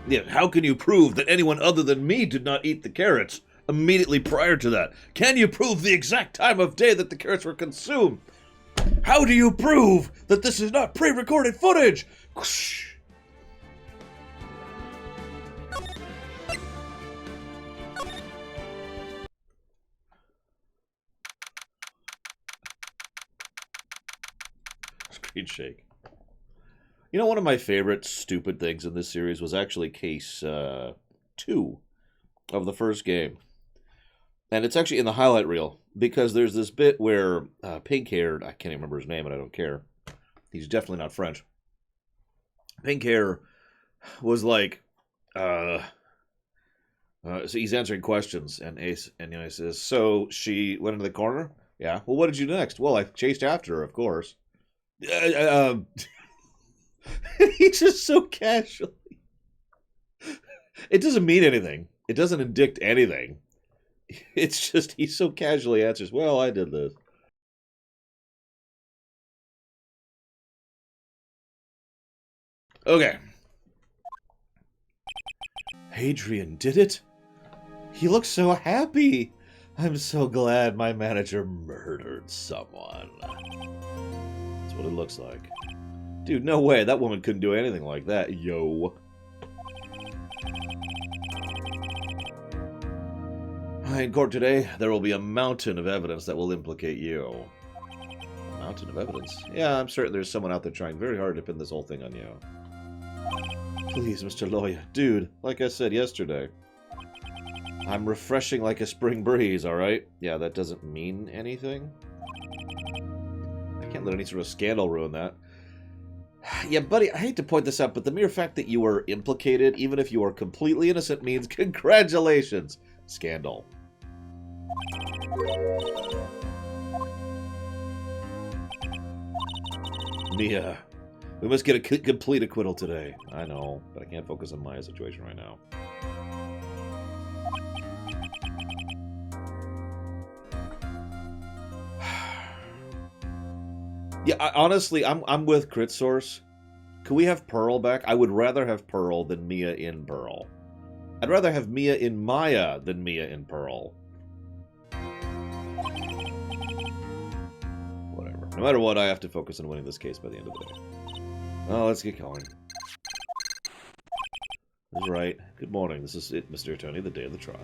Yeah, how can you prove that anyone other than me did not eat the carrots immediately prior to that? Can you prove the exact time of day that the carrots were consumed? How do you prove that this is not pre-recorded footage? Whoosh. Screen shake. You know, one of my favorite stupid things in this series was actually case 2 of the first game. And it's actually in the highlight reel, because there's this bit where pink-haired, I can't even remember his name and I don't care. He's definitely not French. Pink hair was like, so he's answering questions, and Ace, and he says, so she went into the corner? Yeah. Well, what did you do next? Well, I chased after her, of course. He's just so casually. It doesn't mean anything. It doesn't indict anything. It's just he so casually answers, well, I did this. Okay. Hadrian did it? He looks so happy. I'm so glad my manager murdered someone. That's what it looks like. Dude, no way. That woman couldn't do anything like that. Yo. In court today, there will be a mountain of evidence that will implicate you. A mountain of evidence? Yeah, I'm certain there's someone out there trying very hard to pin this whole thing on you. Please, Mr. Lawyer. Dude, like I said yesterday, I'm refreshing like a spring breeze, alright? Yeah, that doesn't mean anything. I can't let any sort of scandal ruin that. Yeah, buddy, I hate to point this out, but the mere fact that you were implicated, even if you are completely innocent, means congratulations. Scandal. Mia, we must get a complete acquittal today. I know, but I can't focus on Maya's situation right now. Yeah, honestly, I'm with Crit Source. Can we have Pearl back? I would rather have Pearl than Mia in Pearl. I'd rather have Mia in Maya than Mia in Pearl. Whatever. No matter what, I have to focus on winning this case by the end of the day. Oh, let's get going. That's right. Good morning. This is it, Mr. Attorney, the day of the trial.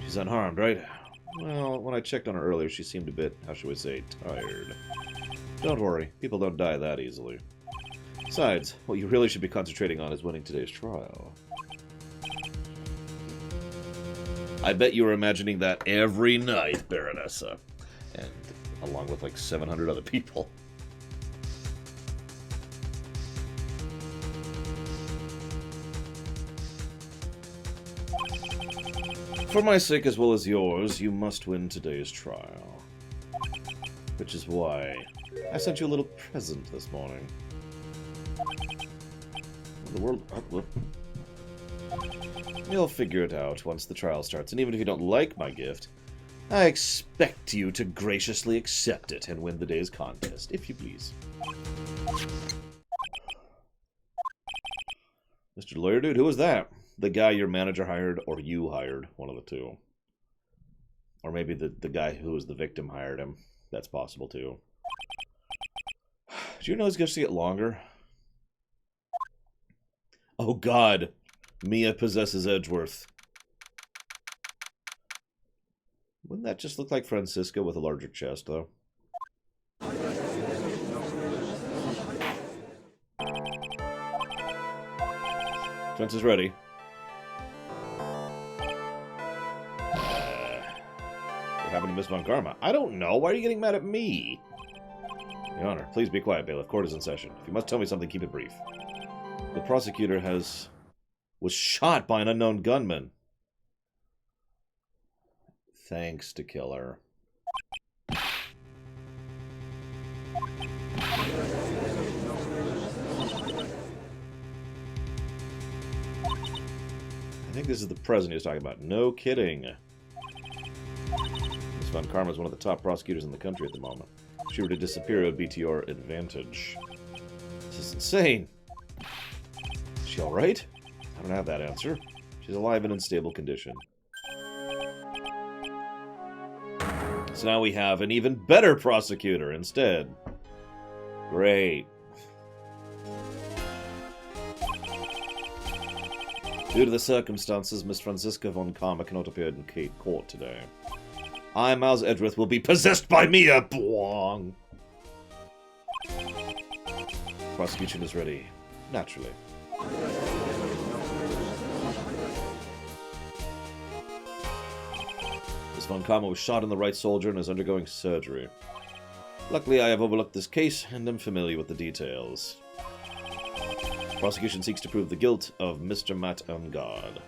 She's unharmed, right? Well, when I checked on her earlier, she seemed a bit, how should we say, tired. Don't worry. People don't die that easily. Besides, what you really should be concentrating on is winning today's trial. I bet you were imagining that every night, Baronessa. And along with like 700 other people. For my sake as well as yours, you must win today's trial. Which is why I sent you a little present this morning. The world... You'll figure it out once the trial starts, and even if you don't like my gift, I expect you to graciously accept it and win the day's contest, if you please. Mr. Lawyer Dude, who was that? The guy your manager hired, or you hired? One of the two. Or maybe the guy who was the victim hired him. That's possible, too. Do you know he's going to get longer? Oh, God. Mia possesses Edgeworth. Wouldn't that just look like Francisca with a larger chest, though? Fence is ready. What happened to Miss Von Karma? I don't know. Why are you getting mad at me? Your Honor, please be quiet, bailiff. Court is in session. If you must tell me something, keep it brief. The prosecutor was shot by an unknown gunman. Thanks to Killer. I think this is the president he was talking about. No kidding. Miss Von Karma is one of the top prosecutors in the country at the moment. If she were to disappear, it would be to your advantage. This is insane. Is she alright? I don't have that answer. She's alive and in stable condition. So now we have an even better prosecutor instead. Great. Due to the circumstances, Miss Franziska von Karma cannot appear in court today. I, Miles Edgeworth, will be possessed by Mia! Bwong! Prosecution is ready. Naturally. Miss von Karma was shot in the right shoulder and is undergoing surgery. Luckily, I have overlooked this case and am familiar with the details. Prosecution seeks to prove the guilt of Mr. Matt Ungard.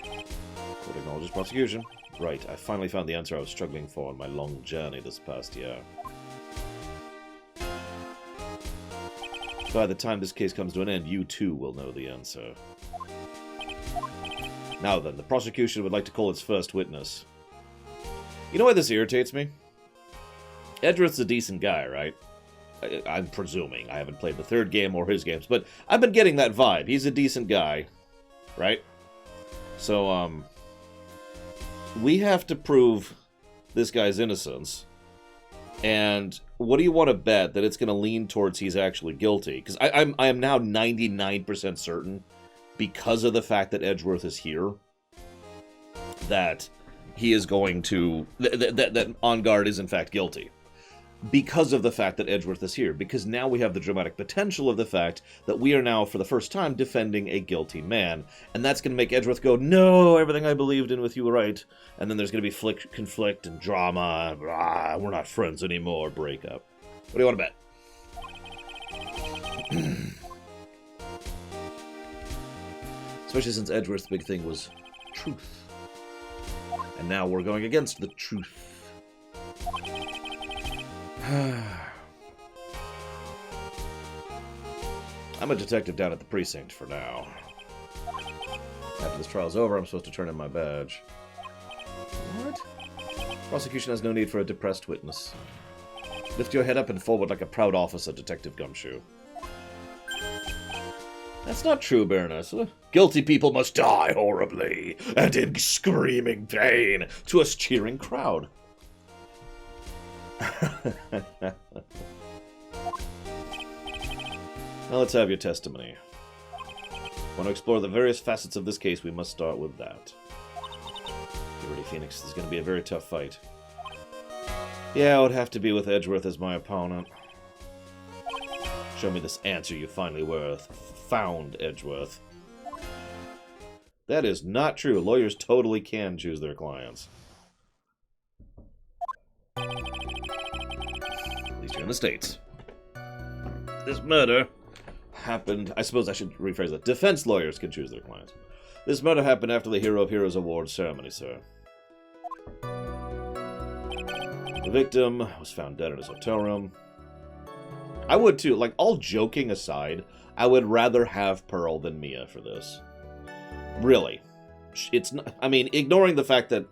Court acknowledges prosecution. Right, I finally found the answer I was struggling for on my long journey this past year. By the time this case comes to an end, you too will know the answer. Now then, the prosecution would like to call its first witness. You know why this irritates me? Edgeworth's a decent guy, right? I'm presuming. I haven't played the third game or his games, but I've been getting that vibe. He's a decent guy, right? So, we have to prove this guy's innocence. And what do you want to bet that it's going to lean towards he's actually guilty? Because I am now 99% certain, because of the fact that Edgeworth is here, that he is going to... that Ungard is in fact guilty. Because of the fact that Edgeworth is here. Because now we have the dramatic potential of the fact that we are now, for the first time, defending a guilty man. And that's going to make Edgeworth go, no, everything I believed in with you were right. And then there's going to be conflict and drama. We're not friends anymore. Breakup. What do you want to bet? Especially since Edgeworth's big thing was truth. And now we're going against the truth. I'm a detective down at the precinct for now. After this trial's over, I'm supposed to turn in my badge. What? Prosecution has no need for a depressed witness. Lift your head up and forward like a proud officer, Detective Gumshoe. That's not true, Baroness. Guilty people must die horribly and in screaming pain to a cheering crowd. Now let's have your testimony. Want to explore the various facets of this case, we must start with that. Get ready, Phoenix. This is going to be a very tough fight. Yeah, it would have to be with Edgeworth as my opponent. Show me this answer you finally found, Edgeworth. That is not true. Lawyers totally can choose their clients. At least you're in the States. This murder happened... I suppose I should rephrase that. Defense lawyers can choose their clients. This murder happened after the Hero of Heroes Award ceremony, sir. The victim was found dead in his hotel room. I would too. Like, all joking aside, I would rather have Pearl than Mia for this. Really. It's not... I mean, ignoring the fact that...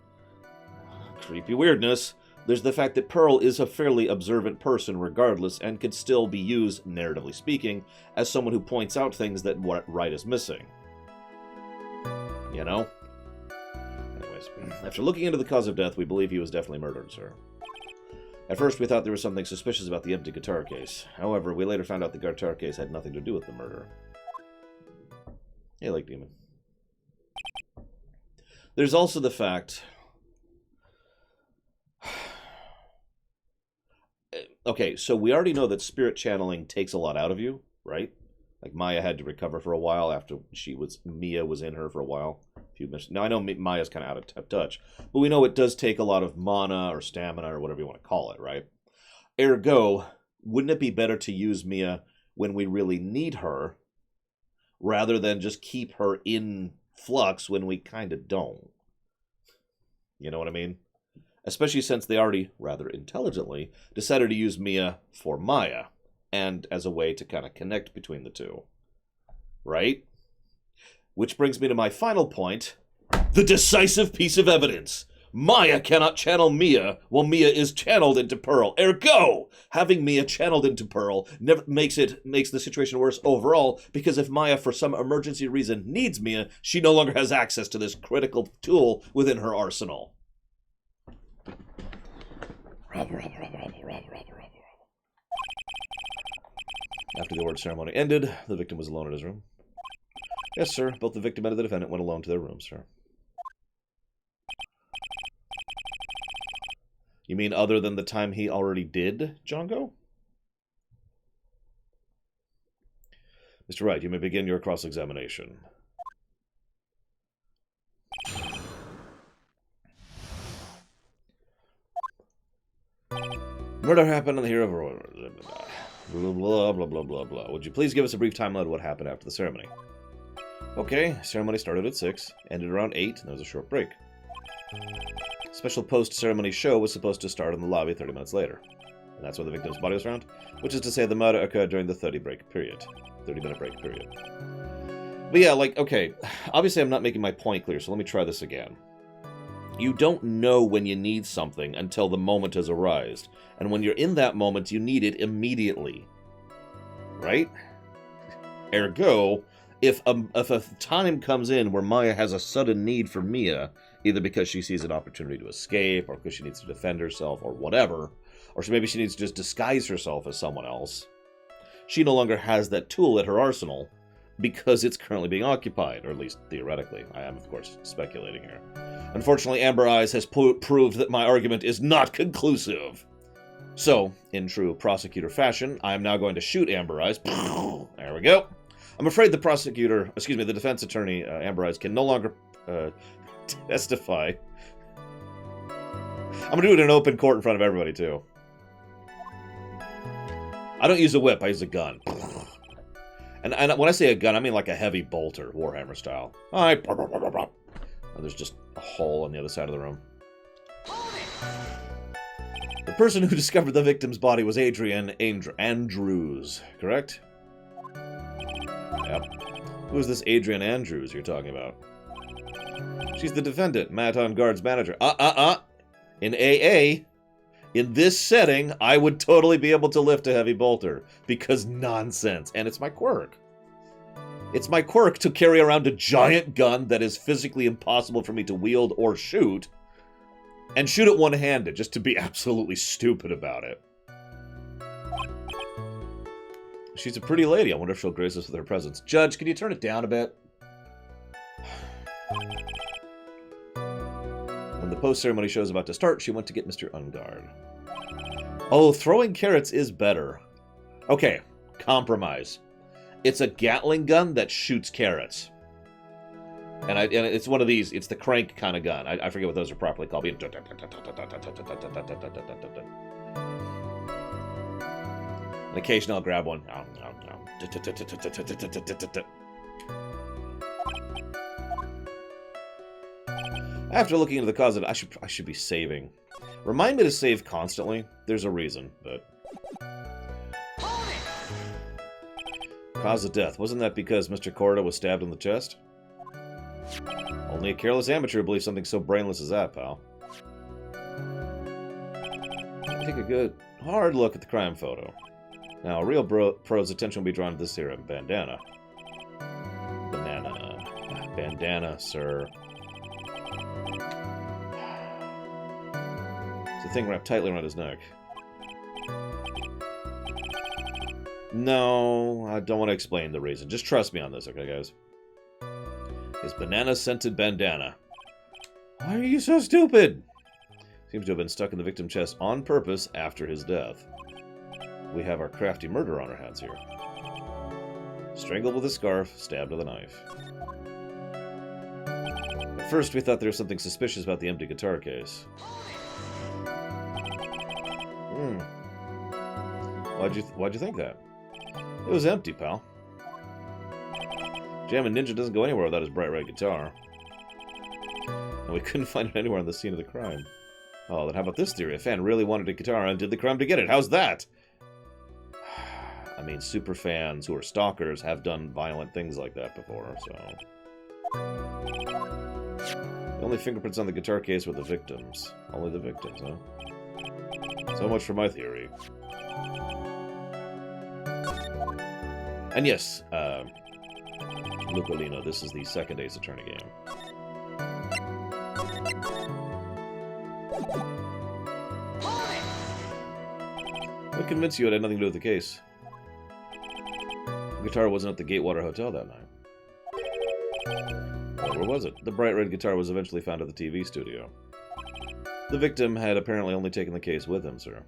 creepy weirdness... There's the fact that Pearl is a fairly observant person regardless and could still be used, narratively speaking, as someone who points out things that Wright is missing. You know? Anyways, after looking into the cause of death, we believe he was definitely murdered, sir. At first, we thought there was something suspicious about the empty guitar case. However, we later found out the guitar case had nothing to do with the murder. Hey, Lake Demon. There's also the fact... Okay, so we already know that spirit channeling takes a lot out of you, right? Like, Maya had to recover for a while after Mia was in her for a while. Now, I know Maya's kind of out of touch, but we know it does take a lot of mana or stamina or whatever you want to call it, right? Ergo, wouldn't it be better to use Mia when we really need her, rather than just keep her in flux when we kind of don't? You know what I mean? Especially since they already, rather intelligently, decided to use Mia for Maya, and as a way to kind of connect between the two. Right? Which brings me to my final point, the decisive piece of evidence. Maya cannot channel Mia, while Mia is channeled into Pearl. Ergo, having Mia channeled into Pearl never makes the situation worse overall, because if Maya, for some emergency reason, needs Mia, she no longer has access to this critical tool within her arsenal. After the award ceremony ended, the victim was alone in his room. Yes, sir. Both the victim and the defendant went alone to their rooms, sir. You mean other than the time he already did, Django? Mr. Wright, you may begin your cross-examination. Murder happened on the hero of... Blah, blah, blah, blah, blah, blah. Would you please give us a brief timeline of what happened after the ceremony? Okay, ceremony started at 6, ended around 8, and there was a short break. Special post-ceremony show was supposed to start in the lobby 30 minutes later. And that's when the victim's body was found, which is to say the murder occurred during the 30-minute break period. But yeah, like, okay, obviously I'm not making my point clear, so let me try this again. You don't know when you need something until the moment has arisen. And when you're in that moment, you need it immediately. Right? Ergo, if a time comes in where Maya has a sudden need for Mia, either because she sees an opportunity to escape, or because she needs to defend herself, or whatever, or maybe she needs to just disguise herself as someone else, she no longer has that tool at her arsenal, because it's currently being occupied, or at least theoretically. I am, of course, speculating here. Unfortunately, Amber Eyes has proved that my argument is not conclusive. So, in true prosecutor fashion, I am now going to shoot Amber Eyes. There we go. I'm afraid the defense attorney, Amber Eyes, can no longer testify. I'm going to do it in open court in front of everybody, too. I don't use a whip, I use a gun. And when I say a gun, I mean like a heavy bolter, Warhammer style. Alright. And there's just a hole on the other side of the room. The person who discovered the victim's body was Adrienne Andrews, correct? Yep. Who is this Adrienne Andrews you're talking about? She's the defendant, Matt on Guard's manager. In AA, in this setting, I would totally be able to lift a heavy bolter. Because nonsense. And it's my quirk. It's my quirk to carry around a giant gun that is physically impossible for me to wield or shoot. And shoot it one-handed, just to be absolutely stupid about it. She's a pretty lady. I wonder if she'll grace us with her presence. Judge, can you turn it down a bit? When the post-ceremony show is about to start, she went to get Mr. Ungard. Oh, throwing carrots is better. Okay, compromise. It's a Gatling gun that shoots carrots. And it's one of these, it's the crank kind of gun. I forget what those are properly called. And occasionally I'll grab one. After looking into the cause of it, I should be saving. Remind me to save constantly. There's a reason, but... Cause of death. Wasn't that because Mr. Corda was stabbed in the chest? Only a careless amateur believes something so brainless as that, pal. Take a good, hard look at the crime photo. Now, a real pro's attention will be drawn to this here bandana. Bandana, sir. It's a thing wrapped tightly around his neck. No, I don't want to explain the reason. Just trust me on this, okay, guys? His banana-scented bandana. Why are you so stupid? Seems to have been stuck in the victim's chest on purpose after his death. We have our crafty murderer on our hands here. Strangled with a scarf, stabbed with a knife. At first, we thought there was something suspicious about the empty guitar case. Why'd you think that? It was empty, pal. Jammin' Ninja doesn't go anywhere without his bright red guitar. And we couldn't find it anywhere on the scene of the crime. Oh, then how about this theory? A fan really wanted a guitar and did the crime to get it. How's that? I mean, super fans who are stalkers have done violent things like that before, so... The only fingerprints on the guitar case were the victims. Only the victims, huh? So much for my theory. And yes, Lucolino, this is the second Ace Attorney game. What convinced you it had nothing to do with the case? The guitar wasn't at the Gatewater Hotel that night. Well, where was it? The bright red guitar was eventually found at the TV studio. The victim had apparently only taken the case with him, sir.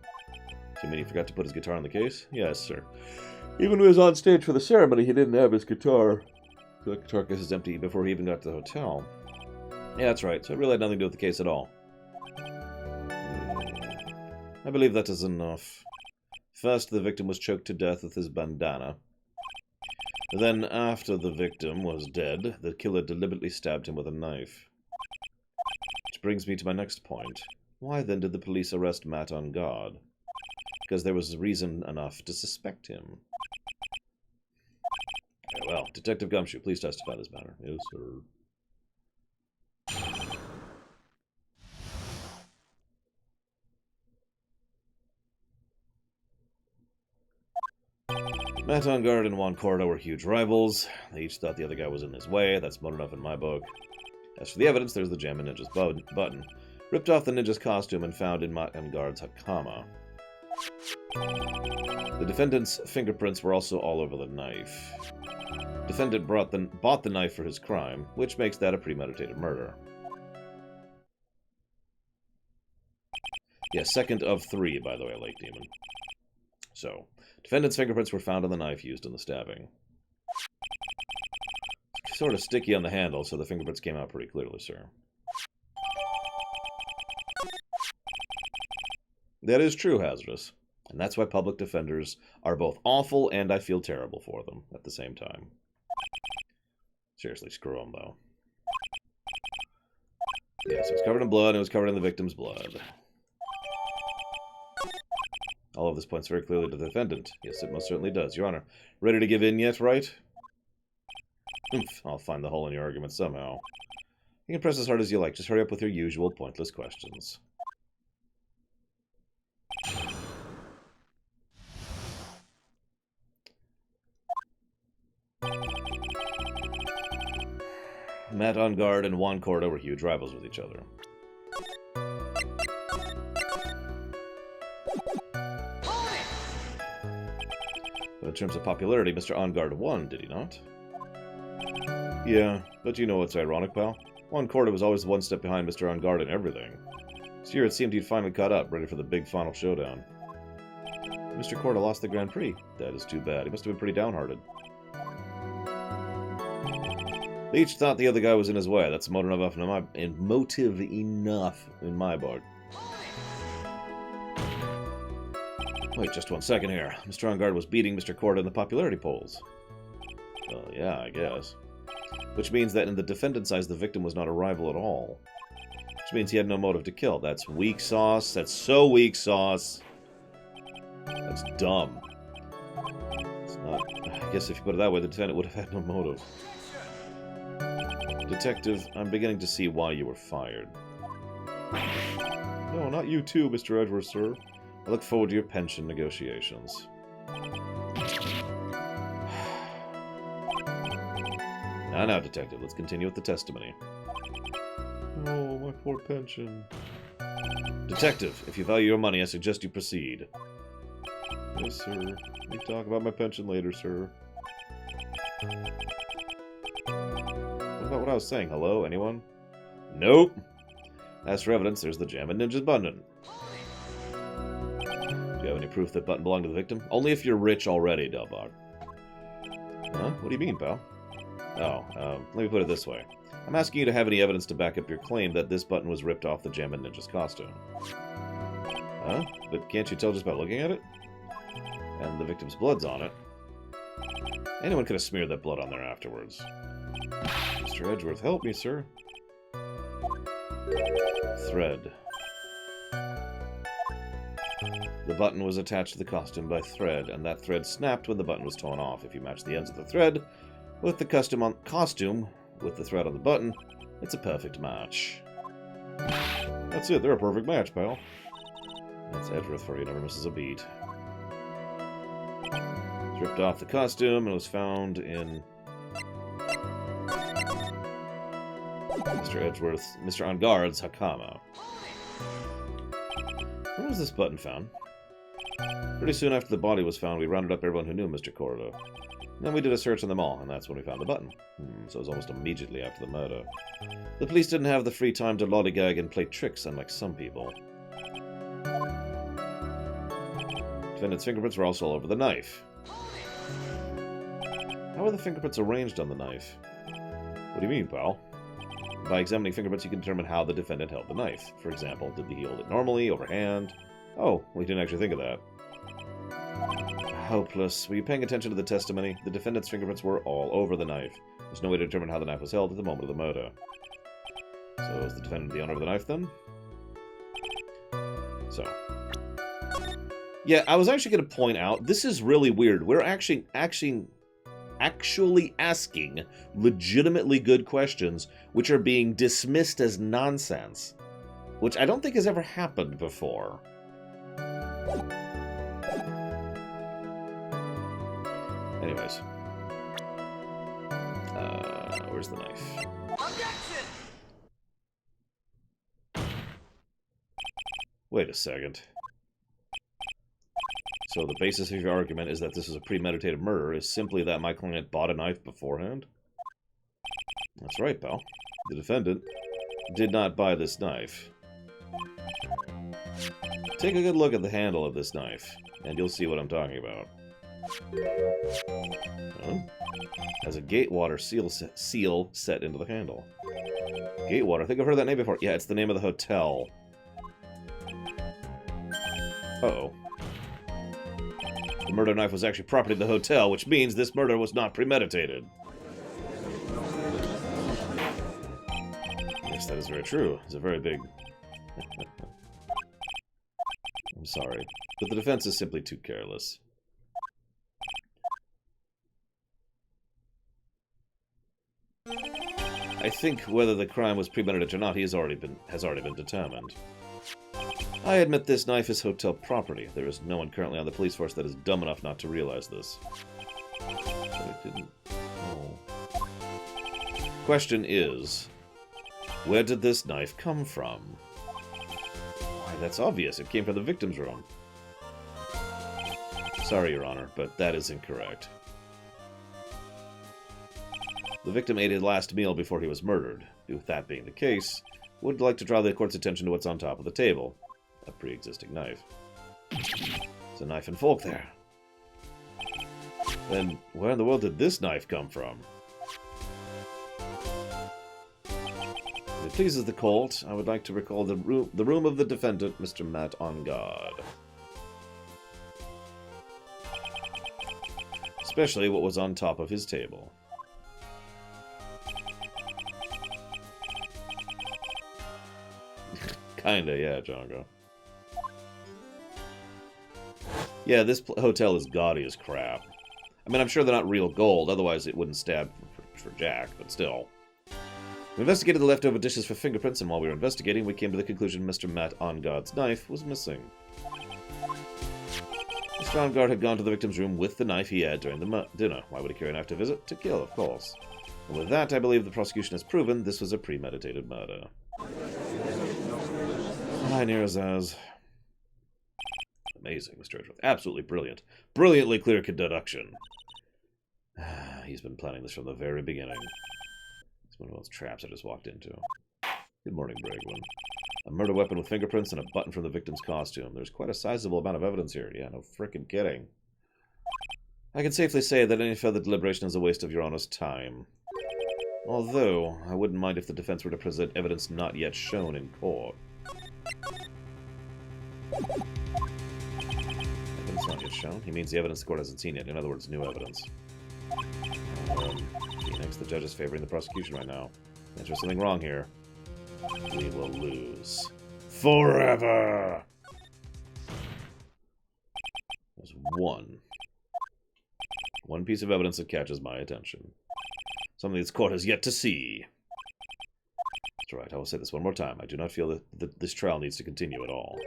So you mean he forgot to put his guitar in the case? Yes, sir. Even when he was on stage for the ceremony, he didn't have his guitar. The guitar case is empty before he even got to the hotel. Yeah, that's right. So it really had nothing to do with the case at all. I believe that is enough. First, the victim was choked to death with his bandana. Then, after the victim was dead, the killer deliberately stabbed him with a knife. Which brings me to my next point. Why then did the police arrest Matt on guard? Because there was reason enough to suspect him. Very well. Detective Gumshoe, please testify this matter. Yes, sir. Matt on guard and Juan Cordo were huge rivals. They each thought the other guy was in his way. That's moot enough in my book. As for the evidence, there's the Jammin' Ninja's button. Ripped off the ninja's costume and found in Matt on guard's hakama. The defendant's fingerprints were also all over the knife. Defendant bought the knife for his crime, which makes that a premeditated murder. Yes, second of 3, by the way, Lake Demon. So, defendant's fingerprints were found on the knife used in the stabbing. It's sort of sticky on the handle, so the fingerprints came out pretty clearly, sir. That is true, Hazardous. And that's why public defenders are both awful and I feel terrible for them at the same time. Seriously, screw them, though. Yes, it was covered in blood, and it was covered in the victim's blood. All of this points very clearly to the defendant. Yes, it most certainly does. Your Honor, ready to give in yet, right? I'll find the hole in your argument somehow. You can press as hard as you like. Just hurry up with your usual pointless questions. Matt on guard and Juan Cordo were huge rivals with each other. But in terms of popularity, Mr. On Guard won, did he not? Yeah, but you know what's ironic, pal? Juan Cordo was always one step behind Mr. On Guard in everything. This year it seemed he'd finally caught up, ready for the big final showdown. Mr. Cordo lost the Grand Prix. That is too bad. He must have been pretty downhearted. They each thought the other guy was in his way. That's motive enough in my book. Wait just 1 second here. Mr. On Guard was beating Mr. Cordo in the popularity polls. Well, yeah, I guess. Which means that in the defendant's eyes, the victim was not a rival at all. Which means he had no motive to kill. That's weak sauce. That's so weak sauce. That's dumb. It's not... I guess if you put it that way, the defendant would have had no motive. Detective, I'm beginning to see why you were fired. No, not you too, Mr. Edwards, sir. I look forward to your pension negotiations. Now, Detective, let's continue with the testimony. Oh, my poor pension. Detective, if you value your money, I suggest you proceed. Yes, sir. We talk about my pension later, sir. What about what I was saying? Hello? Anyone? Nope. As for evidence, there's the Jammin' Ninja's button. Do you have any proof that button belonged to the victim? Only if you're rich already, Delbog. Huh? What do you mean, pal? Oh, let me put it this way. I'm asking you to have any evidence to back up your claim that this button was ripped off the Jammin' Ninja's costume. Huh? But can't you tell just by looking at it? And the victim's blood's on it. Anyone could have smeared that blood on there afterwards. Mr. Edgeworth, help me, sir. Thread. The button was attached to the costume by thread, and that thread snapped when the button was torn off. If you match the ends of the thread with the costume with the thread on the button, it's a perfect match. That's it, they're a perfect match, pal. That's Edgeworth for you, never misses a beat. Ripped off the costume and was found in Mr. Edgeworth's, Mr. On Guard's Hakama. When was this button found? Pretty soon after the body was found, we rounded up everyone who knew Mr. Cordo. Then we did a search on them all, and that's when we found the button. So it was almost immediately after the murder. The police didn't have the free time to lollygag and play tricks, unlike some people. Defendant's fingerprints were also all over the knife. How are the fingerprints arranged on the knife? What do you mean, pal? By examining fingerprints, you can determine how the defendant held the knife. For example, did he hold it normally, overhand? Oh, we didn't actually think of that. Hopeless. Were you paying attention to the testimony? The defendant's fingerprints were all over the knife. There's no way to determine how the knife was held at the moment of the murder. So is the defendant the owner of the knife, then? So. Yeah, I was actually going to point out, this is really weird. We're actually asking legitimately good questions, which are being dismissed as nonsense, which I don't think has ever happened before. Anyways. Where's the knife? Objection! Wait a second. So the basis of your argument is that this is a premeditated murder is simply that my client bought a knife beforehand? That's right, pal. The defendant did not buy this knife. Take a good look at the handle of this knife, and you'll see what I'm talking about. Has a Gatewater seal set into the handle. Gatewater, I think I've heard that name before. Yeah, it's the name of the hotel. Uh-oh. The murder knife was actually property of the hotel, which means this murder was not premeditated. Yes, that is very true. It's a very big... I'm sorry, but the defense is simply too careless. I think whether the crime was premeditated or not, has already been determined. I admit this knife is hotel property. There is no one currently on the police force that is dumb enough not to realize this. But it didn't... Oh. Question is, where did this knife come from? Why, that's obvious. It came from the victim's room. Sorry, Your Honor, but that is incorrect. The victim ate his last meal before he was murdered. With that being the case, would like to draw the court's attention to what's on top of the table. A pre-existing knife. There's a knife and fork there. Then, where in the world did this knife come from? If it pleases the court, I would like to recall the room of the defendant, Mr. Matt On Guard. Especially what was on top of his table. Kinda, yeah, Django. Yeah, this hotel is gaudy as crap. I mean, I'm sure they're not real gold, otherwise it wouldn't stab for Jack, but still. We investigated the leftover dishes for fingerprints, and while we were investigating, we came to the conclusion Mr. Matt On Guard's knife was missing. Mr. On Guard had gone to the victim's room with the knife he had during the dinner. Why would he carry a knife to visit? To kill, of course. And with that, I believe the prosecution has proven this was a premeditated murder. Hi, Nerazaz. Amazing, Mr. Edgeworth. Absolutely brilliant. Brilliantly clear deduction. He's been planning this from the very beginning. It's one of those traps I just walked into. Good morning, Bragwin. A murder weapon with fingerprints and a button from the victim's costume. There's quite a sizable amount of evidence here. Yeah, no frickin' kidding. I can safely say that any further deliberation is a waste of Your Honor's time. Although, I wouldn't mind if the defense were to present evidence not yet shown in court. Evidence not yet shown? He means the evidence the court hasn't seen yet. In other words, new evidence. Phoenix, the judge is favoring the prosecution right now. There's something wrong here. We will lose. Forever! There's one piece of evidence that catches my attention. Something this court has yet to see. Mr. Wright, I will say this one more time. I do not feel that this trial needs to continue at all.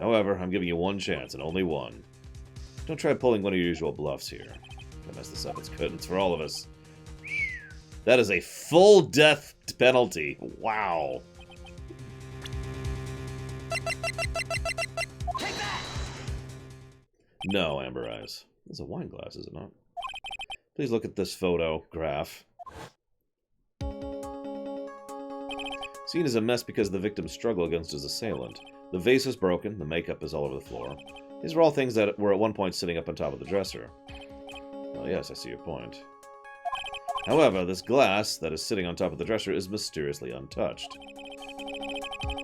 However, I'm giving you one chance, and only one. Don't try pulling one of your usual bluffs here. If I mess this up, it's good. It's for all of us. That is a full death penalty. Wow. Take that! No, Amber Eyes. It's a wine glass, is it not? Please look at this photograph. Scene is a mess because the victim's struggle against his assailant. The vase is broken, the makeup is all over the floor. These were all things that were at one point sitting up on top of the dresser. Well, yes, I see your point. However, this glass that is sitting on top of the dresser is mysteriously untouched.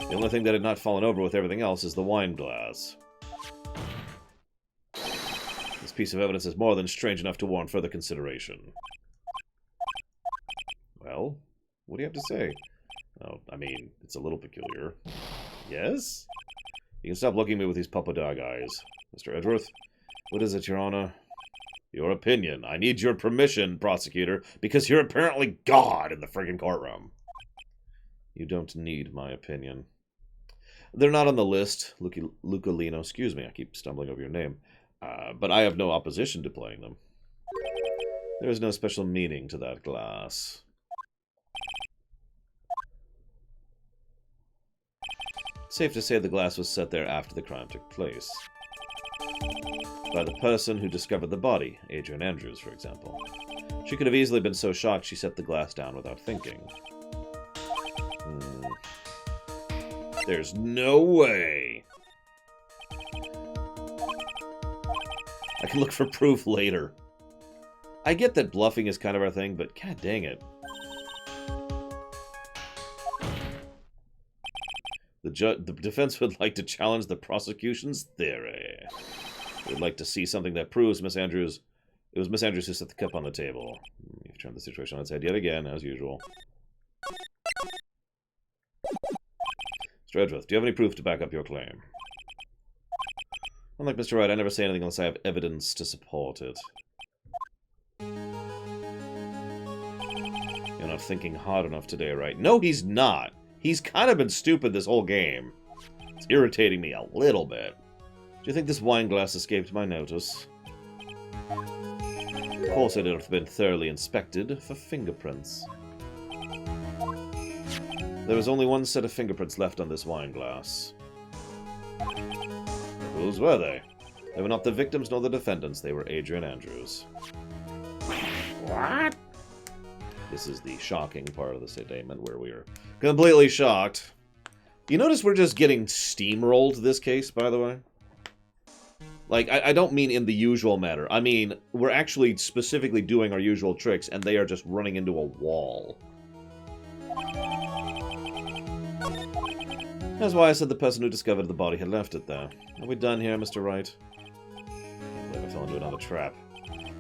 The only thing that had not fallen over with everything else is the wine glass. This piece of evidence is more than strange enough to warrant further consideration. Well, what do you have to say? Oh, I mean, it's a little peculiar. Yes? You can stop looking at me with these papa dog eyes. Mr. Edgeworth, what is it, Your Honor? Your opinion. I need your permission, prosecutor, because you're apparently God in the friggin' courtroom. You don't need my opinion. They're not on the list, Lucolino. Excuse me, I keep stumbling over your name. But I have no opposition to playing them. There is no special meaning to that glass. Safe to say the glass was set there after the crime took place. By the person who discovered the body, Adrian Andrews, for example. She could have easily been so shocked she set the glass down without thinking. There's no way! I can look for proof later. I get that bluffing is kind of our thing, but god dang it. The defense would like to challenge the prosecution's theory. We'd like to see something that proves Miss Andrews... It was Miss Andrews who set the cup on the table. You've turned the situation on its head yet again, as usual. Mr. Edgeworth, do you have any proof to back up your claim? Unlike Mr. Wright, I never say anything unless I have evidence to support it. You're not thinking hard enough today, right? No, he's not. He's kind of been stupid this whole game. It's irritating me a little bit. Do you think this wine glass escaped my notice? Of course it would have been thoroughly inspected for fingerprints. There was only one set of fingerprints left on this wine glass. Whose were they? They were not the victims nor the defendants. They were Adrian Andrews. What? This is the shocking part of the statement where we are completely shocked. You notice we're just getting steamrolled this case, by the way? Like, I don't mean in the usual manner. I mean, we're actually specifically doing our usual tricks, and they are just running into a wall. That's why I said the person who discovered the body had left it there. Are we done here, Mr. Wright? I believe I fell into another trap.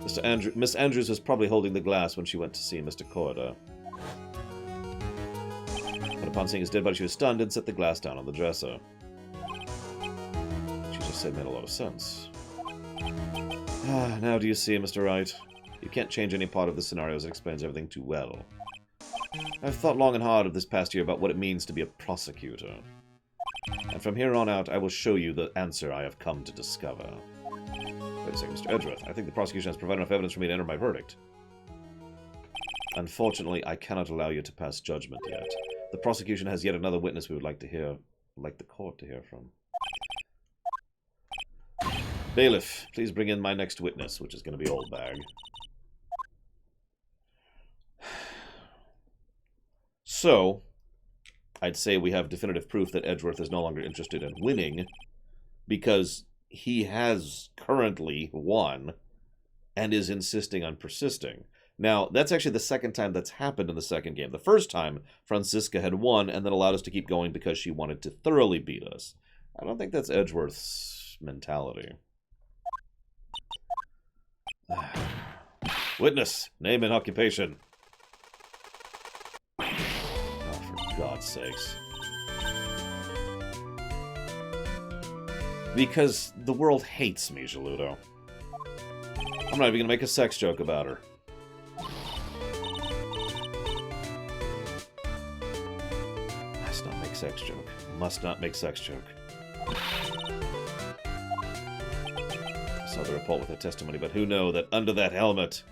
Miss Andrews was probably holding the glass when she went to see Mr. Corder. But upon seeing his dead body, she was stunned and set the glass down on the dresser. She just said made a lot of sense. Now do you see, Mr. Wright? You can't change any part of the scenario as it explains everything too well. I've thought long and hard of this past year about what it means to be a prosecutor. And from here on out, I will show you the answer I have come to discover. Wait a second, Mr. Edgeworth. I think the prosecution has provided enough evidence for me to enter my verdict. Unfortunately, I cannot allow you to pass judgment yet. The prosecution has yet another witness we would like the court to hear from. Bailiff, please bring in my next witness, which is going to be Old Bag. So, I'd say we have definitive proof that Edgeworth is no longer interested in winning, because he has currently won, and is insisting on persisting. Now, that's actually the second time that's happened in the second game. The first time, Franziska had won, and then allowed us to keep going because she wanted to thoroughly beat us. I don't think that's Edgeworth's mentality. Witness, name and occupation. Oh, for God's sakes. Because the world hates me, Geludo. I'm not even gonna make a sex joke about her. sex joke. Must not make sex joke. I saw the report with the testimony, but who know that under that helmet...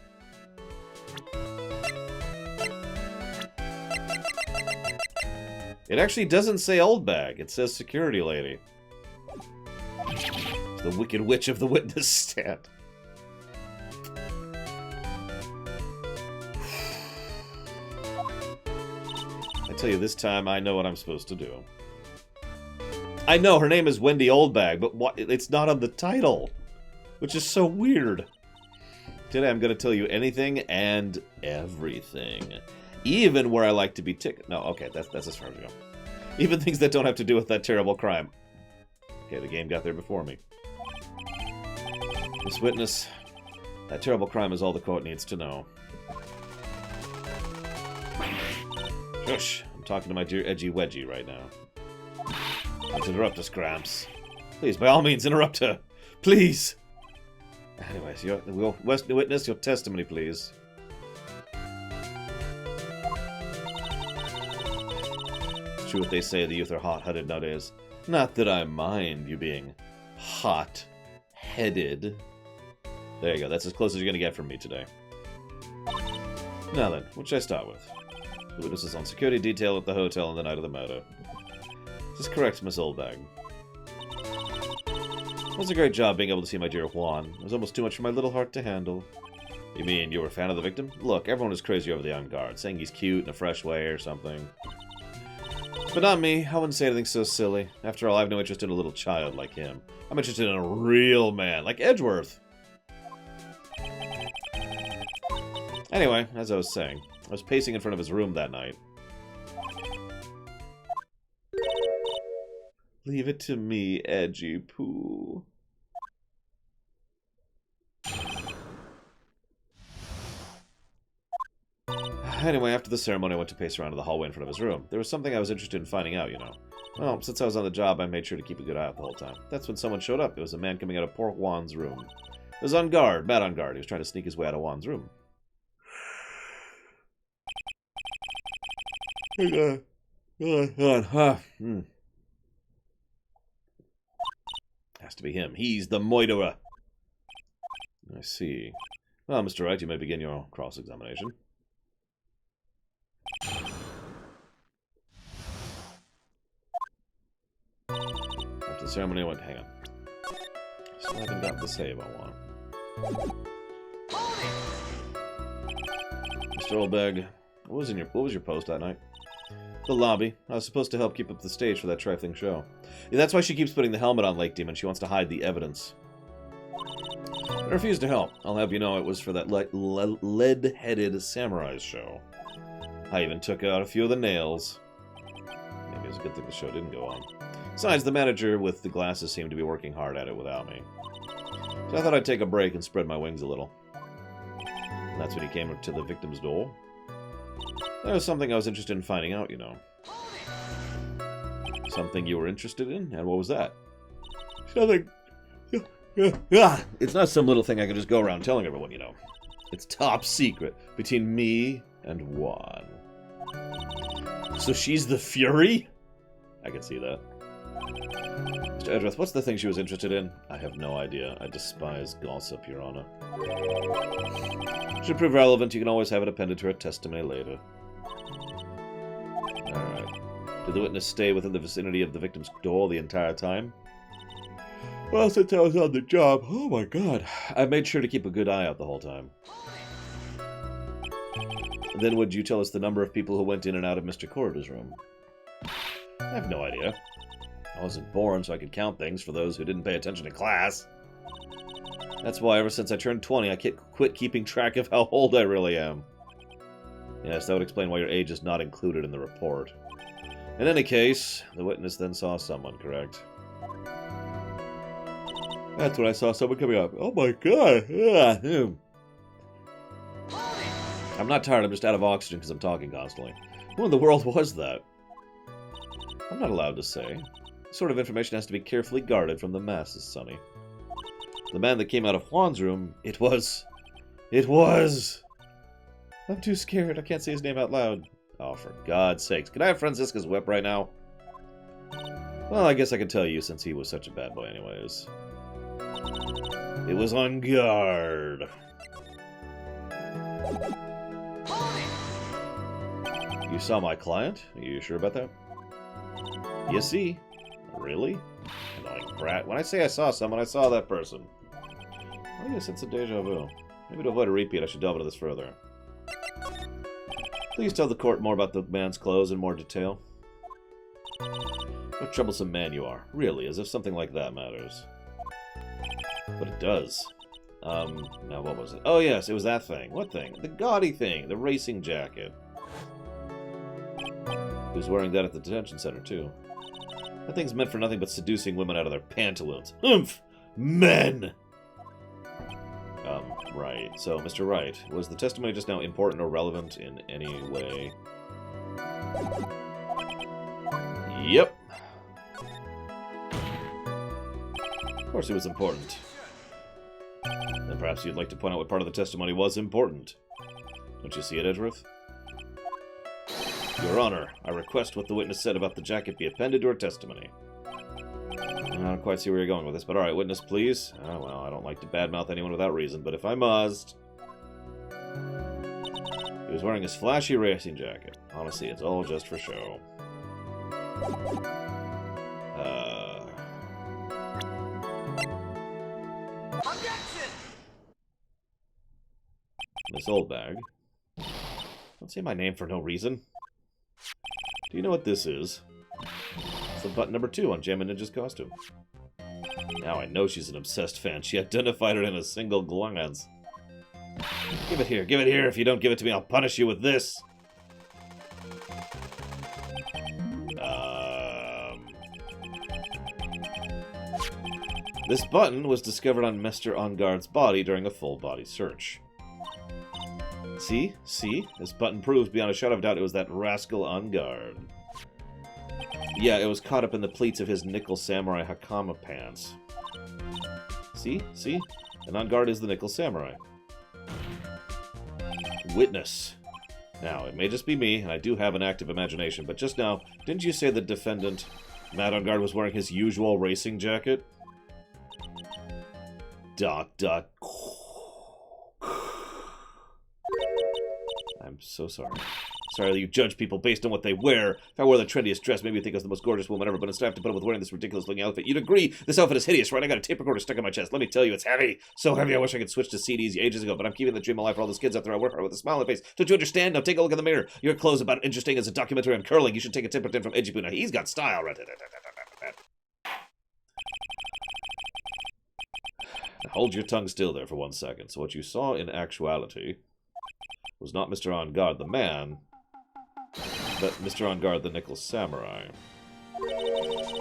It actually doesn't say old bag. It says security lady. It's the wicked witch of the witness stand. I tell you, this time I know what I'm supposed to do. I know her name is Wendy Oldbag, but what, it's not on the title, which is so weird. Today I'm going to tell you anything and everything. Even where I like to be No, okay, that's as far as we go. Even things that don't have to do with that terrible crime. Okay, the game got there before me. Miss Witness, that terrible crime is all the court needs to know. Shush, I'm talking to my dear Edgy Wedgie right now. Let's interrupt us, Gramps. Please, by all means, interrupt her. Please! Anyways, Witness, your testimony, please. True what they say, the youth are hot-headed nowadays. Not that I mind you being hot-headed. There you go, that's as close as you're gonna get from me today. Now then, what should I start with? The witness is on security detail at the hotel on the night of the murder. Is this correct, Miss Oldbag? It was a great job being able to see my dear Juan. It was almost too much for my little heart to handle. You mean you were a fan of the victim? Look, everyone is crazy over the young guard, saying he's cute in a fresh way or something. But not me. I wouldn't say anything so silly. After all, I have no interest in a little child like him. I'm interested in a real man, like Edgeworth. Anyway, as I was saying, I was pacing in front of his room that night. Leave it to me, Edgy Poo. Anyway, after the ceremony, I went to pace around in the hallway in front of his room. There was something I was interested in finding out, you know. Well, since I was on the job, I made sure to keep a good eye out the whole time. That's when someone showed up. It was a man coming out of poor Juan's room. He was on guard, mad on guard. He was trying to sneak his way out of Juan's room. Has to be him. He's the murderer. I see. Well, Mr. Wright, you may begin your cross-examination. After the ceremony, I went, hang on. Still haven't got the save I want. Mr. Oldbag, what was your post that night? The lobby. I was supposed to help keep up the stage for that trifling show. Yeah, that's why she keeps putting the helmet on Lake Demon. She wants to hide the evidence. I refused to help. I'll have you know it was for that lead-headed samurai show. I even took out a few of the nails. Maybe it was a good thing the show didn't go on. Besides, the manager with the glasses seemed to be working hard at it without me. So I thought I'd take a break and spread my wings a little. And that's when he came to the victim's door. That was something I was interested in finding out, you know. Something you were interested in? And what was that? Something... It's not some little thing I can just go around telling everyone, you know. It's top secret between me and Juan. So she's the Fury? I can see that. Mr. Edgeworth, what's the thing she was interested in? I have no idea. I despise gossip, Your Honor. Should prove relevant, you can always have it appended to her testimony later. Alright. Did the witness stay within the vicinity of the victim's door the entire time? Well, since I was on the job, oh my god, I made sure to keep a good eye out the whole time. And then would you tell us the number of people who went in and out of Mr. Corrider's room? I have no idea. I wasn't born so I could count things for those who didn't pay attention in class. That's why ever since I turned 20, I quit keeping track of how old I really am. Yes, that would explain why your age is not included in the report. In any case, the witness then saw someone, correct? That's when I saw someone coming up. Oh my god! I'm not tired, I'm just out of oxygen because I'm talking constantly. Who in the world was that? I'm not allowed to say. This sort of information has to be carefully guarded from the masses, Sonny. The man that came out of Juan's room, it was... I'm too scared, I can't say his name out loud. Oh, for God's sakes. Can I have Francisca's whip right now? Well, I guess I can tell you since he was such a bad boy anyways. It was on guard. You saw my client? Are you sure about that? You see? Really? Annoying brat. When I say I saw someone, I saw that person. Oh yes, it's a deja vu. Maybe to avoid a repeat, I should delve into this further. Please tell the court more about the man's clothes in more detail. What a troublesome man you are. Really, as if something like that matters. But it does. Now what was it? Oh yes, it was that thing. What thing? The gaudy thing. The racing jacket. He was wearing that at the detention center, too. That thing's meant for nothing but seducing women out of their pantaloons. Oomph! Men! Right. So, Mr. Wright, was the testimony just now important or relevant in any way? Yep. Of course it was important. Then perhaps you'd like to point out what part of the testimony was important. Don't you see it, Edgeworth? Your Honor, I request what the witness said about the jacket be appended to her testimony. I don't quite see where you're going with this, but alright, witness, please. Oh, well, I don't like to badmouth anyone without reason, but if I must... He was wearing his flashy racing jacket. Honestly, it's all just for show. Miss Oldbag. Don't say my name for no reason. Do you know what this is? It's the button number 2 on Jammin' Ninja's costume. Now I know she's an obsessed fan. She identified it in a single glance. Give it here. Give it here. If you don't give it to me, I'll punish you with this. This button was discovered on Mr. Onguard's body during a full-body search. See? See? This button proves beyond a shadow of doubt it was that rascal Onguard. Yeah, it was caught up in the pleats of his nickel samurai hakama pants. See? See? And Onguard is the nickel samurai. Witness. Now, it may just be me, and I do have an active imagination, but just now, didn't you say the defendant, Matt Onguard, was wearing his usual racing jacket? Dot, dot. I'm so sorry. Sorry that you judge people based on what they wear. If I wore the trendiest dress, maybe you'd think I was the most gorgeous woman ever, but instead I have to put up with wearing this ridiculous-looking outfit. You'd agree this outfit is hideous, right? I got a tape recorder stuck in my chest. Let me tell you, it's heavy. So heavy, I wish I could switch to CDs ages ago, but I'm keeping the dream alive for all those kids out there I work hard with a smile on their face. Don't you understand? Now take a look in the mirror. Your clothes about interesting as a documentary on curling. You should take a tip or ten from Edgy Now, he's got style. Right? Now hold your tongue still there for 1 second. So what you saw in actuality was not Mr. Onguard, the man, but Mr. Onguard, the nickel samurai.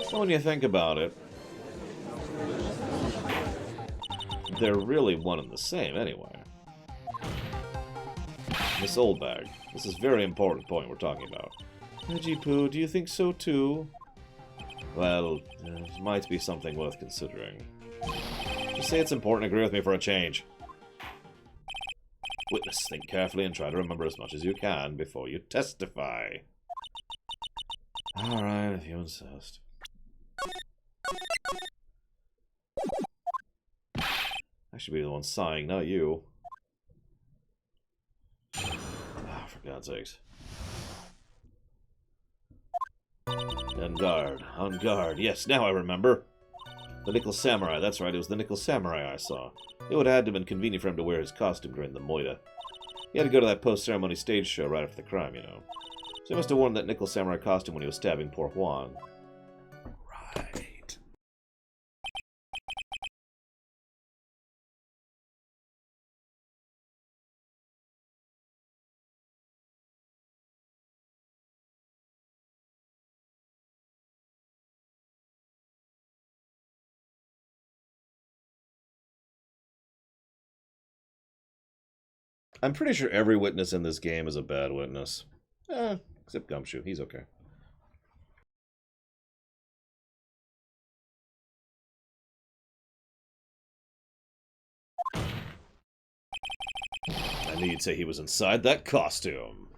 So when you think about it, they're really one and the same anyway. Miss Oldbag, this is a very important point we're talking about. Edgy Poo, do you think so too? Well, it might be something worth considering. Just say it's important, agree with me for a change. Witness, think carefully and try to remember as much as you can before you testify. Alright, if you insist. I should be the one sighing, not you. Ah, for God's sakes. On guard. Yes, now I remember. The nickel samurai, that's right, it was the nickel samurai I saw. It would have had to have been convenient for him to wear his costume during the moida. He had to go to that post-ceremony stage show right after the crime, you know. So he must have worn that nickel samurai costume when he was stabbing poor Juan. Right. I'm pretty sure every witness in this game is a bad witness. Except Gumshoe. He's okay. I knew you'd say he was inside that costume.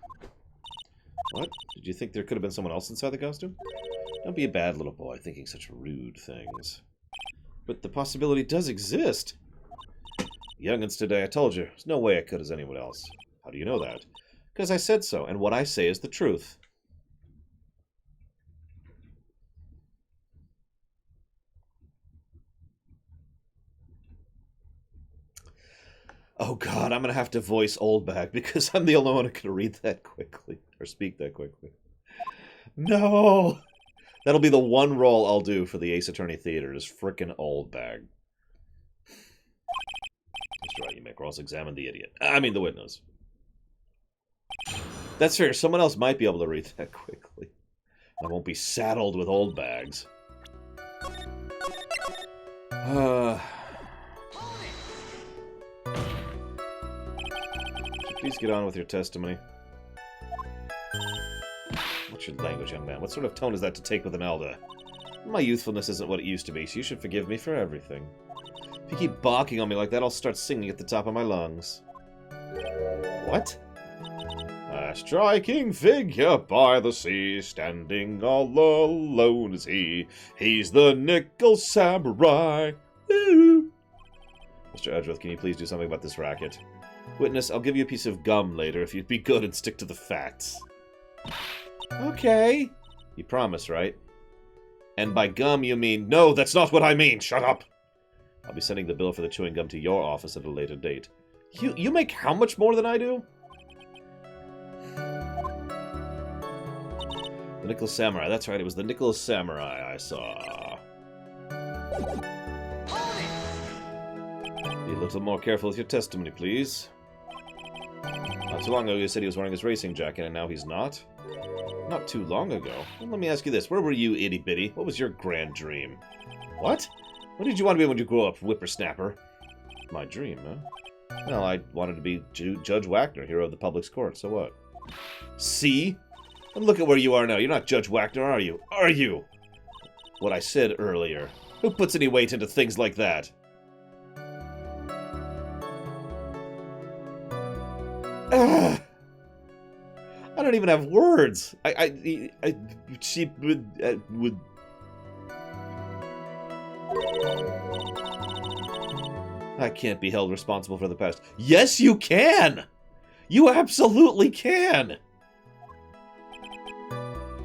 What? Did you think there could have been someone else inside the costume? Don't be a bad little boy thinking such rude things. But the possibility does exist. Youngins today, I told you. There's no way I could as anyone else. How do you know that? Because I said so, and what I say is the truth. Oh god, I'm going to have to voice Oldbag because I'm the only one who can read that quickly. Or speak that quickly. No! That'll be the one role I'll do for the Ace Attorney Theater, is frickin' Oldbag. Mr. Right, you make rolls, examine the idiot. I mean the witness. That's fair, someone else might be able to read that quickly. I won't be saddled with old bags. Please get on with your testimony. What's your language, young man? What sort of tone is that to take with an elder? My youthfulness isn't what it used to be, so you should forgive me for everything. If you keep barking on me like that, I'll start singing at the top of my lungs. What? A striking figure by the sea, standing all alone is he. He's the Nickel Samurai. Ooh. Mr. Edgeworth, can you please do something about this racket? Witness, I'll give you a piece of gum later if you'd be good and stick to the facts. Okay. You promise, right? And by gum, you mean... No, that's not what I mean! Shut up! I'll be sending the bill for the chewing gum to your office at a later date. You make how much more than I do? The Nickel Samurai. That's right, it was the Nickel Samurai I saw. Be a little more careful with your testimony, please. Not too long ago you said he was wearing his racing jacket, and now he's not? Not too long ago. Well, let me ask you this. Where were you, itty-bitty? What was your grand dream? What? What did you want to be when you grew up, whippersnapper? My dream, huh? Well, I wanted to be Judge Wagner, hero of the public's court, so what? See? And look at where you are now. You're not Judge Wagner, are you? Are you? What I said earlier. Who puts any weight into things like that? Ugh. I don't even have words. She would. I can't be held responsible for the past. Yes, you can! You absolutely can!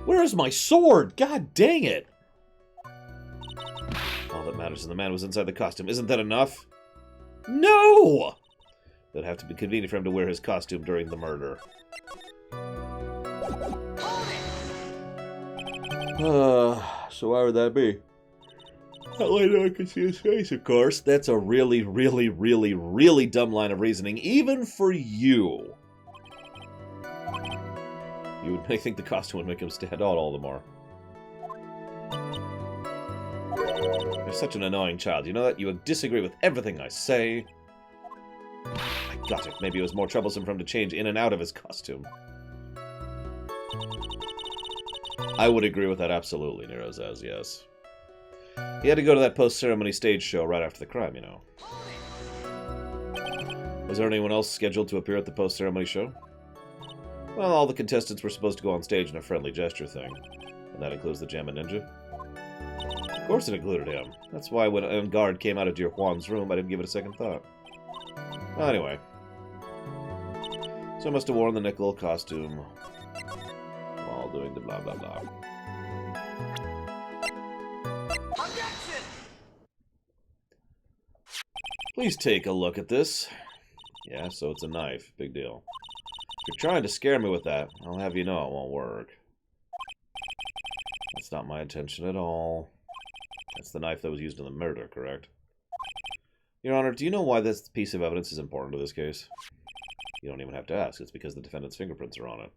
Where is my sword? God dang it! All that matters is the man was inside the costume. Isn't that enough? No! It'd have to be convenient for him to wear his costume during the murder. So why would that be? That way no one can see his face, of course. That's a really, really, really, really dumb line of reasoning, even for you. You would think the costume would make him stand out all the more. You're such an annoying child, you know that? You would disagree with everything I say. I got it. Maybe it was more troublesome for him to change in and out of his costume. I would agree with that absolutely, Nero says, yes. He had to go to that post-ceremony stage show right after the crime, you know. Was there anyone else scheduled to appear at the post-ceremony show? Well, all the contestants were supposed to go on stage in a friendly gesture thing. And that includes the Jammin' Ninja. Of course it included him. That's why when En Garde came out of dear Juan's room, I didn't give it a second thought. Well, anyway. So I must have worn the nickel costume while doing the blah blah blah. Objection! Please take a look at this. Yeah, so it's a knife. Big deal. If you're trying to scare me with that, I'll have you know it won't work. That's not my intention at all. That's the knife that was used in the murder, correct? Your Honor, do you know why this piece of evidence is important to this case? You don't even have to ask. It's because the defendant's fingerprints are on it.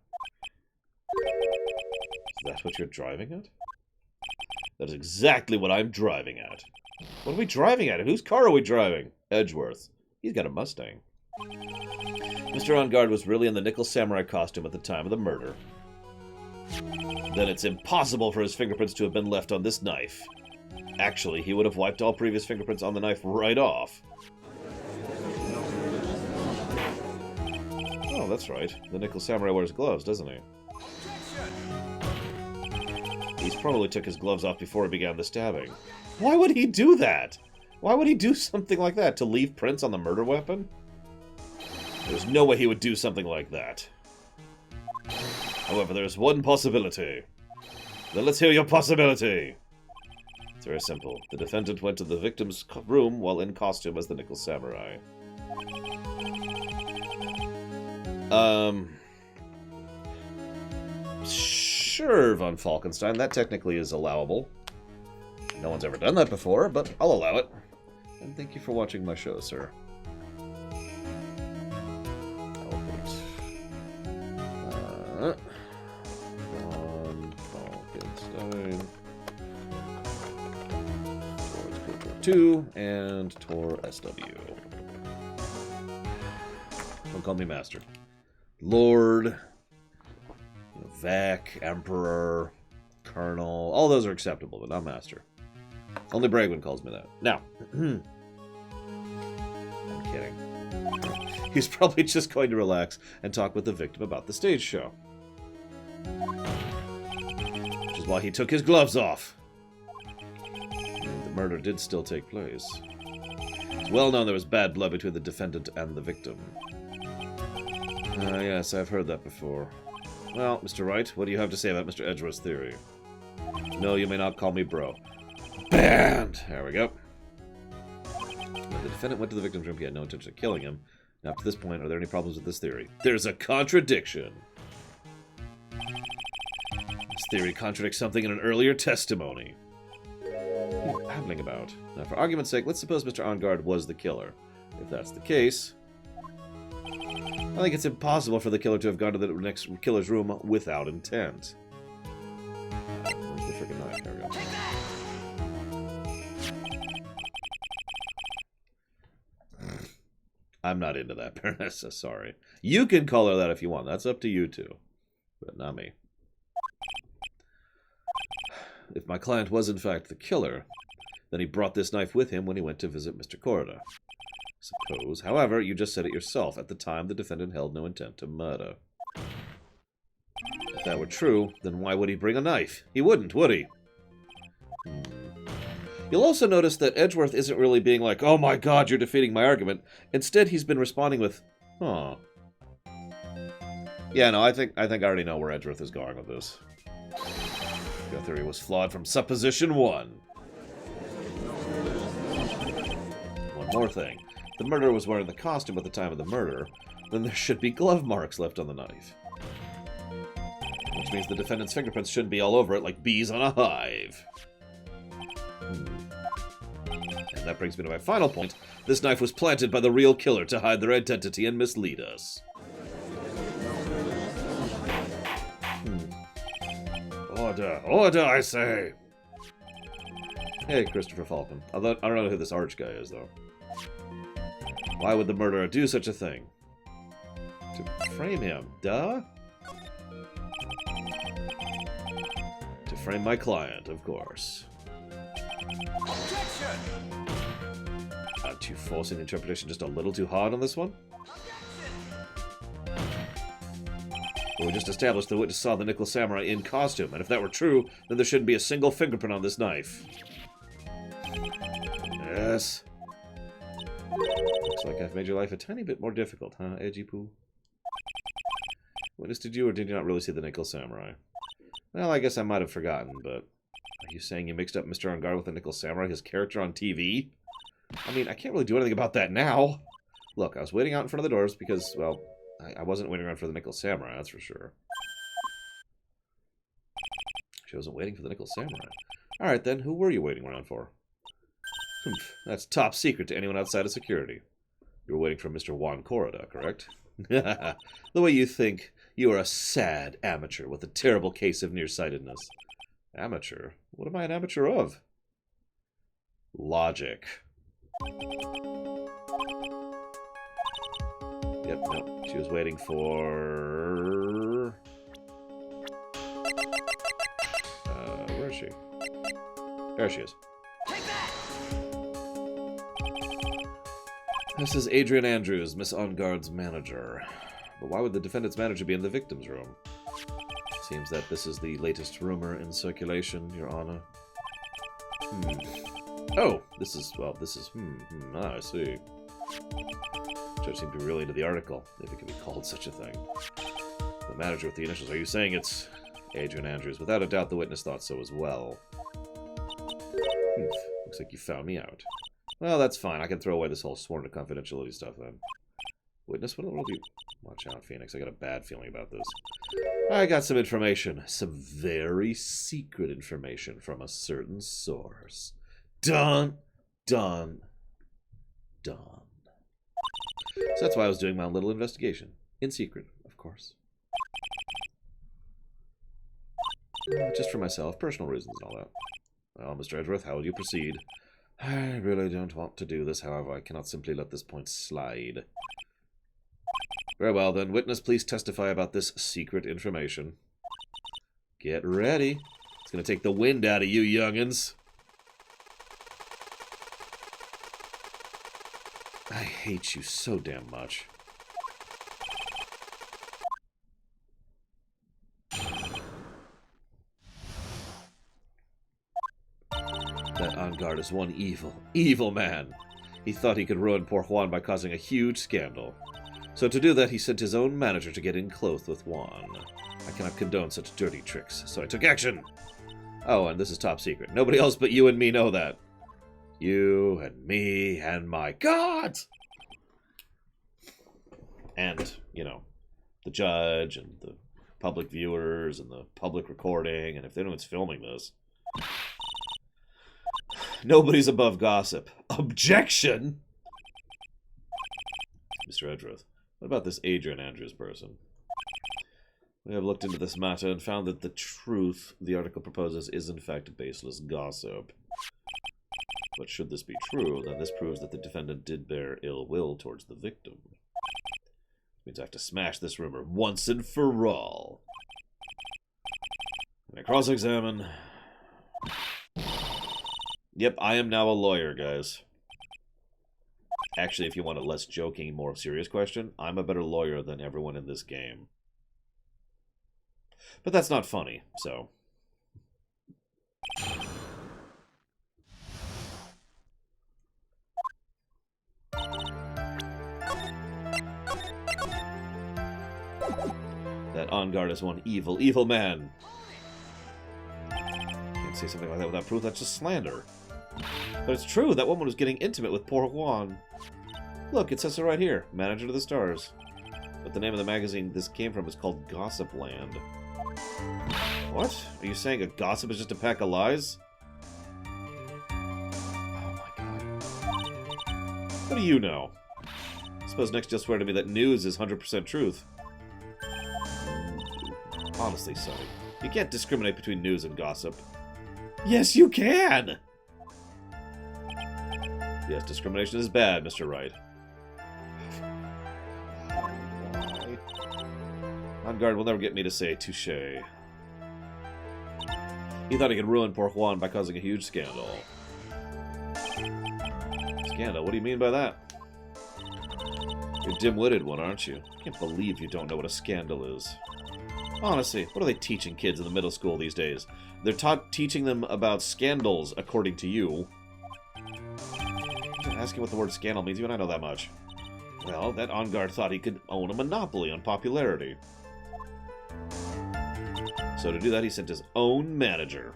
Is that what you're driving at? That is exactly what I'm driving at. What are we driving at? Whose car are we driving? Edgeworth. He's got a Mustang. Mr. En Garde was really in the Nickel Samurai costume at the time of the murder. Then it's impossible for his fingerprints to have been left on this knife. Actually, he would have wiped all previous fingerprints on the knife right off. Oh, that's right. The Nickel Samurai wears gloves, doesn't he? He's probably took his gloves off before he began the stabbing. Why would he do that? Why would he do something like that? To leave prints on the murder weapon? There's no way he would do something like that. However, there's one possibility. Then let's hear your possibility. It's very simple. The defendant went to the victim's room while in costume as the Nickel Samurai. Sure, von Falkenstein, that technically is allowable. No one's ever done that before, but I'll allow it. And thank you for watching my show, sir. I'll put it. Von Falkenstein. Tor 2 and Tor SW. Don't call me Master. Lord, Vec, Emperor, Colonel, all those are acceptable, but not Master. Only Bragwin calls me that. Now, I'm kidding. He's probably just going to relax and talk with the victim about the stage show. Which is why he took his gloves off. The murder did still take place. It's well known there was bad blood between the defendant and the victim. Yes, I've heard that before. Well, Mr. Wright, what do you have to say about Mr. Edgeworth's theory? No, you may not call me bro. Banned! There we go. When the defendant went to the victim's room, he had no intention of killing him. Now, up to this point, are there any problems with this theory? There's a contradiction! This theory contradicts something in an earlier testimony. What are you babbling about? Now, for argument's sake, let's suppose Mr. Engard was the killer. If that's the case, I think it's impossible for the killer to have gone to the next killer's room without intent. Where's the freaking knife? There we go. I'm not into that, Baronessa, sorry. You can call her that if you want. That's up to you two. But not me. If my client was in fact the killer, then he brought this knife with him when he went to visit Mr. Corda. Suppose, however, you just said it yourself. At the time, the defendant held no intent to murder. If that were true, then why would he bring a knife? He wouldn't, would he? You'll also notice that Edgeworth isn't really being like, oh my god, you're defeating my argument. Instead, he's been responding with, huh. Yeah, no, I think I already know where Edgeworth is going with this. Your theory was flawed from supposition 1. One more thing. The murderer was wearing the costume at the time of the murder, then there should be glove marks left on the knife. Which means the defendant's fingerprints shouldn't be all over it like bees on a hive. And that brings me to my final point. This knife was planted by the real killer to hide their identity and mislead us. Order! Order, I say! Hey, Christopher Falcon. I don't know who this arch guy is, though. Why would the murderer do such a thing? To frame him, duh? To frame my client, of course. Aren't you forcing the interpretation just a little too hard on this one? Well, we just established the witness saw the Nickel Samurai in costume, and if that were true, then there shouldn't be a single fingerprint on this knife. Yes. Looks like I've made your life a tiny bit more difficult, huh, Edgy Poo? Witness, did you or did you not really see the Nickel Samurai? Well, I guess I might have forgotten, but are you saying you mixed up Mr. Engard with the Nickel Samurai, his character on TV? I mean, I can't really do anything about that now. Look, I was waiting out in front of the doors because, well, I wasn't waiting around for the Nickel Samurai, that's for sure. She wasn't waiting for the Nickel Samurai. Alright then, who were you waiting around for? That's top secret to anyone outside of security. You were waiting for Mr. Juan Corrida, correct? The way you think, you are a sad amateur with a terrible case of nearsightedness. Amateur? What am I an amateur of? Logic. Yep, no. She was waiting for... where is she? There she is. This is Adrian Andrews, Miss Engard's manager. But why would the defendant's manager be in the victim's room? Seems that this is the latest rumor in circulation, Your Honor. Oh, this is, I see. Judge seemed to be really into the article, if it can be called such a thing. The manager with the initials, are you saying it's Adrian Andrews? Without a doubt, the witness thought so as well. Looks like you found me out. Well, that's fine. I can throw away this whole sworn to confidentiality stuff then. Witness, what in the world do you... Watch out, Phoenix. I got a bad feeling about this. I got some information. Some very secret information from a certain source. Dun, dun, dun. So that's why I was doing my own little investigation. In secret, of course. Just for myself, personal reasons and all that. Well, Mr. Edgeworth, how will you proceed? I really don't want to do this, however, I cannot simply let this point slide. Very well, then. Witness, please testify about this secret information. Get ready. It's going to take the wind out of you youngins. I hate you so damn much. That on guard is one evil man. He thought he could ruin poor Juan by causing a huge scandal. So to do that, he sent his own manager to get in close with Juan. I cannot condone such dirty tricks, so I took action. Oh, and this is top secret. Nobody else but you and me know that. You and me and my God! And, you know, the judge and the public viewers and the public recording, and if anyone's filming this. Nobody's above gossip. Objection! Mr. Edgeworth, what about this Adrian Andrews person? We have looked into this matter and found that the truth the article proposes is in fact baseless gossip. But should this be true, then this proves that the defendant did bear ill will towards the victim. It means I have to smash this rumor once and for all. Can I cross-examine? Yep, I am now a lawyer, guys. Actually, if you want a less joking, more serious question, I'm a better lawyer than everyone in this game. But that's not funny, so... That on guard is one evil man. Can't say something like that without proof. That's just slander. But it's true. That woman was getting intimate with poor Juan. Look, it says so right here. Manager to the Stars. But the name of the magazine this came from is called Gossip Land. What? Are you saying a gossip is just a pack of lies? Oh my god. What do you know? I suppose next you'll swear to me that news is 100% truth. Honestly, Sonny, you can't discriminate between news and gossip. Yes, you can! Yes, discrimination is bad, Mr. Wright. On guard will never get me to say touche. He thought he could ruin poor Juan by causing a huge scandal. Scandal? What do you mean by that? You're a dim-witted one, aren't you? I can't believe you don't know what a scandal is. Honestly, what are they teaching kids in the middle school these days? They're teaching them about scandals, according to you. I'm asking what the word scandal means, even I know that much. Well, that on guard thought he could own a monopoly on popularity. So to do that, he sent his own manager.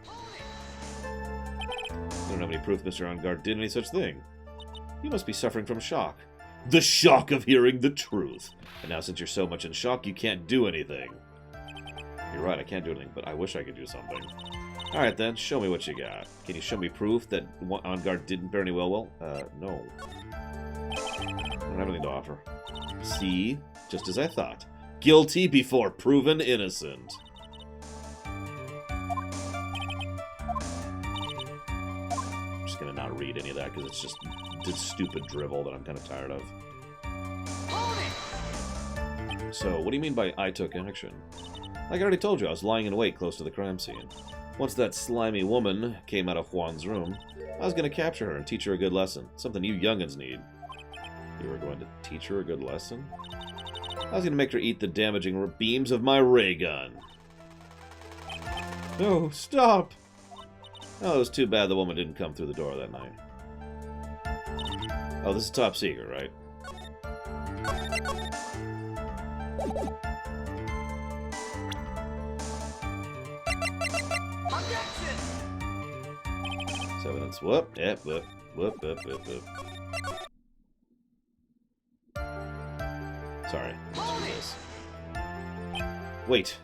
I don't have any proof Mr. On Guard did any such thing. You must be suffering from shock. The shock of hearing the truth. And now since you're so much in shock, you can't do anything. You're right, I can't do anything, but I wish I could do something. Alright then, show me what you got. Can you show me proof that On Guard didn't bear any well? No. I don't have anything to offer. See? Just as I thought. Guilty before proven innocent. I'm just gonna not read any of that because it's just stupid drivel that I'm kind of tired of. So, what do you mean by I took action? Like I already told you, I was lying in wait close to the crime scene. Once that slimy woman came out of Juan's room, I was going to capture her and teach her a good lesson. Something you youngins need. You were going to teach her a good lesson? I was going to make her eat the damaging beams of my ray gun. No, stop! Oh, it was too bad the woman didn't come through the door that night. Oh, this is top secret, right? Objection! It's evidence. Whoop, yep, whoop, whoop, whoop, whoop, whoop. Sorry. Let's do this. Wait.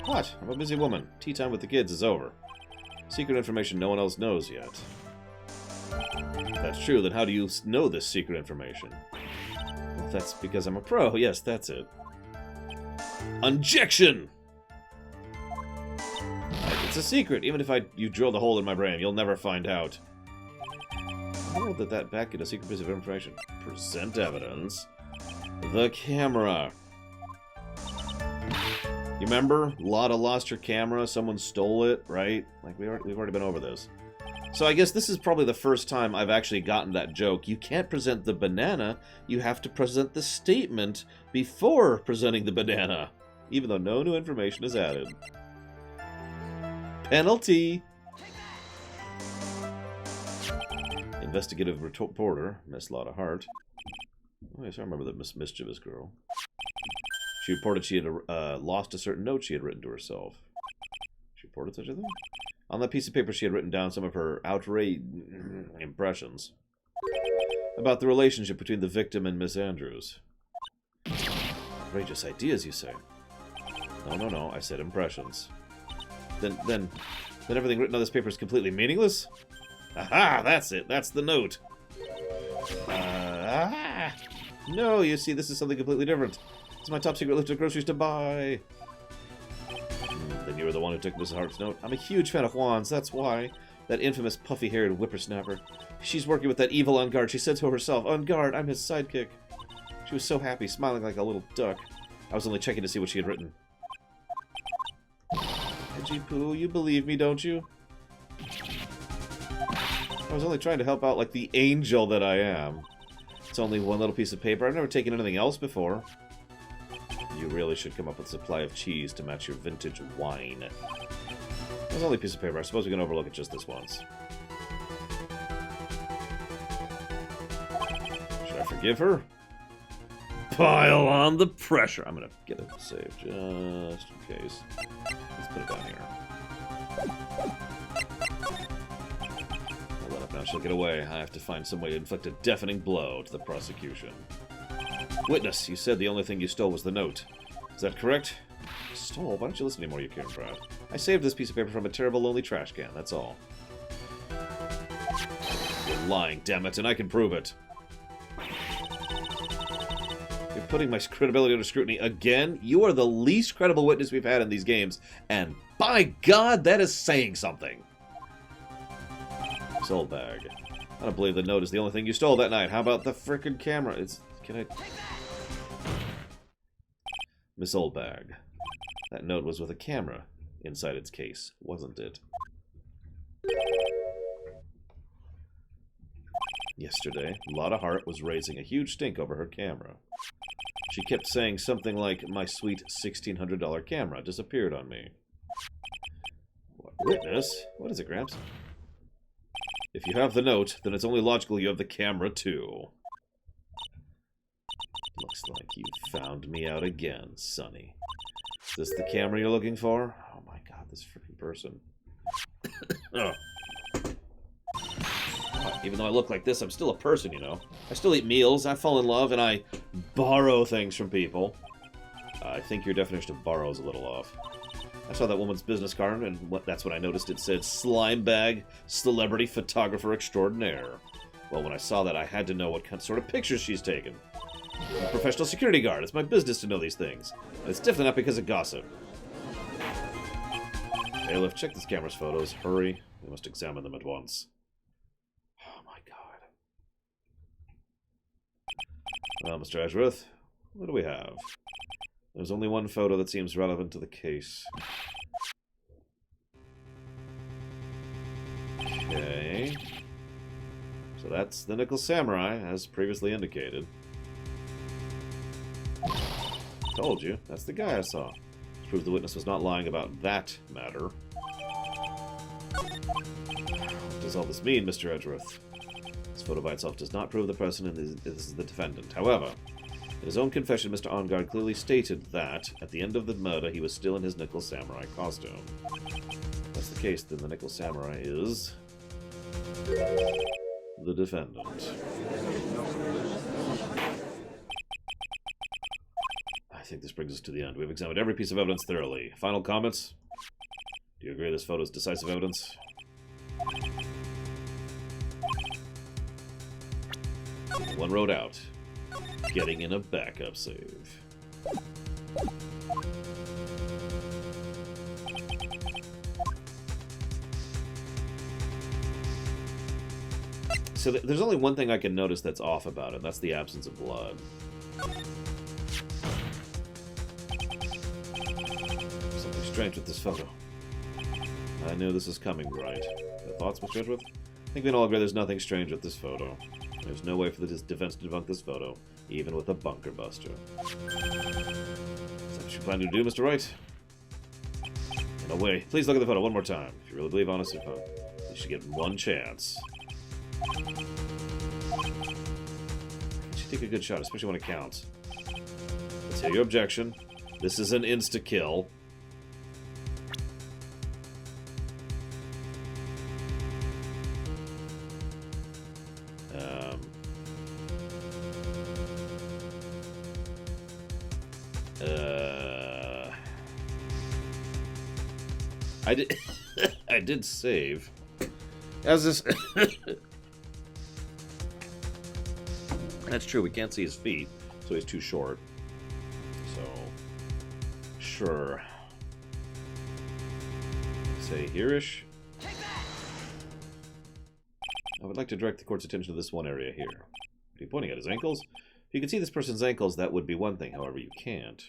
What? I'm a busy woman. Tea time with the kids is over. Secret information no one else knows yet. If that's true, then how do you know this secret information? Well, that's because I'm a pro. Yes, that's it. Objection! It's a secret. Even if you drilled a hole in my brain, you'll never find out. Hold that back in a secret piece of information. Present evidence. The camera. You remember? Lotta lost her camera. Someone stole it, right? Like we've already been over this. So I guess this is probably the first time I've actually gotten that joke. You can't present the banana. You have to present the statement before presenting the banana, even though no new information is added. Penalty. Investigative reporter, Miss Lotta Hart. Oh, yes, I remember the mischievous girl. She reported she had lost a certain note she had written to herself. She reported such a thing? On that piece of paper, she had written down some of her outraged impressions about the relationship between the victim and Miss Andrews. Outrageous ideas, you say? No, I said impressions. Then everything written on this paper is completely meaningless? Aha, that's it. That's the note. No, you see, this is something completely different. It's my top secret list of groceries to buy. Then you were the one who took Mrs. Hart's note. I'm a huge fan of Juan's, that's why. That infamous puffy-haired whippersnapper. She's working with that evil on guard. She said so herself, "On guard, I'm his sidekick." She was so happy, smiling like a little duck. I was only checking to see what she had written. Edgy Pooh, you believe me, don't you? I was only trying to help out like the angel that I am. It's only one little piece of paper. I've never taken anything else before. You really should come up with a supply of cheese to match your vintage wine. It was only a piece of paper. I suppose we can overlook it just this once. Should I forgive her? Pile on the pressure. I'm going to get it saved just in case. Let's put it down here. I'll let up now. She'll get away. I have to find some way to inflict a deafening blow to the prosecution. Witness, you said the only thing you stole was the note. Is that correct? Stole? Why don't you listen anymore, you Karen Pratt? I saved this piece of paper from a terrible, lonely trash can, that's all. You're lying, damn it, and I can prove it. You're putting my credibility under scrutiny again? You are the least credible witness we've had in these games, and by God, that is saying something. Soul bag. I don't believe the note is the only thing you stole that night. How about the frickin' camera? Can I... Miss Oldbag. That note was with a camera inside its case, wasn't it? Yesterday, Lotta Hart was raising a huge stink over her camera. She kept saying something like, "My sweet $1,600 camera disappeared on me." What, witness? What is it, Gramps? If you have the note, then it's only logical you have the camera, too. Looks like you found me out again, Sonny. Is this the camera you're looking for? Oh my god, this freaking person. Oh. Even though I look like this, I'm still a person, you know. I still eat meals, I fall in love, and I borrow things from people. I think your definition of borrow is a little off. I saw that woman's business card, and that's when I noticed it said Slime Bag Celebrity Photographer Extraordinaire. Well, when I saw that, I had to know what sort of pictures she's taken. I'm a professional security guard. It's my business to know these things. And it's definitely not because of gossip. Bailiff, check this camera's photos. Hurry. We must examine them at once. Oh my god. Well, Mr. Ashworth, what do we have? There's only one photo that seems relevant to the case. Okay. So that's the Nickel Samurai, as previously indicated. Told you, that's the guy I saw. prove the witness was not lying about that matter. What does all this mean, Mr. Edgeworth? This photo by itself does not prove the person is the defendant. However, in his own confession, Mr. Engard clearly stated that, at the end of the murder, he was still in his Nickel Samurai costume. If that's the case, then the Nickel Samurai is the defendant. I think this brings us to the end. We've examined every piece of evidence thoroughly. Final comments? Do you agree this photo is decisive evidence? One road out. Getting in a backup save. So there's only one thing I can notice that's off about it. That's the absence of blood. Something strange with this photo. I knew this was coming, right? Your thoughts, Mr. Edgeworth? I think we can all agree there's nothing strange with this photo. There's no way for the defense to debunk this photo, even with a bunker buster. Is that what you plan to do, Mr. Wright? No way. Please look at the photo one more time. If you really believe honestly, you should get one chance. You should take a good shot, especially when it counts. Let's hear your objection. This is an insta-kill. I did save. As this... That's true, we can't see his feet, so he's too short. So... Sure. Say here-ish. I would like to direct the court's attention to this one area here. Are you pointing at his ankles? If you can see this person's ankles, that would be one thing. However, you can't.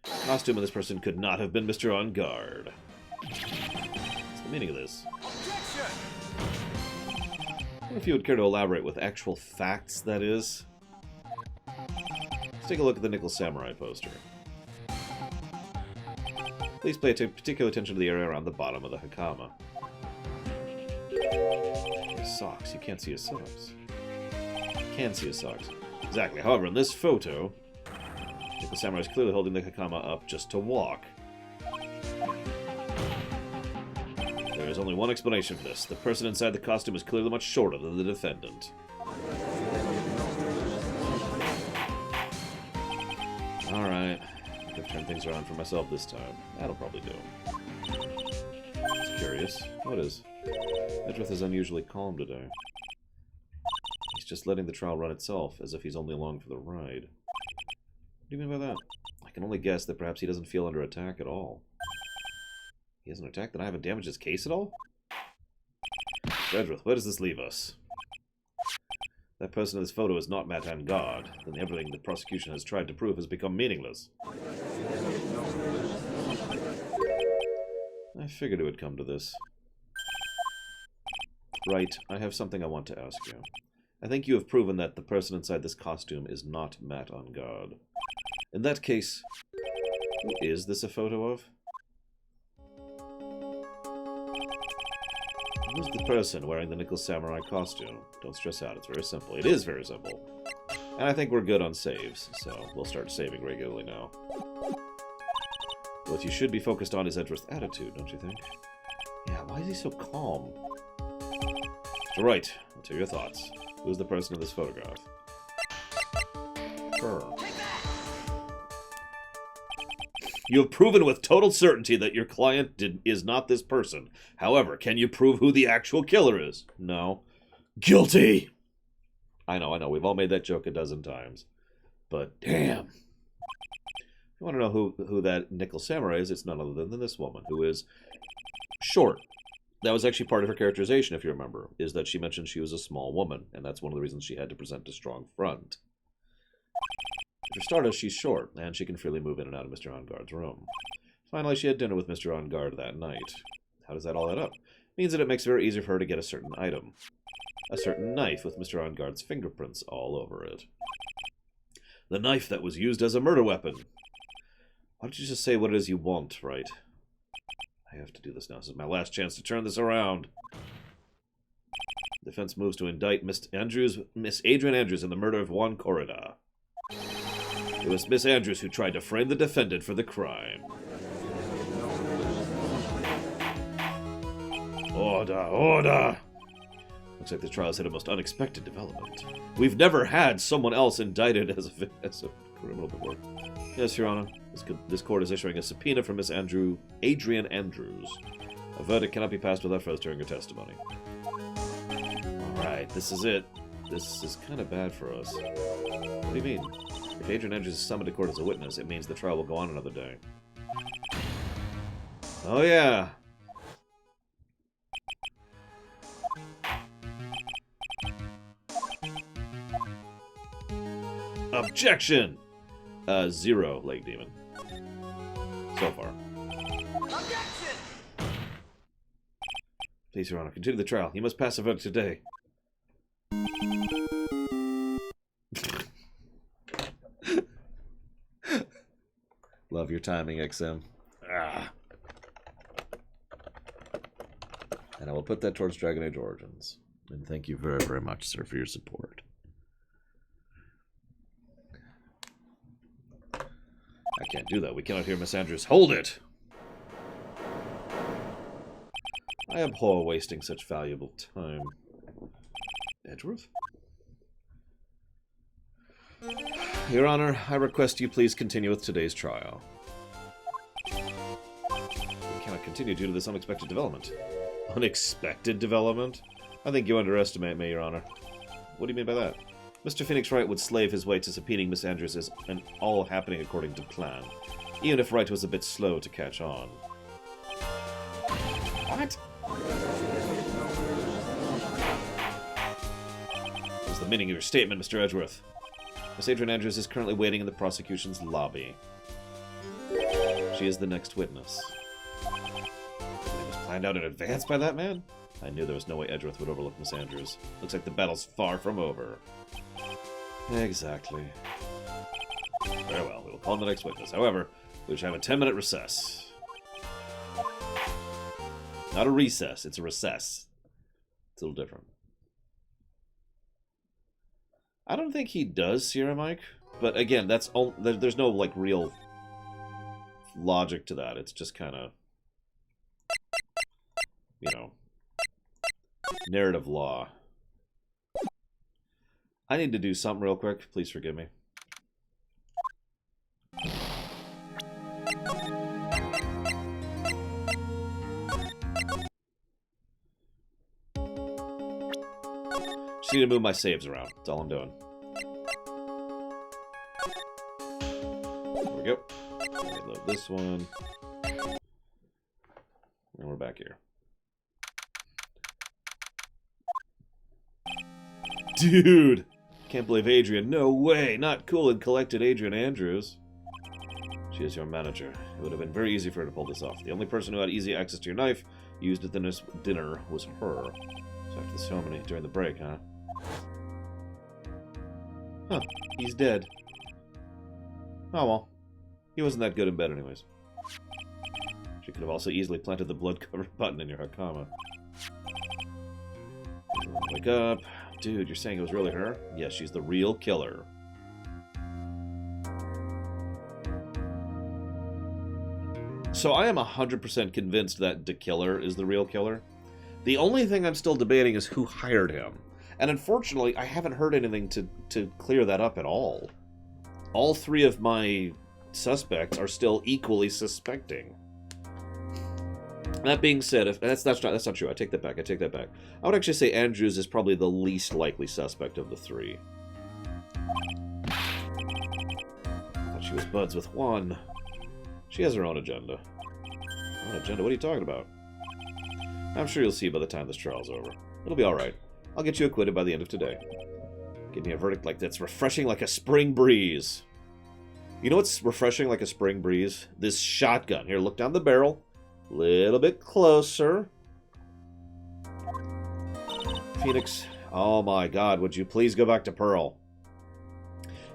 The costume of this person could not have been Mr. Engard. What's the meaning of this? Objection! I wonder if you would care to elaborate with actual facts, that is. Let's take a look at the Nickel Samurai poster. Please pay particular attention to the area around the bottom of the Hakama. His socks. You can't see his socks. You can see his socks. Exactly. However, in this photo, Nickel Samurai is clearly holding the Hakama up just to walk. There is only one explanation for this. The person inside the costume is clearly much shorter than the defendant. Alright. I've turned things around for myself this time. That'll probably do. It's curious. What is? Edgeworth is unusually calm today. He's just letting the trial run itself, as if he's only along for the ride. What do you mean by that? I can only guess that perhaps he doesn't feel under attack at all. He hasn't attacked, then I haven't damaged his case at all? Edgeworth, where does this leave us? That person in this photo is not Matt Engard, then everything the prosecution has tried to prove has become meaningless. I figured it would come to this. Right, I have something I want to ask you. I think you have proven that the person inside this costume is not Matt Engard. In that case, who is this a photo of? Who's the person wearing the Nickel Samurai costume? Don't stress out, it's very simple. It is very simple. And I think we're good on saves, so we'll start saving regularly now. What you should be focused on is Edgeworth's attitude, don't you think? Yeah, why is he so calm? Right, let's hear your thoughts. Who's the person in this photograph? Her. You have proven with total certainty that your client is not this person. However, can you prove who the actual killer is? No. Guilty! I know, we've all made that joke a dozen times. But, damn. If you want to know who that Nickel Samurai is, it's none other than this woman, who is short. That was actually part of her characterization, if you remember, is that she mentioned she was a small woman, and that's one of the reasons she had to present a strong front. For starters, she's short, and she can freely move in and out of Mr. Engard's room. Finally, she had dinner with Mr. Engard that night. How does that all add up? It means that it makes it very easy for her to get a certain item. A certain knife with Mr. Engard's fingerprints all over it. The knife that was used as a murder weapon. Why don't you just say what it is you want, right? I have to do this now. This is my last chance to turn this around. Defense moves to indict Miss Adrian Andrews in the murder of Juan Corrida. It was Miss Andrews who tried to frame the defendant for the crime. Order, order! Looks like the trial's hit a most unexpected development. We've never had someone else indicted as a criminal before. Yes, Your Honor. This court is issuing a subpoena for Miss Adrian Andrews. A verdict cannot be passed without first hearing her testimony. Alright, this is it. This is kind of bad for us. What do you mean? If Adrian Andrews is summoned to court as a witness, it means the trial will go on another day. Oh yeah! Objection! 0, Lake Demon. So far. Objection! Please, Your Honor, continue the trial. You must pass a verdict today. Love your timing, XM. Ah. And I will put that towards Dragon Age Origins. And thank you very, very much, sir, for your support. I can't do that. We cannot hear Miss Andrews. Hold it! I abhor wasting such valuable time. Edgeworth? Your Honor, I request you please continue with today's trial. We cannot continue due to this unexpected development. Unexpected development? I think you underestimate me, Your Honor. What do you mean by that? Mr. Phoenix Wright would slave his way to subpoenaing Miss Andrews as and all happening according to plan, even if Wright was a bit slow to catch on. What? What is the meaning of your statement, Mr. Edgeworth? Miss Adrian Andrews is currently waiting in the prosecution's lobby. She is the next witness. It was planned out in advance by that man? I knew there was no way Edgeworth would overlook Miss Andrews. Looks like the battle's far from over. Exactly. Very well, we will call the next witness. However, we should have a 10-minute recess. Not a recess, it's a recess. It's a little different. I don't think he does, Sierra Mike. But again, that's all, there's no like real logic to that. It's just kind of, you know, narrative law. I need to do something real quick. Please forgive me. Just need to move my saves around. That's all I'm doing. There we go. Let me load this one. And we're back here. Dude! Can't believe Adrian. No way! Not cool and collected Adrian Andrews. She is your manager. It would have been very easy for her to pull this off. The only person who had easy access to your knife used at the dinner was her. So after the ceremony, during the break, huh? Huh. He's dead. Oh well. He wasn't that good in bed anyways. She could have also easily planted the blood-covered button in your Hakama. Wake up. Dude, you're saying it was really her? Yes, she's the real killer. So I am 100% convinced that the killer is the real killer. The only thing I'm still debating is who hired him. And unfortunately, I haven't heard anything to clear that up at all. All three of my suspects are still equally suspecting. That being said, if that's not true. I take that back. I would actually say Andrews is probably the least likely suspect of the three. I thought she was buds with Juan. She has her own agenda. Own agenda? What are you talking about? I'm sure you'll see by the time this trial's over. It'll be alright. I'll get you acquitted by the end of today. Give me a verdict like that's refreshing like a spring breeze. You know what's refreshing like a spring breeze? This shotgun. Here, look down the barrel. Little bit closer. Phoenix. Oh my god, would you please go back to Pearl?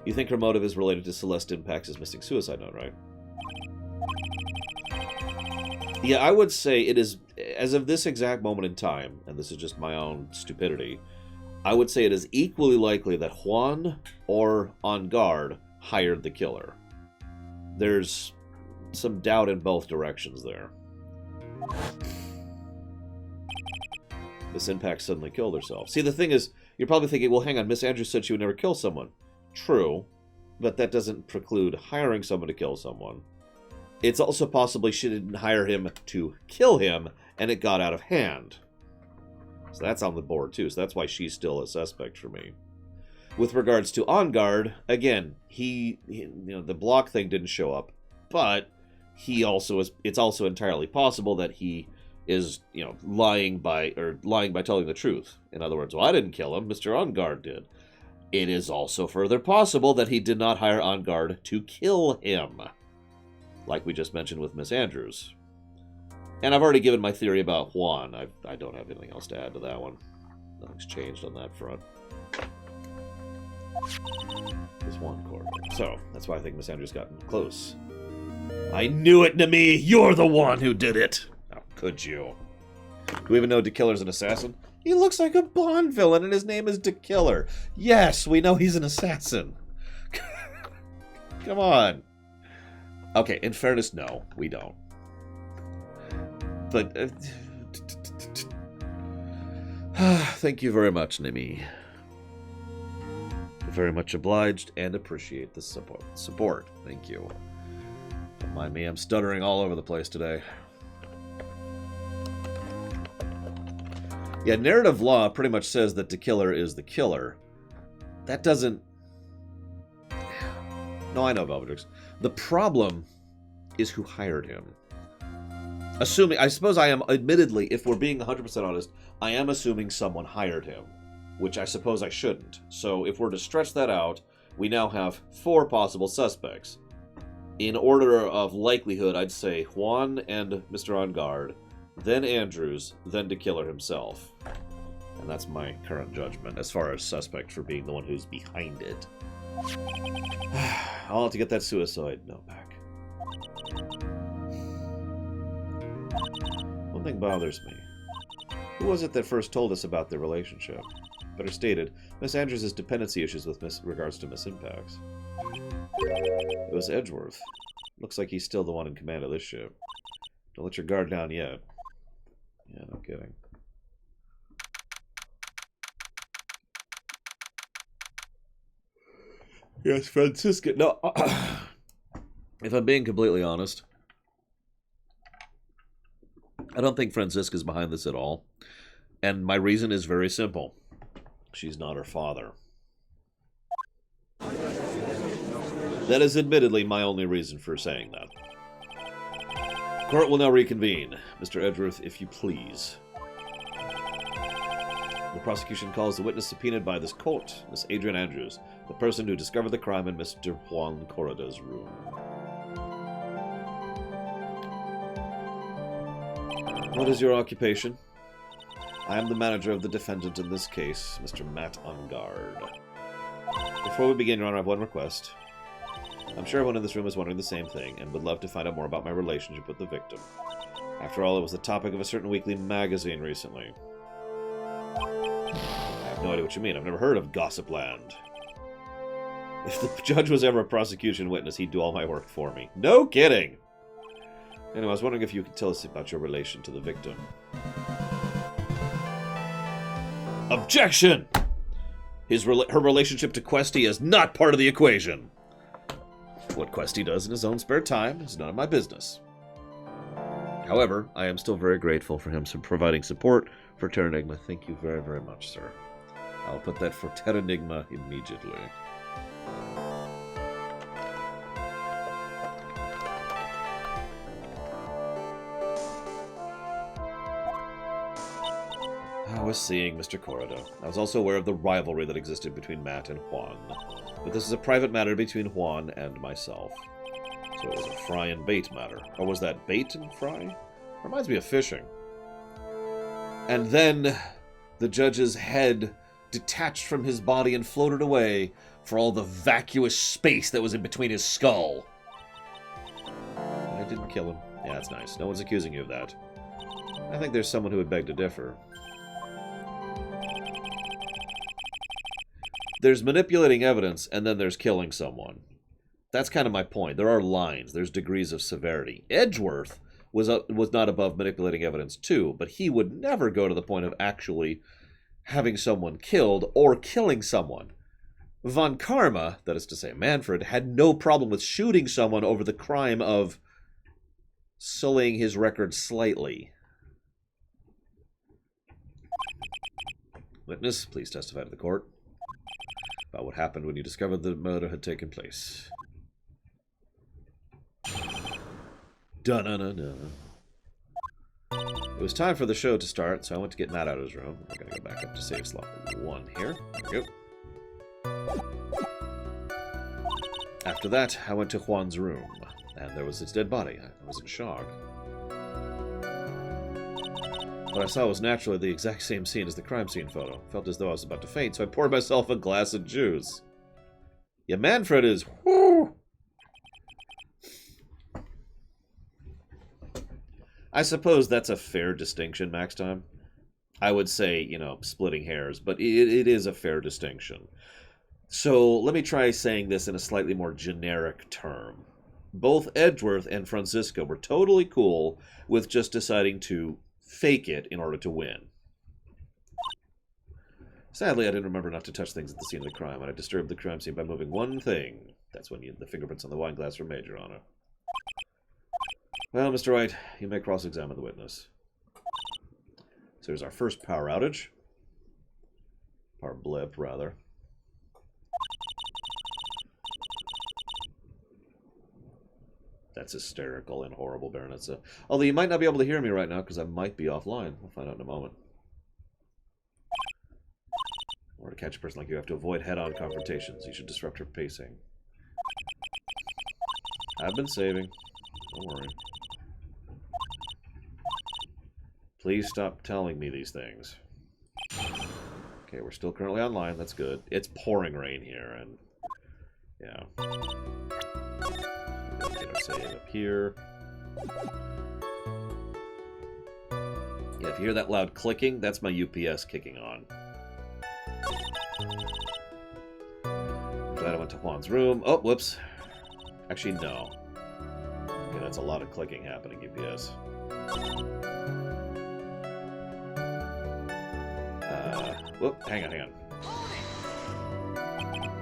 You think her motive is related to Celeste Impact's missing suicide note, right? Yeah, I would say it is, as of this exact moment in time, and this is just my own stupidity, I would say it is equally likely that Juan or On Guard hired the killer. There's some doubt in both directions there. Miss Impact suddenly killed herself. See, the thing is, you're probably thinking, well, hang on, Miss Andrews said she would never kill someone. True, but that doesn't preclude hiring someone to kill someone. It's also possibly she didn't hire him to kill him, and it got out of hand. So that's on the board, too, so that's why she's still a suspect for me. With regards to On Guard, again, he the block thing didn't show up, but it's also entirely possible that he is, lying by telling the truth. In other words, well, I didn't kill him, Mr. On Guard did. It is also further possible that he did not hire On Guard to kill him, like we just mentioned with Miss Andrews. And I've already given my theory about Juan. I don't have anything else to add to that one. Nothing's changed on that front. There's one corner. So, that's why I think Miss Andrews got close. I knew it, Nami! You're the one who did it! How could you? Do we even know DeKiller's an assassin? He looks like a Bond villain, and his name is DeKiller. Yes, we know he's an assassin. Come on. Okay, in fairness, no, we don't. But, thank you very much, Nimi. Very much obliged and appreciate the support. Thank you. Don't mind me, I'm stuttering all over the place today. Yeah, narrative law pretty much says that DeKiller is the killer. That doesn't... No, I know, Velvetrix. The problem is who hired him. I suppose I am, admittedly, if we're being 100% honest, I am assuming someone hired him, which I suppose I shouldn't. So if we're to stretch that out, we now have 4 possible suspects. In order of likelihood, I'd say Juan and Mr. On Guard, then Andrews, then DeKiller himself. And that's my current judgment as far as suspect for being the one who's behind it. I'll have to get that suicide note back. One thing bothers me. Who was it that first told us about their relationship? Better stated, Miss Andrews' dependency issues with regards to Miss Impacts. It was Edgeworth. Looks like he's still the one in command of this ship. Don't let your guard down yet. Yeah, no kidding. Yes, Francisca. No, if I'm being completely honest, I don't think Francisca's behind this at all. And my reason is very simple. She's not her father. That is admittedly my only reason for saying that. Court will now reconvene. Mr. Edgeworth, if you please. The prosecution calls the witness subpoenaed by this court, Miss Adrian Andrews, the person who discovered the crime in Mr. Juan Corrida's room. What is your occupation? I am the manager of the defendant in this case, Mr. Matt On Guard. Before we begin, Your Honor, I have one request. I'm sure everyone in this room is wondering the same thing, and would love to find out more about my relationship with the victim. After all, it was the topic of a certain weekly magazine recently. I have no idea what you mean. I've never heard of Gossipland. If the judge was ever a prosecution witness, he'd do all my work for me. No kidding! Anyway, I was wondering if you could tell us about your relation to the victim. Objection! Her relationship to Questy is not part of the equation. What Questy does in his own spare time is none of my business. However, I am still very grateful for him providing support for Terra Enigma. Thank you very, very much, sir. I'll put that for Terra Enigma immediately. I was seeing Mr. Corrido. I was also aware of the rivalry that existed between Matt and Juan. But this is a private matter between Juan and myself. So it was a fry and bait matter. Or was that bait and fry? Reminds me of fishing. And then the judge's head detached from his body and floated away for all the vacuous space that was in between his skull. I didn't kill him. Yeah, that's nice. No one's accusing you of that. I think there's someone who would beg to differ. There's manipulating evidence, and then there's killing someone. That's kind of my point. There are lines. There's degrees of severity. Edgeworth was not above manipulating evidence too, but he would never go to the point of actually having someone killed or killing someone. Von Karma, that is to say Manfred, had no problem with shooting someone over the crime of sullying his record slightly. Witness, please testify to the court about what happened when you discovered the murder had taken place. Dun-dun-dun-dun. It was time for the show to start, so I went to get Matt out of his room. We're going to go back up to save slot 1 here. There we go. After that, I went to Juan's room, and there was his dead body. I was in shock. What I saw was naturally the exact same scene as the crime scene photo. Felt as though I was about to faint, so I poured myself a glass of juice. Yeah, Manfred is... Whoo! I suppose that's a fair distinction, Max Time. I would say, you know, splitting hairs, but it is a fair distinction. So let me try saying this in a slightly more generic term. Both Edgeworth and Francisco were totally cool with just deciding to fake it in order to win. Sadly, I didn't remember not to touch things at the scene of the crime, and I disturbed the crime scene by moving one thing. That's when the fingerprints on the wine glass were made, Your Honor. Well, Mr. White, you may cross-examine the witness. So here's our first power outage. Power blip, rather. That's hysterical and horrible, Baronessa. Although you might not be able to hear me right now because I might be offline. We'll find out in a moment. In order to catch a person like you, have to avoid head-on confrontations. You should disrupt her pacing. I've been saving. Don't worry. Please stop telling me these things. Okay, we're still currently online. That's good. It's pouring rain here, and... yeah. Get our save up here. Yeah, if you hear that loud clicking, that's my UPS kicking on. Glad I went to Juan's room. Oh, whoops. Actually, no. Okay, that's a lot of clicking happening, UPS. Whoop, hang on.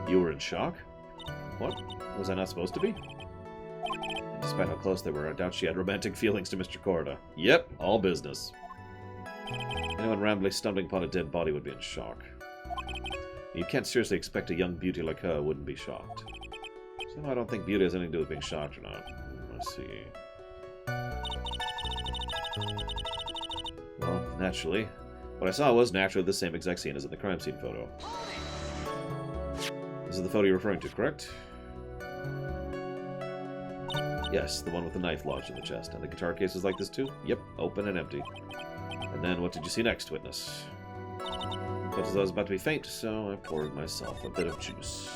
You were in shock? What? Was I not supposed to be? Despite how close they were, I doubt she had romantic feelings to Mr. Corda. Yep, all business. Anyone randomly stumbling upon a dead body would be in shock. You can't seriously expect a young beauty like her wouldn't be shocked. Somehow I don't think beauty has anything to do with being shocked or not. Let's see. Well, naturally. What I saw was naturally the same exact scene as in the crime scene photo. This is the photo you're referring to, correct? Yes, the one with the knife lodged in the chest. And the guitar case is like this too? Yep, open and empty. And then what did you see next, witness? Felt as though I was about to be faint, so I poured myself a bit of juice.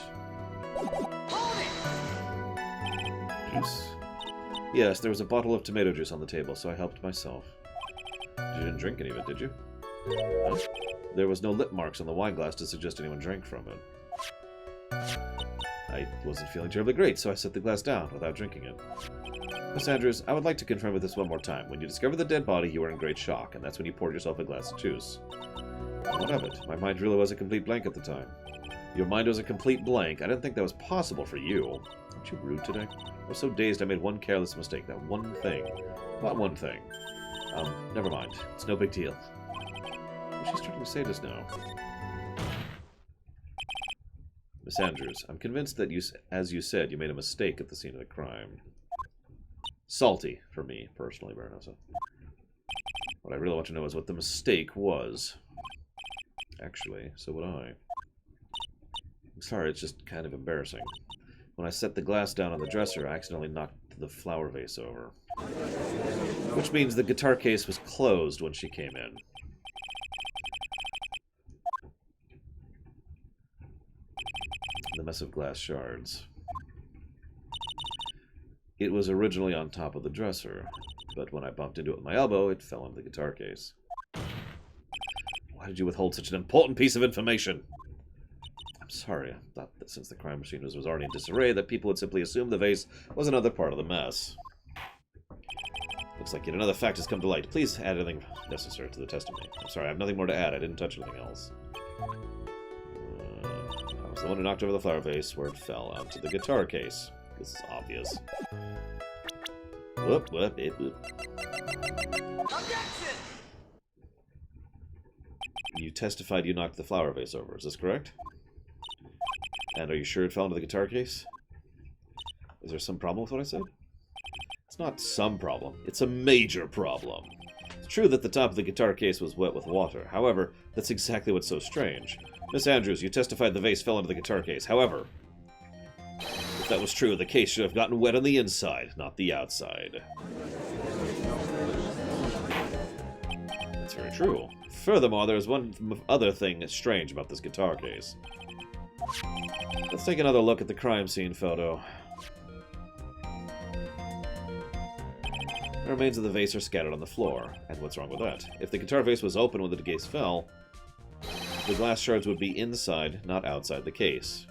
Juice? Yes, there was a bottle of tomato juice on the table, so I helped myself. You didn't drink any of it, did you? Huh? There was no lip marks on the wine glass to suggest anyone drank from it. I wasn't feeling terribly great, so I set the glass down without drinking it. Miss Andrews, I would like to confirm with this one more time. When you discovered the dead body, you were in great shock, and that's when you poured yourself a glass of juice. What of it? My mind really was a complete blank at the time. Your mind was a complete blank. I didn't think that was possible for you. Aren't you rude today? I was so dazed I made one careless mistake. That one thing. What one thing? Never mind. It's no big deal. What's she starting to say just now? Miss Andrews, I'm convinced that you, as you said, you made a mistake at the scene of the crime. Salty for me, personally, Baronessa. What I really want to know is what the mistake was. Actually, so would I. I'm sorry, it's just kind of embarrassing. When I set the glass down on the dresser, I accidentally knocked the flower vase over. Which means the guitar case was closed when she came in. The mess of glass shards. It was originally on top of the dresser. but when I bumped into it with my elbow, it fell into the guitar case. Why did you withhold such an important piece of information? I'm sorry. I thought that since the crime scene was already in disarray, that people would simply assume the vase was another part of the mess. Looks like yet another fact has come to light. Please add anything necessary to the testimony. I'm sorry, I have nothing more to add. I didn't touch anything else. I was the one who knocked over the flower vase where it fell onto the guitar case. This is obvious. Whoop, whoop, it whoop. Objection! You testified you knocked the flower vase over, is this correct? And are you sure it fell into the guitar case? Is there some problem with what I said? It's not some problem, it's a major problem. It's true that the top of the guitar case was wet with water. However, that's exactly what's so strange. Miss Andrews, you testified the vase fell into the guitar case. However, if that was true, the case should have gotten wet on the inside, not the outside. That's very true. Furthermore, there's one other thing strange about this guitar case. Let's take another look at the crime scene photo. The remains of the vase are scattered on the floor. And what's wrong with that? If the guitar vase was open when the case fell, the glass shards would be inside, not outside the case.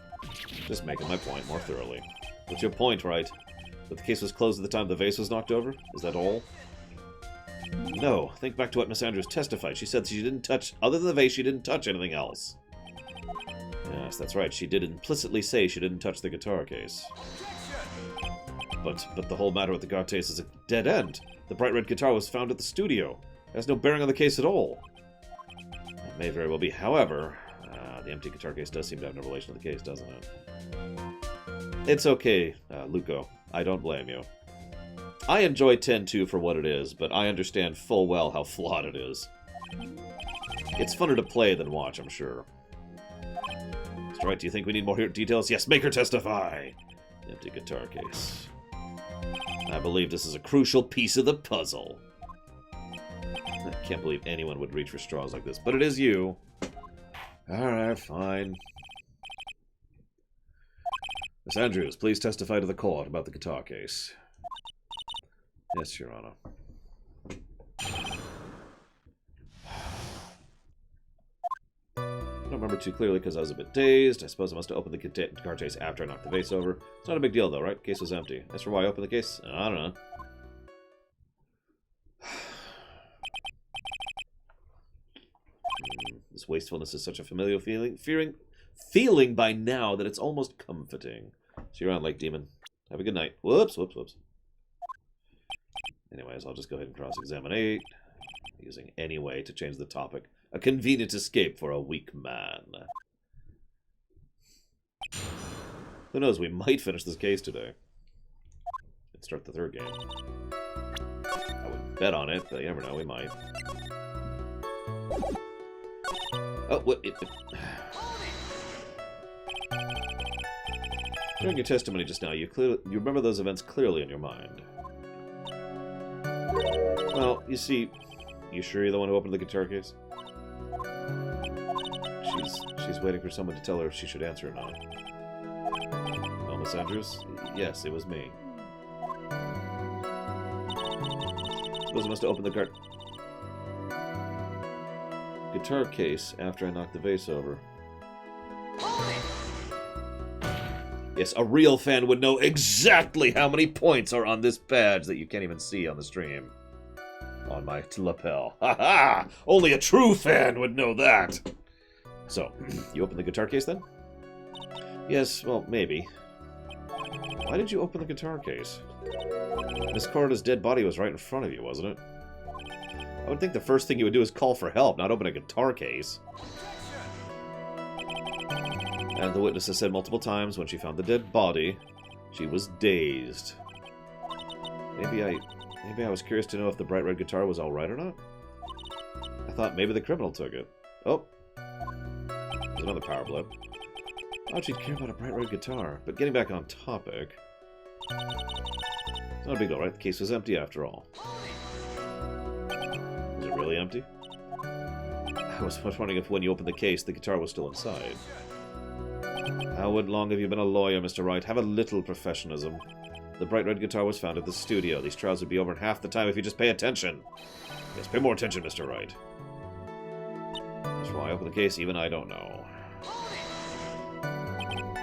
Just making my point more thoroughly. What's your point, right? That the case was closed at the time the vase was knocked over? Is that all? No. Think back to what Miss Andrews testified. She said she didn't touch... Other than the vase, she didn't touch anything else. Yes, that's right. She did implicitly say she didn't touch the guitar case. But the whole matter with the guitar case is a dead end. The bright red guitar was found at the studio. It has no bearing on the case at all. That may very well be. However, the empty guitar case does seem to have no relation to the case, doesn't it? It's okay, Luco. I don't blame you. I enjoy 10-2 for what it is, but I understand full well how flawed it is. It's funner to play than watch, I'm sure. Mr. Wright, do you think we need more details? Yes, make her testify! Empty guitar case. I believe this is a crucial piece of the puzzle. I can't believe anyone would reach for straws like this, but it is you. Alright, fine. Miss Andrews, please testify to the court about the guitar case. Yes, Your Honor. I don't remember too clearly because I was a bit dazed. I suppose I must have opened the guitar case after I knocked the vase over. It's not a big deal, though, right? The case was empty. As for why I opened the case, I don't know. This wastefulness is such a familiar feeling by now that it's almost comforting. See you around, Lake Demon. Have a good night. Whoops, whoops, whoops. Anyways, I'll just go ahead and cross-examine using any way to change the topic. A convenient escape for a weak man. Who knows, we might finish this case today. And start the third game. I would bet on it, but you never know, we might. Oh, what? During your testimony just now, you remember those events clearly in your mind. Well, you see, you sure you're the one who opened the guitar case? She's waiting for someone to tell her if she should answer or not. Oh, Miss Andrews? Yes, it was me. Suppose I must have opened the guitar case after I knocked the vase over. Yes, a real fan would know exactly how many points are on this badge that you can't even see on the stream. On my lapel. Ha ha! Only a true fan would know that! So, you opened the guitar case then? Yes, well, maybe. Why did you open the guitar case? Miss Corda's dead body was right in front of you, wasn't it? I would think the first thing you would do is call for help, not open a guitar case. And the witness has said multiple times when she found the dead body, she was dazed. Maybe I was curious to know if the bright red guitar was alright or not. I thought maybe the criminal took it. Oh. There's another power blow. Why'd she care about a bright red guitar? But getting back on topic... It's not a big deal, right? The case was empty after all. Was it really empty? I was wondering if when you opened the case, the guitar was still inside. How long have you been a lawyer, Mr. Wright? Have a little professionalism. The bright red guitar was found at the studio. These trials would be over in half the time if you just pay attention. Yes, pay more attention, Mr. Wright. That's why I opened the case, even I don't know.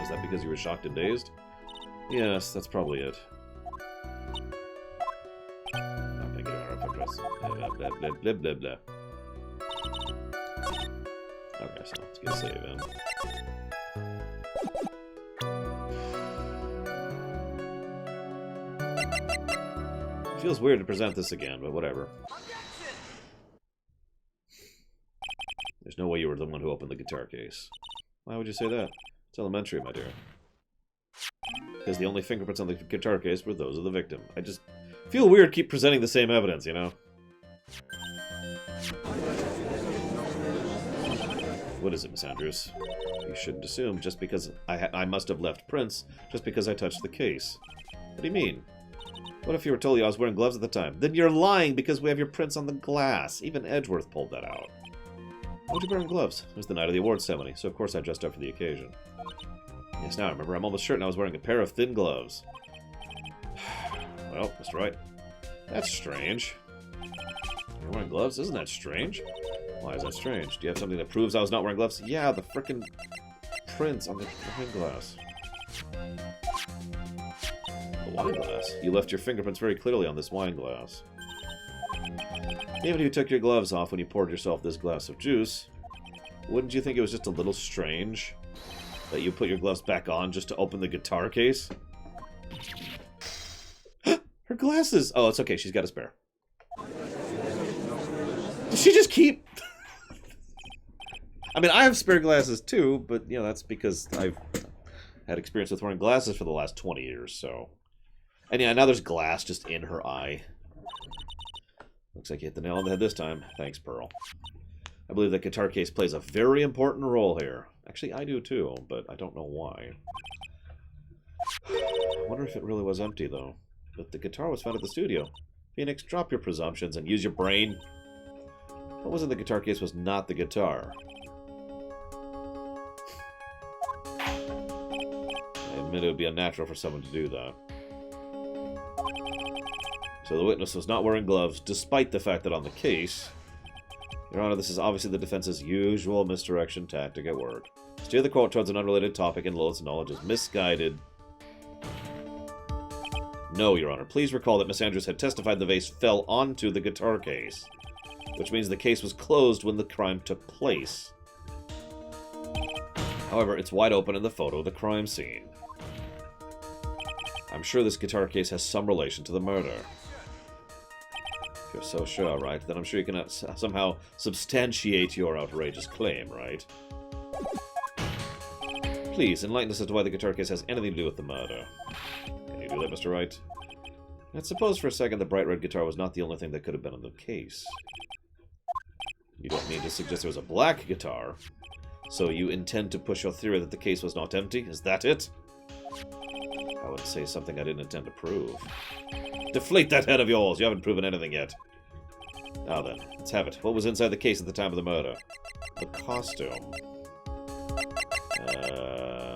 Is that because you were shocked and dazed? Yes, that's probably it. I'm thinking of our address. Blah, blah, blah, blah, blah, blah. Okay, so let's get a save in. Feels weird to present this again, but whatever. There's no way you were the one who opened the guitar case. Why would you say that? It's elementary, my dear. Because the only fingerprints on the guitar case were those of the victim. I just feel weird keep presenting the same evidence, you know? What is it, Miss Andrews? You shouldn't assume just because I must have left prints just because I touched the case. What do you mean? What if you were told I was wearing gloves at the time? Then you're lying because we have your prints on the glass. Even Edgeworth pulled that out. Why would you wear gloves? It was the night of the awards ceremony, so of course I dressed up for the occasion. Yes, now I remember. I'm almost certain I was wearing a pair of thin gloves. Well, Mr. Wright. That's strange. You're wearing gloves? Isn't that strange? Why is that strange? Do you have something that proves I was not wearing gloves? Yeah, the frickin' prints on the wine glass. The wine glass? You left your fingerprints very clearly on this wine glass. Even if you took your gloves off when you poured yourself this glass of juice, wouldn't you think it was just a little strange that you put your gloves back on just to open the guitar case? Her glasses! Oh, it's okay. She's got a spare. Did she just keep... I mean, I have spare glasses too, but, you know, that's because I've had experience with wearing glasses for the last 20 years, so... And yeah, now there's glass just in her eye. Looks like you hit the nail on the head this time. Thanks, Pearl. I believe that guitar case plays a very important role here. Actually, I do too, but I don't know why. I wonder if it really was empty, though. But the guitar was found at the studio. Phoenix, drop your presumptions and use your brain. What was in the guitar case was not the guitar. I admit it would be unnatural for someone to do that. So the witness was not wearing gloves, despite the fact that on the case... Your Honor, this is obviously the defense's usual misdirection tactic at work. Steer the court towards an unrelated topic and Lilith's knowledge is misguided. No, Your Honor. Please recall that Miss Andrews had testified the vase fell onto the guitar case, which means the case was closed when the crime took place. However, it's wide open in the photo of the crime scene. I'm sure this guitar case has some relation to the murder. If you're so sure, right, then I'm sure you can somehow substantiate your outrageous claim, right? Please, enlighten us as to why the guitar case has anything to do with the murder. Can you do that, Mr. Wright? Let's suppose for a second the bright red guitar was not the only thing that could have been in the case. You don't mean to suggest there was a black guitar, so you intend to push your theory that the case was not empty? Is that it? I would say something I didn't intend to prove. Deflate that head of yours! You haven't proven anything yet. Now then, let's have it. What was inside the case at the time of the murder? The costume.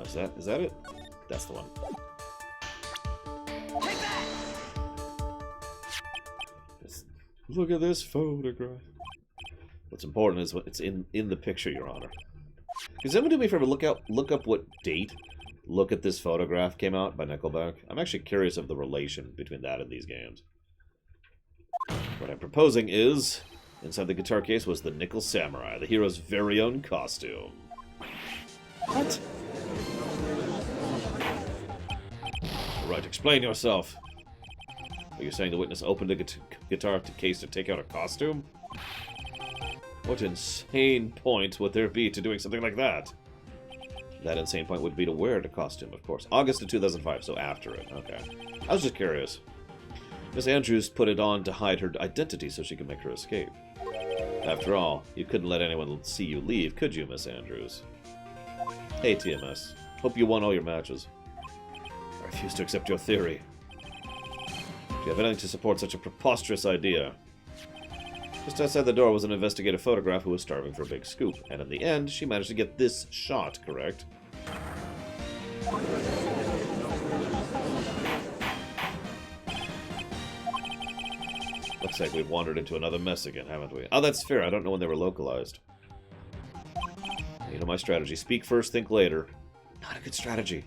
Is that it? That's the one. Take that! Look at this photograph. What's important is what's in the picture, Your Honor. Can someone do me a favor? Look up what date Look at This Photograph came out by Nickelback. I'm actually curious of the relation between that and these games. What I'm proposing is, inside the guitar case was the Nickel Samurai, the hero's very own costume. What? Right, explain yourself. Are you saying the witness opened the guitar case to take out a costume? What insane point would there be to doing something like that? That insane point would be to wear the costume, of course. August of 2005, so after it. Okay. I was just curious. Miss Andrews put it on to hide her identity so she could make her escape. After all, you couldn't let anyone see you leave, could you, Miss Andrews? Hey, TMS. Hope you won all your matches. I refuse to accept your theory. Do you have anything to support such a preposterous idea? Just outside the door was an investigative photograph who was starving for a big scoop, and in the end, she managed to get this shot, correct? Looks like we've wandered into another mess again, haven't we? Oh, that's fair. I don't know when they were localized. You know my strategy. Speak first, think later. Not a good strategy.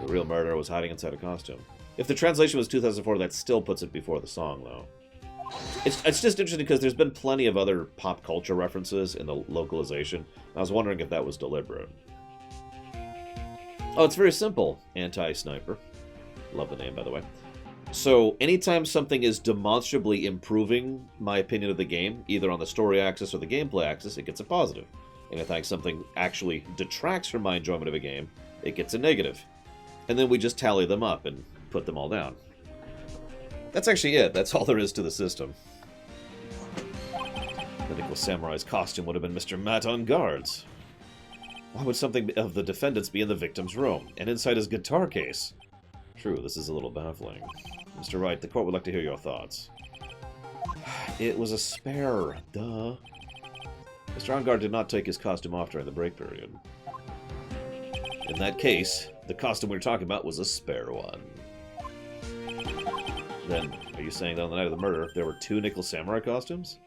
The real murderer was hiding inside a costume. If the translation was 2004, that still puts it before the song, though. It's just interesting because there's been plenty of other pop culture references in the localization. I was wondering if that was deliberate. Oh, it's very simple. Anti-Sniper. Love the name, by the way. So, anytime something is demonstrably improving my opinion of the game, either on the story axis or the gameplay axis, it gets a positive. Anytime something actually detracts from my enjoyment of a game, it gets a negative. And then we just tally them up and put them all down. That's actually it. That's all there is to the system. The Nickel Samurai's costume would have been Mr. Matt on guards. Why would something of the defendants be in the victim's room, and inside his guitar case? True, this is a little baffling. Mr. Wright, the court would like to hear your thoughts. It was a spare, duh. Mr. Onguard did not take his costume off during the break period. In that case, the costume we were talking about was a spare one. Then, are you saying that on the night of the murder, there were 2 Nickel Samurai costumes?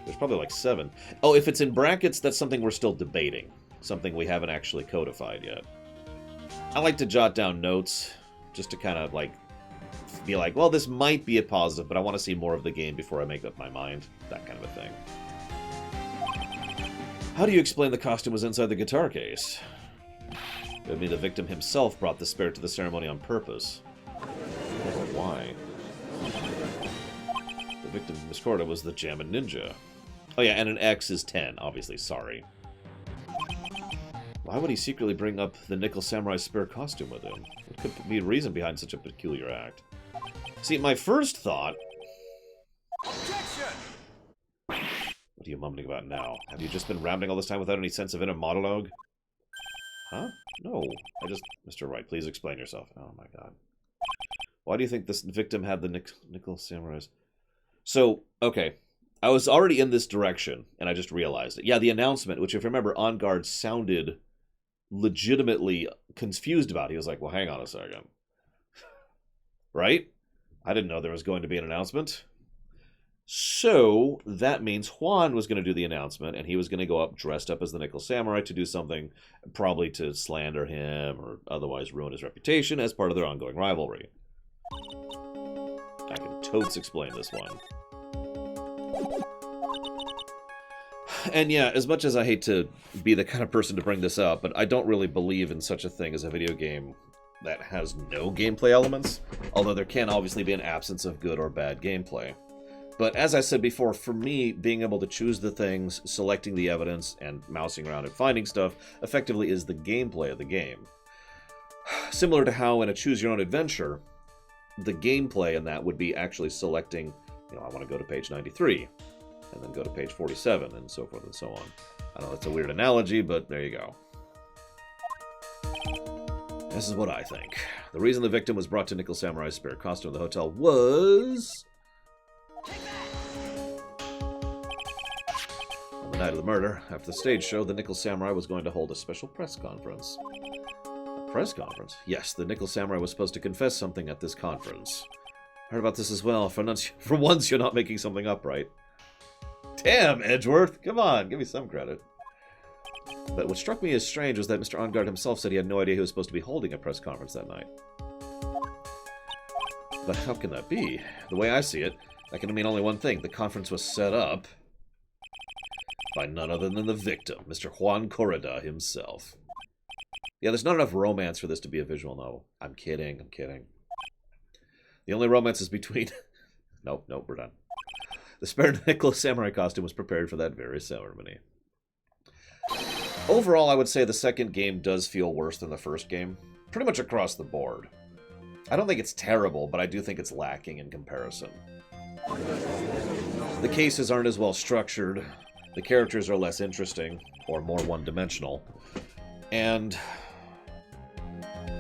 There's probably like 7. Oh, if it's in brackets, that's something we're still debating. Something we haven't actually codified yet. I like to jot down notes, just to kind of, like, be like, well, this might be a positive, but I want to see more of the game before I make up my mind. That kind of a thing. How do you explain the costume was inside the guitar case? It would mean the victim himself brought the spare to the ceremony on purpose. Why? The victim, Miss Corda, was the Jammin' Ninja. Oh yeah, and an X is 10, obviously, sorry. Why would he secretly bring up the Nickel Samurai's spare costume with him? What could be a reason behind such a peculiar act? See, my first thought... Objection! What are you mumbling about now? Have you just been rambling all this time without any sense of inner monologue? Huh? No. Mr. Wright, please explain yourself. Oh my god. Why do you think this victim had the Nickel Samurai's? So, okay. I was already in this direction, and I just realized it. Yeah, the announcement, which if you remember, On Guard sounded legitimately confused about. He was like, well, hang on a second. Right? I didn't know there was going to be an announcement. So, that means Juan was going to do the announcement, and he was going to go up dressed up as the Nickel Samurai to do something, probably to slander him or otherwise ruin his reputation as part of their ongoing rivalry. I can totes explain this one. And yeah, as much as I hate to be the kind of person to bring this up, but I don't really believe in such a thing as a video game that has no gameplay elements, although there can obviously be an absence of good or bad gameplay. But as I said before, for me, being able to choose the things, selecting the evidence, and mousing around and finding stuff effectively is the gameplay of the game. Similar to how in a choose-your-own-adventure, the gameplay in that would be actually selecting, you know, I want to go to page 93, and then go to page 47, and so forth and so on. I know that's a weird analogy, but there you go. This is what I think. The reason the victim was brought to Nickel Samurai's spare costume in the hotel was... On the night of the murder, after the stage show, the Nickel Samurai was going to hold a special press conference. A press conference? Yes, the Nickel Samurai was supposed to confess something at this conference. Heard about this as well. For once, you're not making something up, right? Damn, Edgeworth! Come on, give me some credit. But what struck me as strange was that Mr. Onguard himself said he had no idea he was supposed to be holding a press conference that night. But how can that be? The way I see it, that can mean only one thing. The conference was set up by none other than the victim, Mr. Juan Corrida himself. Yeah, there's not enough romance for this to be a visual novel. I'm kidding, I'm kidding. The only romance is between... Nope, we're done. The spare Nickel Samurai costume was prepared for that very ceremony. Overall, I would say the second game does feel worse than the first game. Pretty much across the board. I don't think it's terrible, but I do think it's lacking in comparison. The cases aren't as well structured, the characters are less interesting, or more one-dimensional, and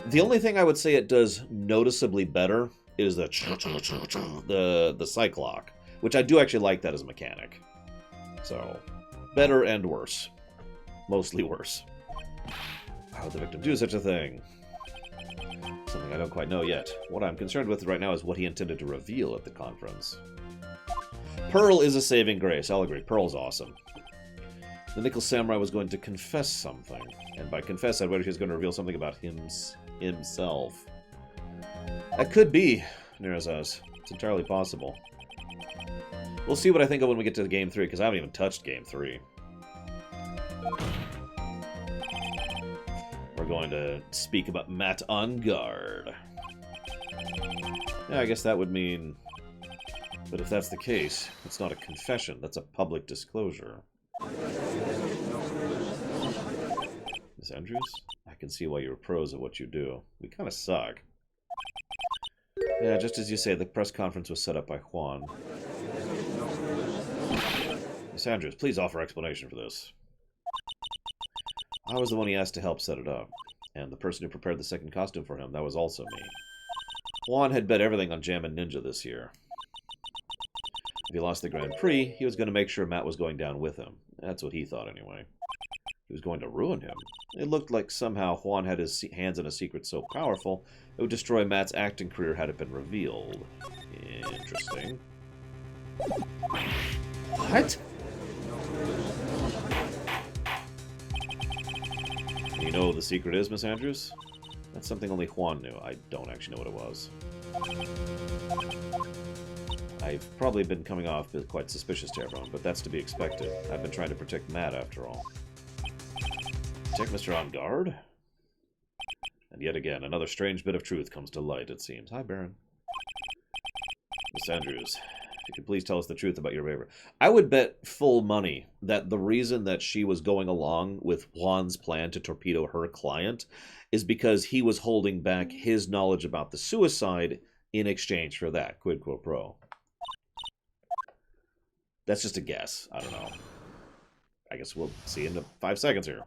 the only thing I would say it does noticeably better is the cyclock, which I do actually like that as a mechanic. So, better and worse. Mostly worse. How would the victim do such a thing? Something I don't quite know yet. What I'm concerned with right now is what he intended to reveal at the conference. Pearl is a saving grace. I'll agree. Pearl's awesome. The Nickel Samurai was going to confess something. And by confess, I'd wonder if he was going to reveal something about himself. That could be, Nerazaz. It's entirely possible. We'll see what I think of when we get to Game 3, because I haven't even touched Game 3. We're going to speak about Matt on guard. Yeah, I guess that would mean... But if that's the case, it's not a confession. That's a public disclosure. Miss Andrews, I can see why you're pros at what you do. We kind of suck. Yeah, just as you say, the press conference was set up by Juan. Miss Andrews, please offer explanation for this. I was the one he asked to help set it up. And the person who prepared the second costume for him, that was also me. Juan had bet everything on Jammin' Ninja this year. If he lost the Grand Prix, he was going to make sure Matt was going down with him. That's what he thought, anyway. He was going to ruin him. It looked like somehow Juan had his hands in a secret so powerful it would destroy Matt's acting career had it been revealed. Interesting. What? You know what the secret is, Miss Andrews? That's something only Juan knew. I don't actually know what it was. I've probably been coming off quite suspicious to everyone, but that's to be expected. I've been trying to protect Matt, after all. Protect Mr. On Guard? And yet again, another strange bit of truth comes to light, it seems. Hi, Baron. Miss Andrews, if you could please tell us the truth about your favor. I would bet full money that the reason that she was going along with Juan's plan to torpedo her client is because he was holding back his knowledge about the suicide in exchange for that. Quid quo pro. That's just a guess. I don't know. I guess we'll see in 5 seconds here.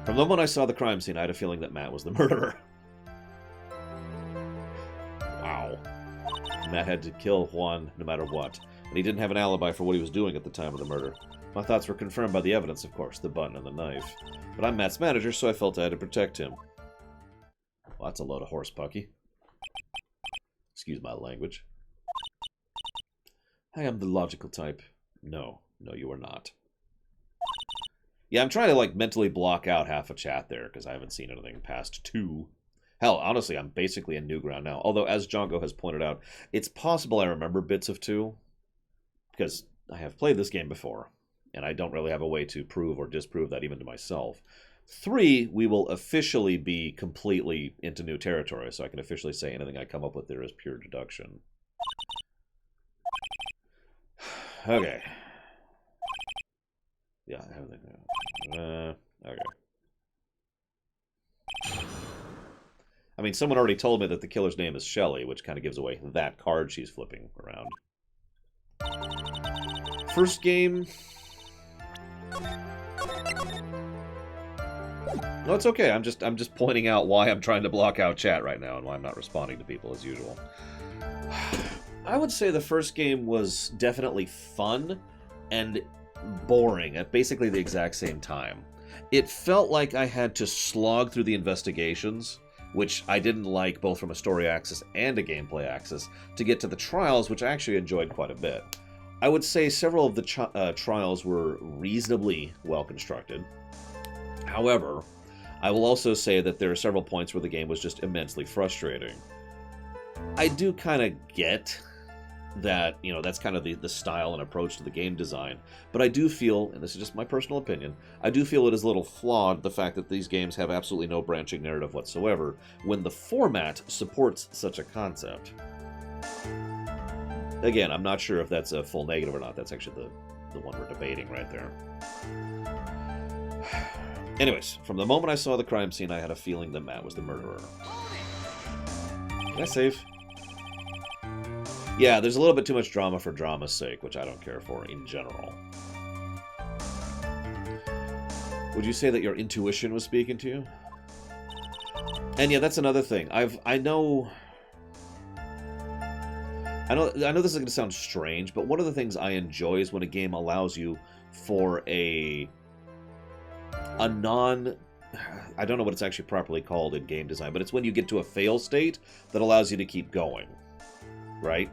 From the moment I saw the crime scene, I had a feeling that Matt was the murderer. Wow. Matt had to kill Juan no matter what, and he didn't have an alibi for what he was doing at the time of the murder. My thoughts were confirmed by the evidence, of course, the button and the knife. But I'm Matt's manager, so I felt I had to protect him. Well, that's a load of horse pucky. Excuse my language. I am the logical type. No, you are not. Yeah, I'm trying to, like, mentally block out half a chat there, because I haven't seen anything past 2. Hell, honestly, I'm basically in new ground now. Although, as Jongo has pointed out, it's possible I remember bits of 2, because I have played this game before, and I don't really have a way to prove or disprove that even to myself. 3, we will officially be completely into new territory, so I can officially say anything I come up with there is pure deduction. Okay. Yeah, everything. Okay. I mean, someone already told me that the killer's name is Shelley, which kind of gives away that card she's flipping around. First game. No, it's okay. I'm just pointing out why I'm trying to block out chat right now and why I'm not responding to people as usual. I would say the first game was definitely fun and boring at basically the exact same time. It felt like I had to slog through the investigations, which I didn't like both from a story axis and a gameplay axis, to get to the trials, which I actually enjoyed quite a bit. I would say several of the trials were reasonably well constructed. However, I will also say that there are several points where the game was just immensely frustrating. I do kind of get that, you know, that's kind of the style and approach to the game design. But I do feel, and this is just my personal opinion, I do feel it is a little flawed, the fact that these games have absolutely no branching narrative whatsoever, when the format supports such a concept. Again, I'm not sure if that's a full negative or not. That's actually the one we're debating right there. Anyways, from the moment I saw the crime scene, I had a feeling that Matt was the murderer. Can I save? Yeah, there's a little bit too much drama for drama's sake, which I don't care for in general. Would you say that your intuition was speaking to you? And yeah, that's another thing. I know this is going to sound strange, but one of the things I enjoy is when a game allows you for a I don't know what it's actually properly called in game design, but it's when you get to a fail state that allows you to keep going, right?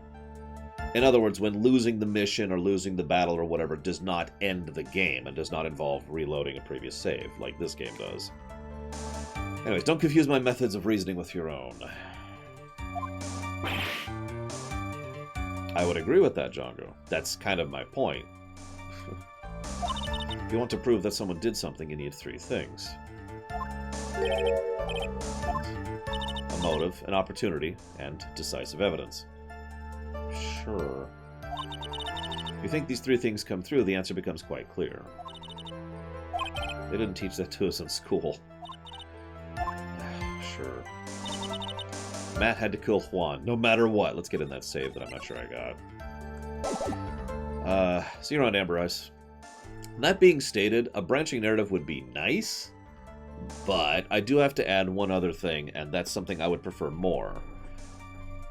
In other words, when losing the mission or losing the battle or whatever does not end the game and does not involve reloading a previous save, like this game does. Anyways, don't confuse my methods of reasoning with your own. I would agree with that, Django. That's kind of my point. If you want to prove that someone did something, you need 3 things. A motive, an opportunity, and decisive evidence. Sure. If you think these 3 things come through, the answer becomes quite clear. They didn't teach that to us in school. Sure. Matt had to kill Juan, no matter what. Let's get in that save that I'm not sure I got. See you around, Amber Ice. That being stated, a branching narrative would be nice, but I do have to add one other thing, and that's something I would prefer more.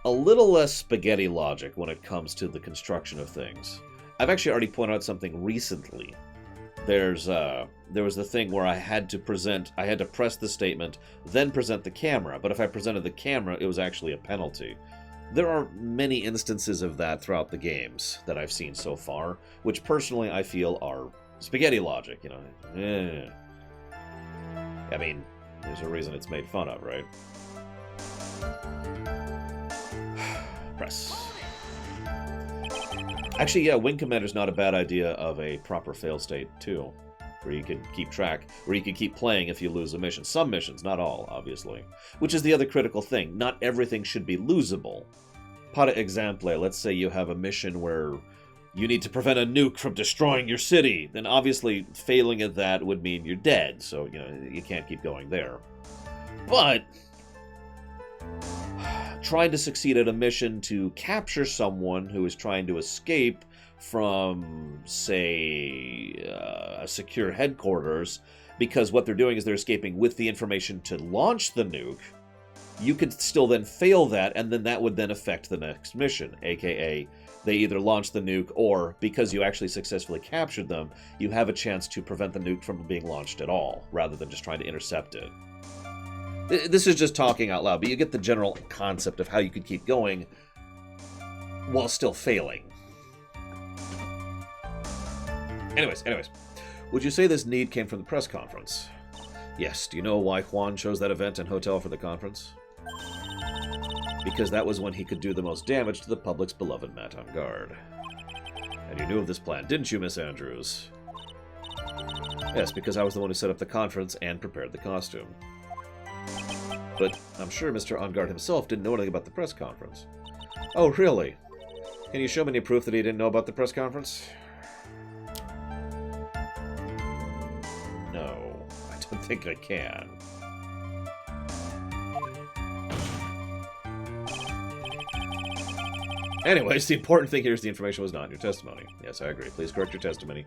A little less spaghetti logic when it comes to the construction of things. I've actually already pointed out something recently. There was the thing where I had to press the statement, then present the camera, but if I presented the camera, it was actually a penalty. There are many instances of that throughout the games that I've seen so far, which personally I feel are spaghetti logic, you know. I mean, there's a reason it's made fun of, right? Press. Actually, yeah, Wing Commander's not a bad idea of a proper fail state, too. Where you could keep track, where you could keep playing if you lose a mission. Some missions, not all, obviously. Which is the other critical thing. Not everything should be losable. Par exemple, let's say you have a mission where you need to prevent a nuke from destroying your city. Then obviously failing at that would mean you're dead, so you know you can't keep going there. But trying to succeed at a mission to capture someone who is trying to escape from, say, a secure headquarters, because what they're doing is they're escaping with the information to launch the nuke, you could still then fail that, and then that would then affect the next mission, aka they either launch the nuke, or because you actually successfully captured them, you have a chance to prevent the nuke from being launched at all, rather than just trying to intercept it. This is just talking out loud, but you get the general concept of how you could keep going while still failing. Anyways, would you say this need came from the press conference? Yes. Do you know why Juan chose that event and hotel for the conference? Because that was when he could do the most damage to the public's beloved Matt on guard. And you knew of this plan, didn't you, Miss Andrews? Yes, because I was the one who set up the conference and prepared the costume. But I'm sure Mr. On Guard himself didn't know anything about the press conference. Oh, really? Can you show me any proof that he didn't know about the press conference? No, I don't think I can. Anyways, the important thing here is the information was not in your testimony. Yes, I agree. Please correct your testimony.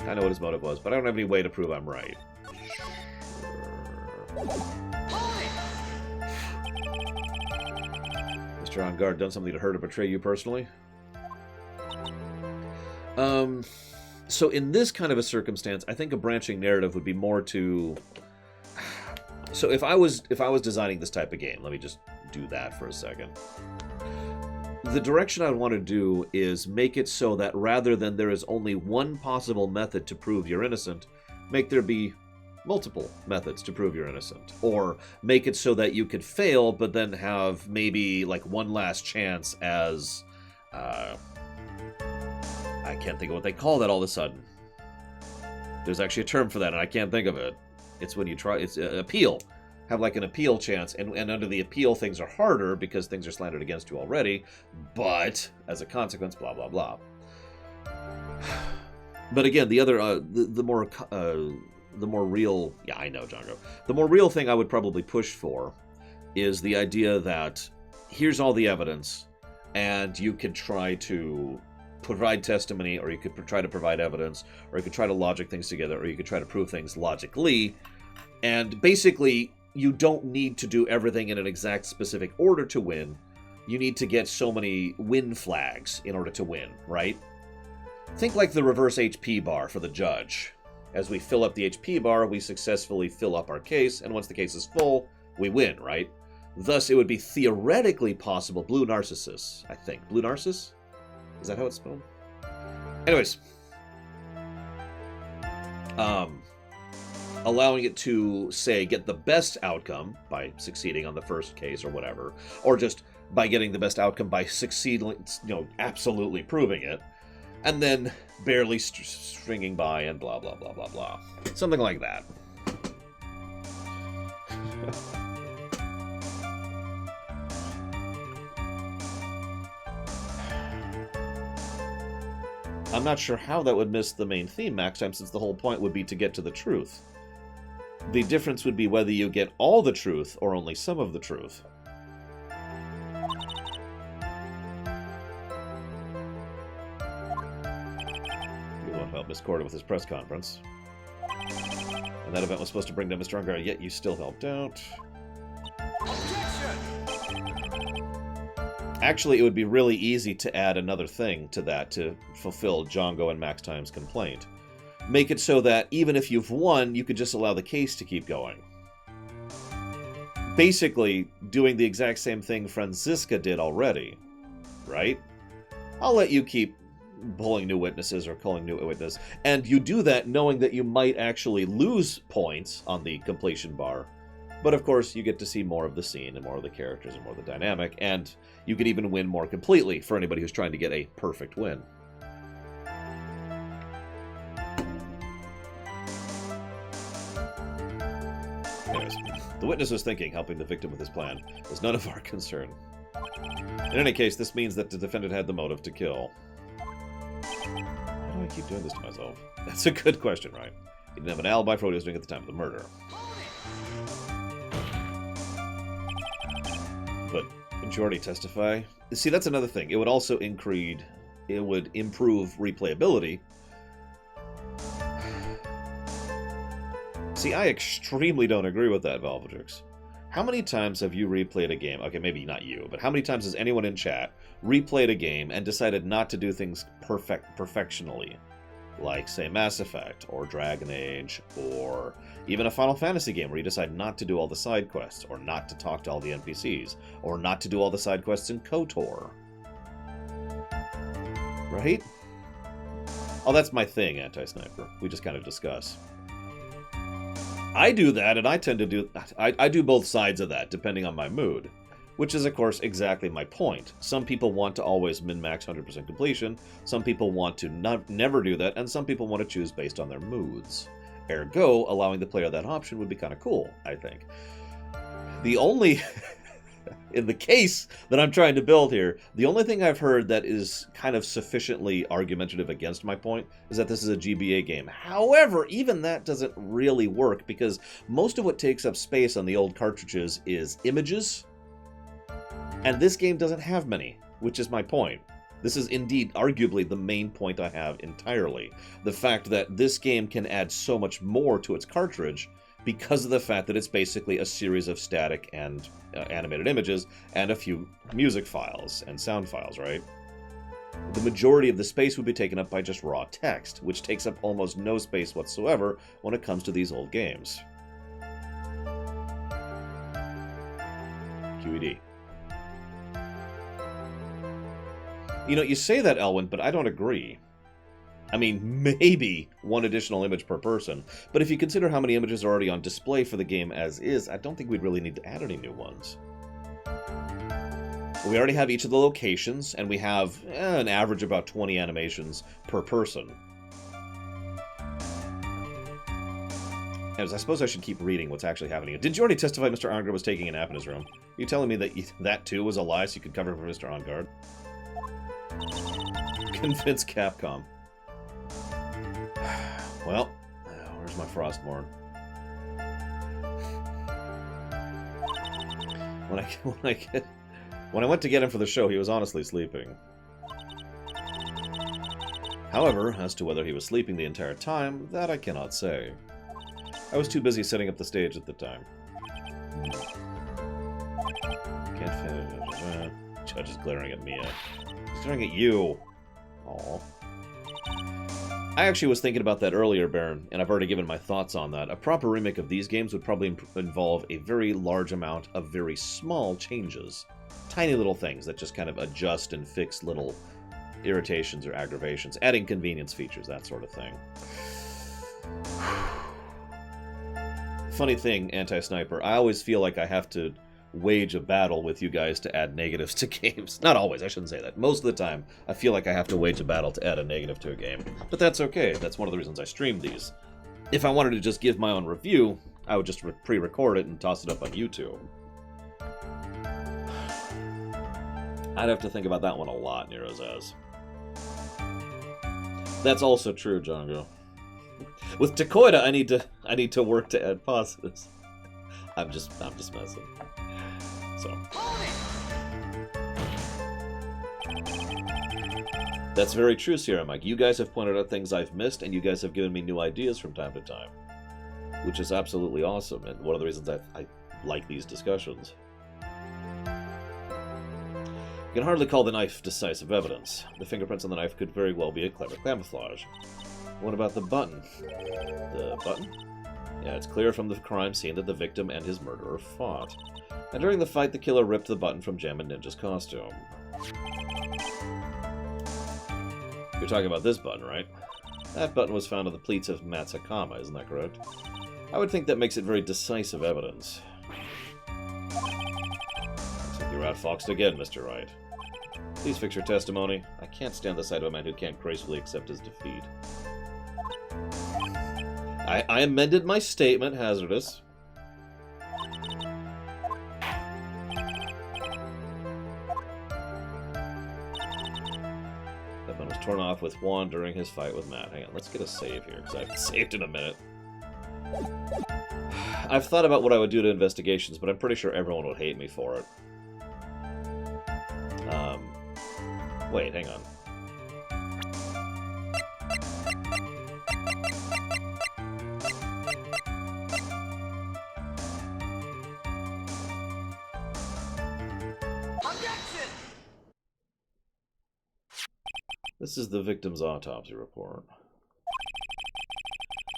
I know what his motive was, but I don't have any way to prove I'm right. Mr. On Guard done something to hurt or betray you personally? So in this kind of a circumstance, I think a branching narrative would be more to... So if I was designing this type of game, let me just do that for a second. The direction I'd want to do is make it so that rather than there is only one possible method to prove you're innocent, make there be multiple methods to prove you're innocent. Or make it so that you could fail, but then have maybe like one last chance as... I can't think of what they call that all of a sudden. There's actually a term for that, and I can't think of it. It's when you try... It's appeal. Have like an appeal chance, and under the appeal things are harder because things are slandered against you already, but as a consequence, blah, blah, blah. But again, the other... the more real... Yeah, I know, Django. The more real thing I would probably push for is the idea that here's all the evidence, and you could try to provide testimony, or you could try to provide evidence, or you could try to logic things together, or you could try to prove things logically, and basically, you don't need to do everything in an exact specific order to win. You need to get so many win flags in order to win, right? Think like the reverse HP bar for the judge. As we fill up the HP bar, we successfully fill up our case, and once the case is full, we win, right? Thus, it would be theoretically possible. Blue Narcissus, I think. Blue Narcissus? Is that how it's spelled? Anyways. Allowing it to, say, get the best outcome by succeeding on the first case or whatever, or just by getting the best outcome by succeeding, absolutely proving it, and then barely stringing by and blah, blah, blah, blah, blah. Something like that. I'm not sure how that would miss the main theme, Max Time, since the whole point would be to get to the truth. The difference would be whether you get all the truth or only some of the truth. You won't help Miss Corda with his press conference. And that event was supposed to bring down Mr. Ungar, yet you still helped out. Actually, it would be really easy to add another thing to that to fulfill Django and Max Time's complaint. Make it so that even if you've won, you could just allow the case to keep going. Basically, doing the exact same thing Franziska did already, right? I'll let you keep pulling new witnesses or calling new witnesses, and you do that knowing that you might actually lose points on the completion bar. But of course, you get to see more of the scene and more of the characters and more of the dynamic, and you could even win more completely for anybody who's trying to get a perfect win. Anyways, the witness was thinking helping the victim with his plan was none of our concern. In any case, this means that the defendant had the motive to kill. Why do I keep doing this to myself? That's a good question, right? He didn't have an alibi for what he was doing at the time of the murder. But majority testify. See, that's another thing. It would also improve replayability. See, I extremely don't agree with that, Valvatrix. How many times have you replayed a game? Okay, maybe not you, but how many times has anyone in chat replayed a game and decided not to do things perfectionally? Like, say, Mass Effect, or Dragon Age, or even a Final Fantasy game where you decide not to do all the side quests, or not to talk to all the NPCs, or not to do all the side quests in KOTOR. Right? Oh, that's my thing, Anti-Sniper. We just kind of discuss. I do that, and I tend to do... I do both sides of that, depending on my mood. Which is, of course, exactly my point. Some people want to always min-max 100% completion, some people want to never do that, and some people want to choose based on their moods. Ergo, allowing the player that option would be kind of cool, I think. The only... in the case that I'm trying to build here, the only thing I've heard that is kind of sufficiently argumentative against my point is that this is a GBA game. However, even that doesn't really work, because most of what takes up space on the old cartridges is images, and this game doesn't have many, which is my point. This is indeed arguably the main point I have entirely. The fact that this game can add so much more to its cartridge because of the fact that it's basically a series of static and animated images and a few music files and sound files, right? The majority of the space would be taken up by just raw text, which takes up almost no space whatsoever when it comes to these old games. QED. You know, you say that, Elwin, but I don't agree. I mean, maybe one additional image per person, but if you consider how many images are already on display for the game as is, I don't think we'd really need to add any new ones. We already have each of the locations, and we have an average about 20 animations per person. As I suppose I should keep reading what's actually happening. Did you already testify Mr. Ongard was taking a nap in his room? Are you telling me that that too was a lie so you could cover for Mr. Ongard? Convince Capcom. Well, where's my Frostborn? When I went to get him for the show, he was honestly sleeping. However, as to whether he was sleeping the entire time, that I cannot say. I was too busy setting up the stage at the time. Can't finish. Judge is glaring at Mia. He's glaring at you. Aww. I actually was thinking about that earlier, Baron, and I've already given my thoughts on that. A proper remake of these games would probably involve a very large amount of very small changes. Tiny little things that just kind of adjust and fix little irritations or aggravations, adding convenience features, that sort of thing. Funny thing, Anti-Sniper, I always feel like I have to wage a battle with you guys to add negatives to games. Not always, I shouldn't say that. Most of the time, I feel like I have to wage a battle to add a negative to a game. But that's okay, that's one of the reasons I stream these. If I wanted to just give my own review, I would just pre-record it and toss it up on YouTube. I'd have to think about that one a lot, Nero says. That's also true, Django. With Takoida, I need to work to add positives. I'm just messing. So that's very true, Sierra Mike. You guys have pointed out things I've missed, and you guys have given me new ideas from time to time, which is absolutely awesome, and one of the reasons I like these discussions. You can hardly call the knife decisive evidence. The fingerprints on the knife could very well be a clever camouflage. What about the button? The button? Yeah, it's clear from the crime scene that the victim and his murderer fought. And during the fight, the killer ripped the button from Gem and Ninja's costume. You're talking about this button, right? That button was found on the pleats of Matt's Hakama, isn't that correct? I would think that makes it very decisive evidence. Looks like you're outfoxed again, Mr. Wright. Please fix your testimony. I can't stand the sight of a man who can't gracefully accept his defeat. I amended my statement, Hazardous. That one was torn off with Juan during his fight with Matt. Hang on, let's get a save here, because I haven't saved in a minute. I've thought about what I would do to investigations, but I'm pretty sure everyone would hate me for it. Wait, hang on. This is the victim's autopsy report.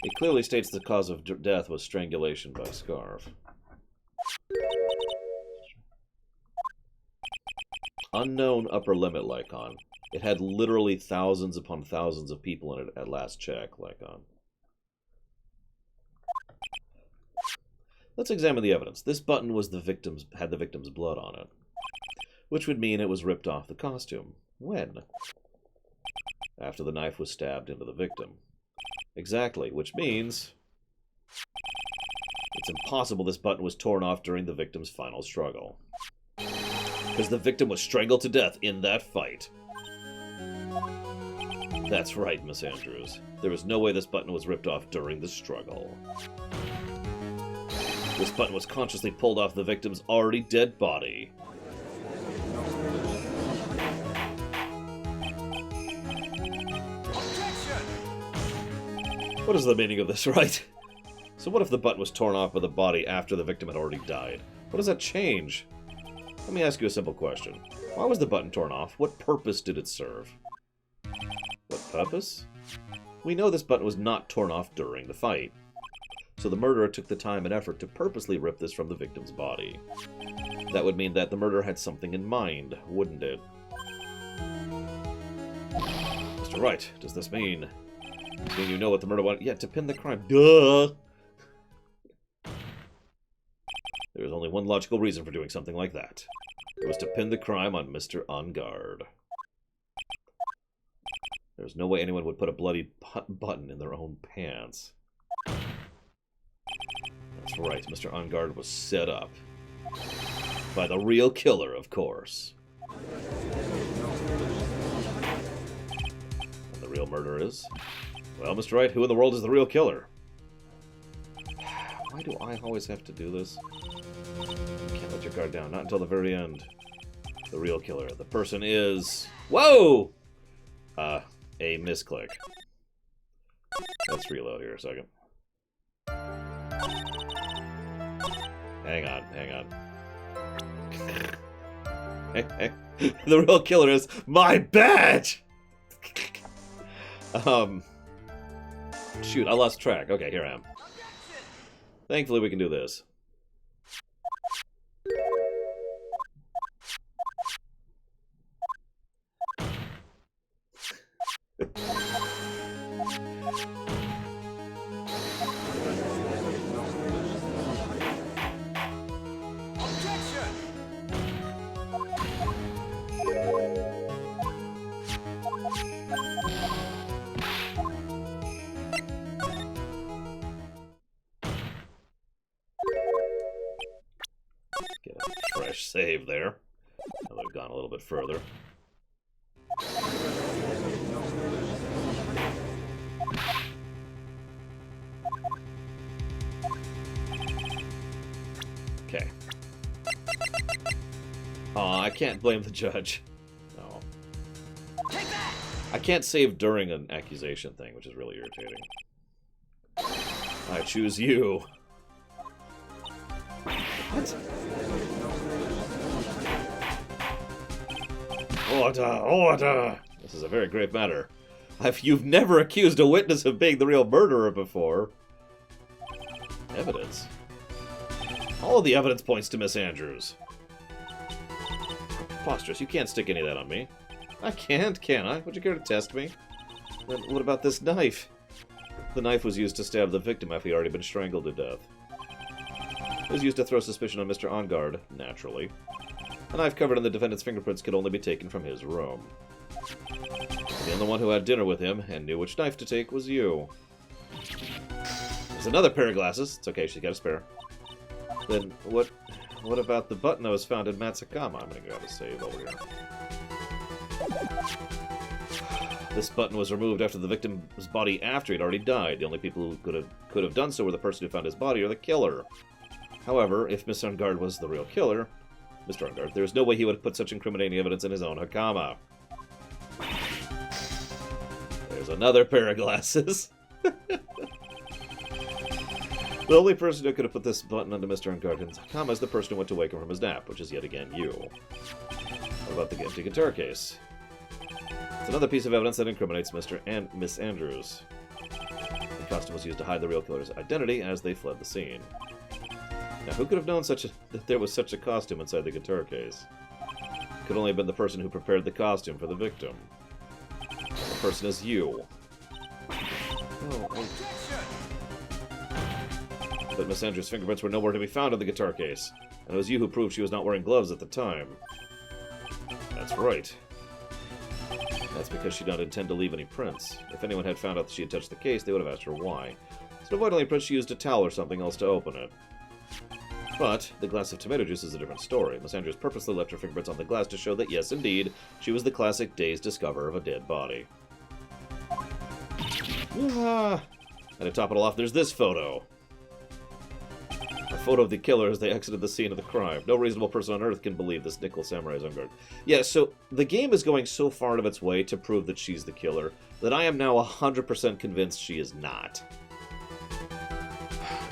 It clearly states the cause of death was strangulation by scarf. Unknown upper limit, Lycon. It had literally thousands upon thousands of people in it at last check, Lycon. Let's examine the evidence. This button had the victim's blood on it, which would mean it was ripped off the costume. When? After the knife was stabbed into the victim. Exactly, which means it's impossible this button was torn off during the victim's final struggle. Because the victim was strangled to death in that fight. That's right, Miss Andrews. There was no way this button was ripped off during the struggle. This button was consciously pulled off the victim's already dead body. What is the meaning of this, right? So what if the button was torn off by the body after the victim had already died? What does that change? Let me ask you a simple question. Why was the button torn off? What purpose did it serve? What purpose? We know this button was not torn off during the fight. So the murderer took the time and effort to purposely rip this from the victim's body. That would mean that the murderer had something in mind, wouldn't it? Mr. Wright, does this mean you know what the murder wanted? Yeah, to pin the crime. Duh! There was only one logical reason for doing something like that. It was to pin the crime on Mr. On Guard. There's no way anyone would put a bloody button in their own pants. That's right, Mr. On Guard was set up. By the real killer, of course. And the real murderer is? Well, Mr. Wright, who in the world is the real killer? Why do I always have to do this? You can't let your guard down, not until the very end. The real killer. The person is... Whoa! A misclick. Let's reload here a second. Hang on. The real killer is my badge! Shoot, I lost track. Okay, here I am. Thankfully, we can do this. Get a fresh save there. Now they've gone a little bit further. Okay. Aw, I can't blame the judge. No. I can't save during an accusation thing, which is really irritating. I choose you. What? Order! This is a very grave matter. You've never accused a witness of being the real murderer before. Evidence? All of the evidence points to Miss Andrews. Preposterous, you can't stick any of that on me. I can't, can I? Would you care to test me? Then what about this knife? The knife was used to stab the victim after he'd already been strangled to death. It was used to throw suspicion on Mr. Engard, naturally. A knife covered in the defendant's fingerprints could only be taken from his room. The only one who had dinner with him and knew which knife to take was you. There's another pair of glasses. It's okay, she's got a spare. Then what about the button that was found in Matsukama? I'm gonna grab a save over here. This button was removed after the victim's body after he'd already died. The only people who could have done so were the person who found his body or the killer. However, if Mr. Engard was the real killer, Mr. Engard, there's no way he would have put such incriminating evidence in his own Hakama. There's another pair of glasses. The only person who could have put this button onto Mr. Engard's Hakama is the person who went to wake him from his nap, which is yet again you. What about the empty guitar case? It's another piece of evidence that incriminates Mr. and Miss Andrews. The costume was used to hide the real killer's identity as they fled the scene. Now, who could have known that there was such a costume inside the guitar case? It could only have been the person who prepared the costume for the victim. The person is you. Oh, but Miss Andrews' fingerprints were nowhere to be found in the guitar case, and it was you who proved she was not wearing gloves at the time. That's right. That's because she did not intend to leave any prints. If anyone had found out that she had touched the case, they would have asked her why. So to avoid any prints, she used a towel or something else to open it. But the glass of tomato juice is a different story. Miss Andrews purposely left her fingerprints on the glass to show that, yes, indeed, she was the classic dazed discoverer of a dead body. And to top it all off, there's this photo. A photo of the killer as they exited the scene of the crime. No reasonable person on Earth can believe this Nickel Samurai's Engard. Yeah, so the game is going so far out of its way to prove that she's the killer that I am now 100% convinced she is not.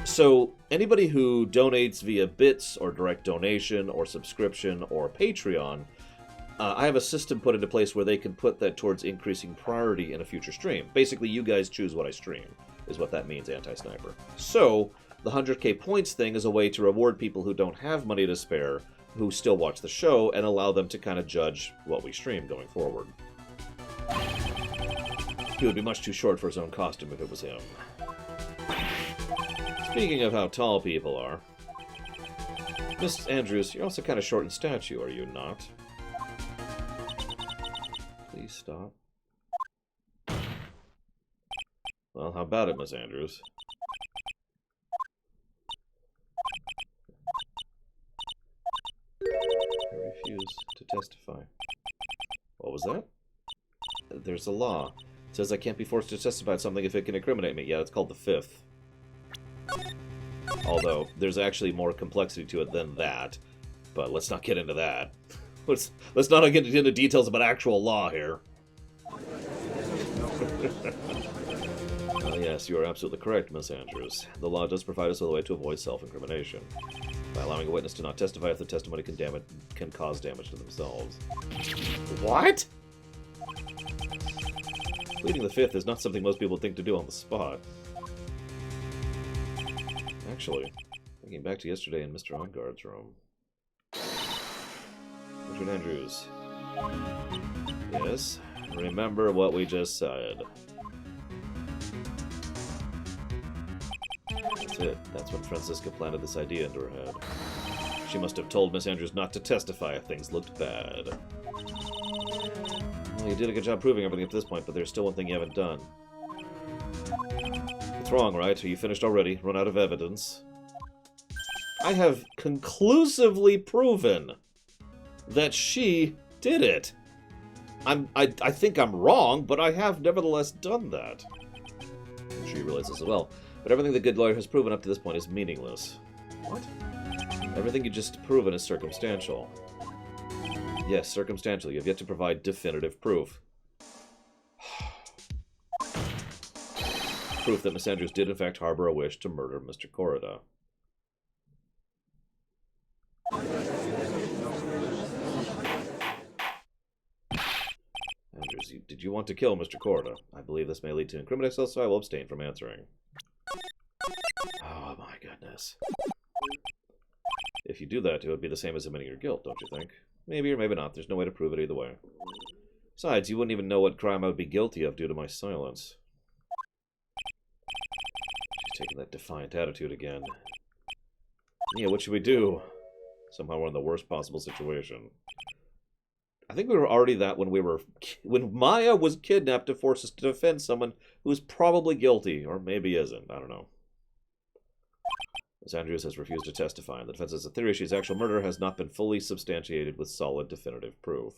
So, anybody who donates via bits or direct donation or subscription or Patreon, I have a system put into place where they can put that towards increasing priority in a future stream. Basically, you guys choose what I stream, is what that means, Anti-Sniper. So, the 100k points thing is a way to reward people who don't have money to spare, who still watch the show, and allow them to kind of judge what we stream going forward. He would be much too short for his own costume if it was him. Speaking of how tall people are, Miss Andrews, you're also kind of short in stature, are you not? Please stop. Well, how about it, Miss Andrews? I refuse to testify. What was that? There's a law. It says I can't be forced to testify on something if it can incriminate me. Yeah, it's called the Fifth. Although, there's actually more complexity to it than that. But let's not get into that. Let's not get into details about actual law here. Yes, you are absolutely correct, Miss Andrews. The law does provide us with a way to avoid self-incrimination, by allowing a witness to not testify if the testimony can cause damage to themselves. What? Pleading the fifth is not something most people think to do on the spot. Actually, thinking back to yesterday in Mr. Onguard's room. Richard Andrews. Yes, remember what we just said. That's it. That's when Francisca planted this idea into her head. She must have told Miss Andrews not to testify if things looked bad. Well, you did a good job proving everything up to this point, but there's still one thing you haven't done. It's wrong, right? Are you finished already? Run out of evidence? I have conclusively proven that she did it. I think I'm wrong, but I have nevertheless done that. I'm sure you realize this as well. But everything the good lawyer has proven up to this point is meaningless. What? Everything you just proven is circumstantial. Yes, circumstantial. You have yet to provide definitive proof. Proof that Miss Andrews did in fact harbor a wish to murder Mr. Corrida. Andrews, did you want to kill Mr. Corrida? I believe this may lead to incriminating myself, so I will abstain from answering. Oh my goodness. If you do that, it would be the same as admitting your guilt, don't you think? Maybe or maybe not. There's no way to prove it either way. Besides, you wouldn't even know what crime I would be guilty of due to my silence. She's taking that defiant attitude again. Yeah, what should we do? Somehow we're in the worst possible situation. I think we were already that when Maya was kidnapped to force us to defend someone who's probably guilty, or maybe isn't. I don't know. Ms. Andrews has refused to testify, and the defense has a theory she's actual murder has not been fully substantiated with solid definitive proof.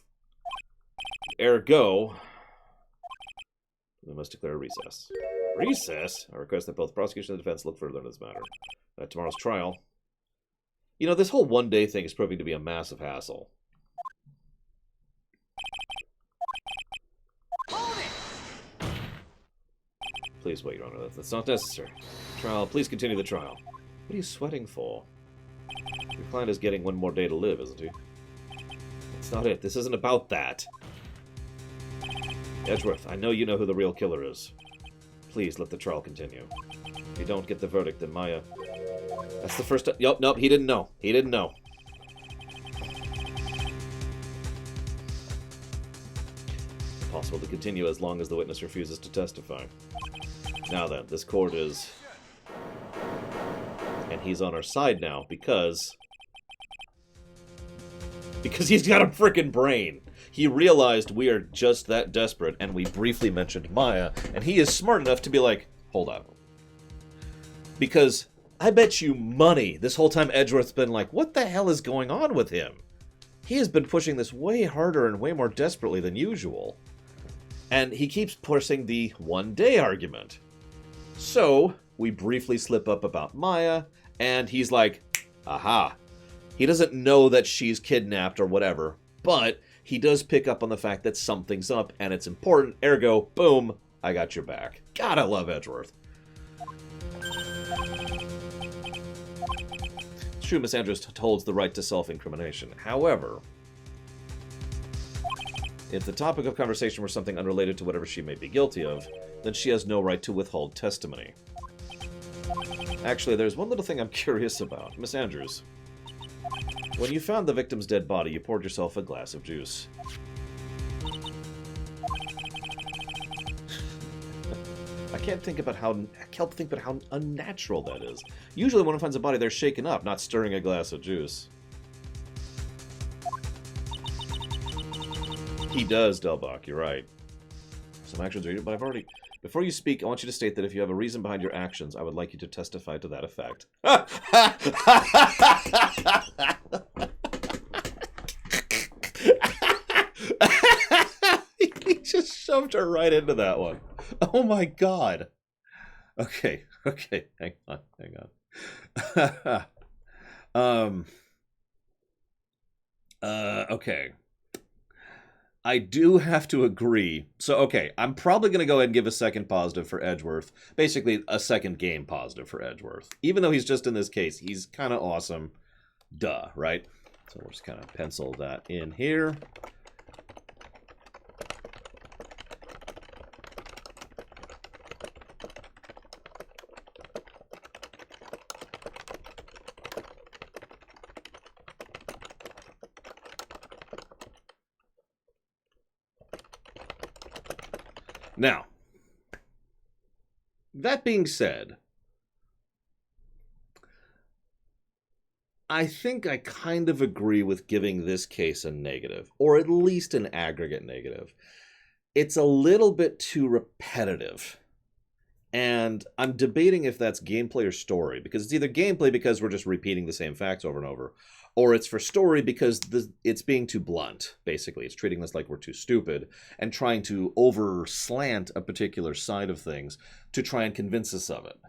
Ergo, we must declare a recess. Recess? I request that both the prosecution and the defense look further into this matter. At tomorrow's trial. You know, this whole one-day thing is proving to be a massive hassle. Please wait, Your Honor. That's not necessary. Trial. Please continue the trial. What are you sweating for? Your client is getting one more day to live, isn't he? That's not it. This isn't about that. Edgeworth, I know you know who the real killer is. Please let the trial continue. If you don't get the verdict, then Maya... That's the first... Nope, he didn't know. He didn't know. Impossible to continue as long as the witness refuses to testify. Now then, this court is... And he's on our side now because he's got a frickin' brain. He realized we are just that desperate, and we briefly mentioned Maya, and he is smart enough to be like, hold on. Because I bet you money this whole time Edgeworth's been like, what the hell is going on with him? He has been pushing this way harder and way more desperately than usual. And he keeps pushing the one-day argument. So, we briefly slip up about Maya, and he's like, aha. He doesn't know that she's kidnapped or whatever, but he does pick up on the fact that something's up, and it's important, ergo, boom, I got your back. God, I love Edgeworth. It's true, Miss Andrews holds the right to self-incrimination. However, if the topic of conversation were something unrelated to whatever she may be guilty of, then she has no right to withhold testimony. Actually, there's one little thing I'm curious about. Miss Andrews, when you found the victim's dead body, you poured yourself a glass of juice. I can't think about how unnatural that is. Usually when one finds a body, they're shaken up, not stirring a glass of juice. He does, Delbach, you're right. Some actions are... But I've already... Before you speak, I want you to state that if you have a reason behind your actions, I would like you to testify to that effect. He just shoved her right into that one. Oh my god. Okay, hang on. Okay. I do have to agree. So, okay, I'm probably going to go ahead and give a second positive for Edgeworth. Basically, a second game positive for Edgeworth. Even though he's just in this case, he's kind of awesome. Duh, right? So we'll just kind of pencil that in here. Now, that being said, I think I kind of agree with giving this case a negative, or at least an aggregate negative. It's a little bit too repetitive. And I'm debating if that's gameplay or story, because it's either gameplay because we're just repeating the same facts over and over, or it's for story because it's being too blunt, basically. It's treating us like we're too stupid and trying to over-slant a particular side of things to try and convince us of it.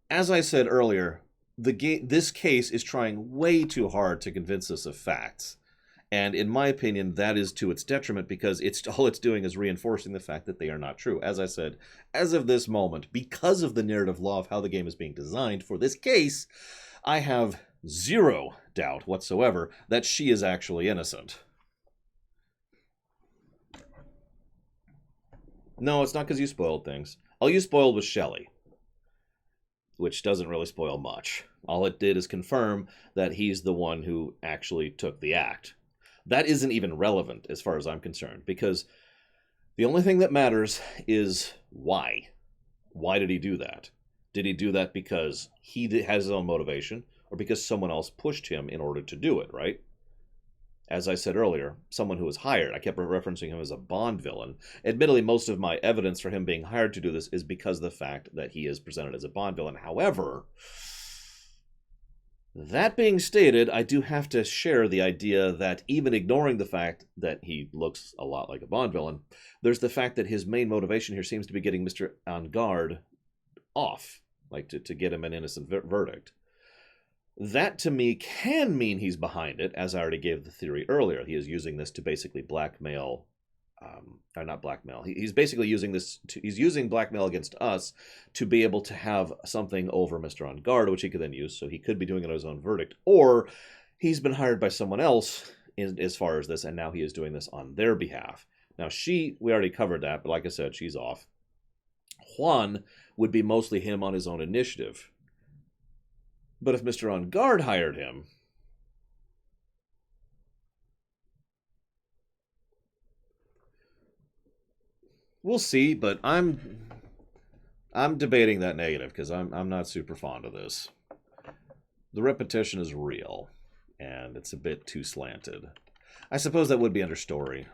As I said earlier, this case is trying way too hard to convince us of facts. And in my opinion, that is to its detriment because all it's doing is reinforcing the fact that they are not true. As I said, as of this moment, because of the narrative law of how the game is being designed for this case, I have zero doubt whatsoever that she is actually innocent. No, it's not because you spoiled things. All you spoiled was Shelley, which doesn't really spoil much. All it did is confirm that he's the one who actually took the act. That isn't even relevant as far as I'm concerned, because the only thing that matters is why. Why did he do that? Did he do that because he has his own motivation, or because someone else pushed him in order to do it, right? As I said earlier, someone who was hired. I kept referencing him as a Bond villain. Admittedly, most of my evidence for him being hired to do this is because of the fact that he is presented as a Bond villain. However, that being stated, I do have to share the idea that even ignoring the fact that he looks a lot like a Bond villain, there's the fact that his main motivation here seems to be getting Mr. Angard off, like to get him an innocent verdict. That, to me, can mean he's behind it, as I already gave the theory earlier. He is using this to basically blackmail... or not blackmail. He's basically using this. He's using blackmail against us to be able to have something over Mr. Angard, which he could then use. So he could be doing it on his own verdict, or he's been hired by someone else as far as this, and now he is doing this on their behalf. Now we already covered that, but like I said, she's off. Juan would be mostly him on his own initiative. But if Mr. Angard hired him, we'll see, but I'm debating that negative because I'm not super fond of this. The repetition is real, and it's a bit too slanted. I suppose that would be under story,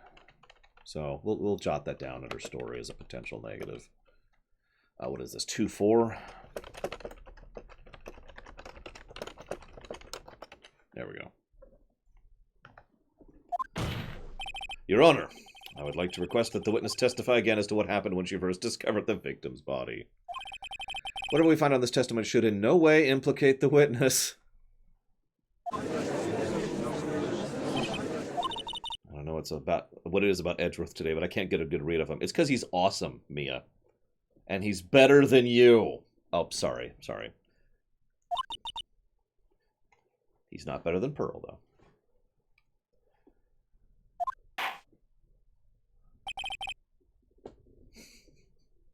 so we'll jot that down under story as a potential negative. What is this? 2-4. There we go. Your Honor, I would like to request that the witness testify again as to what happened when she first discovered the victim's body. Whatever we find on this testimony should in no way implicate the witness. I don't know what it is about Edgeworth today, but I can't get a good read of him. It's because he's awesome, Mia. And he's better than you. Oh, sorry. He's not better than Pearl, though.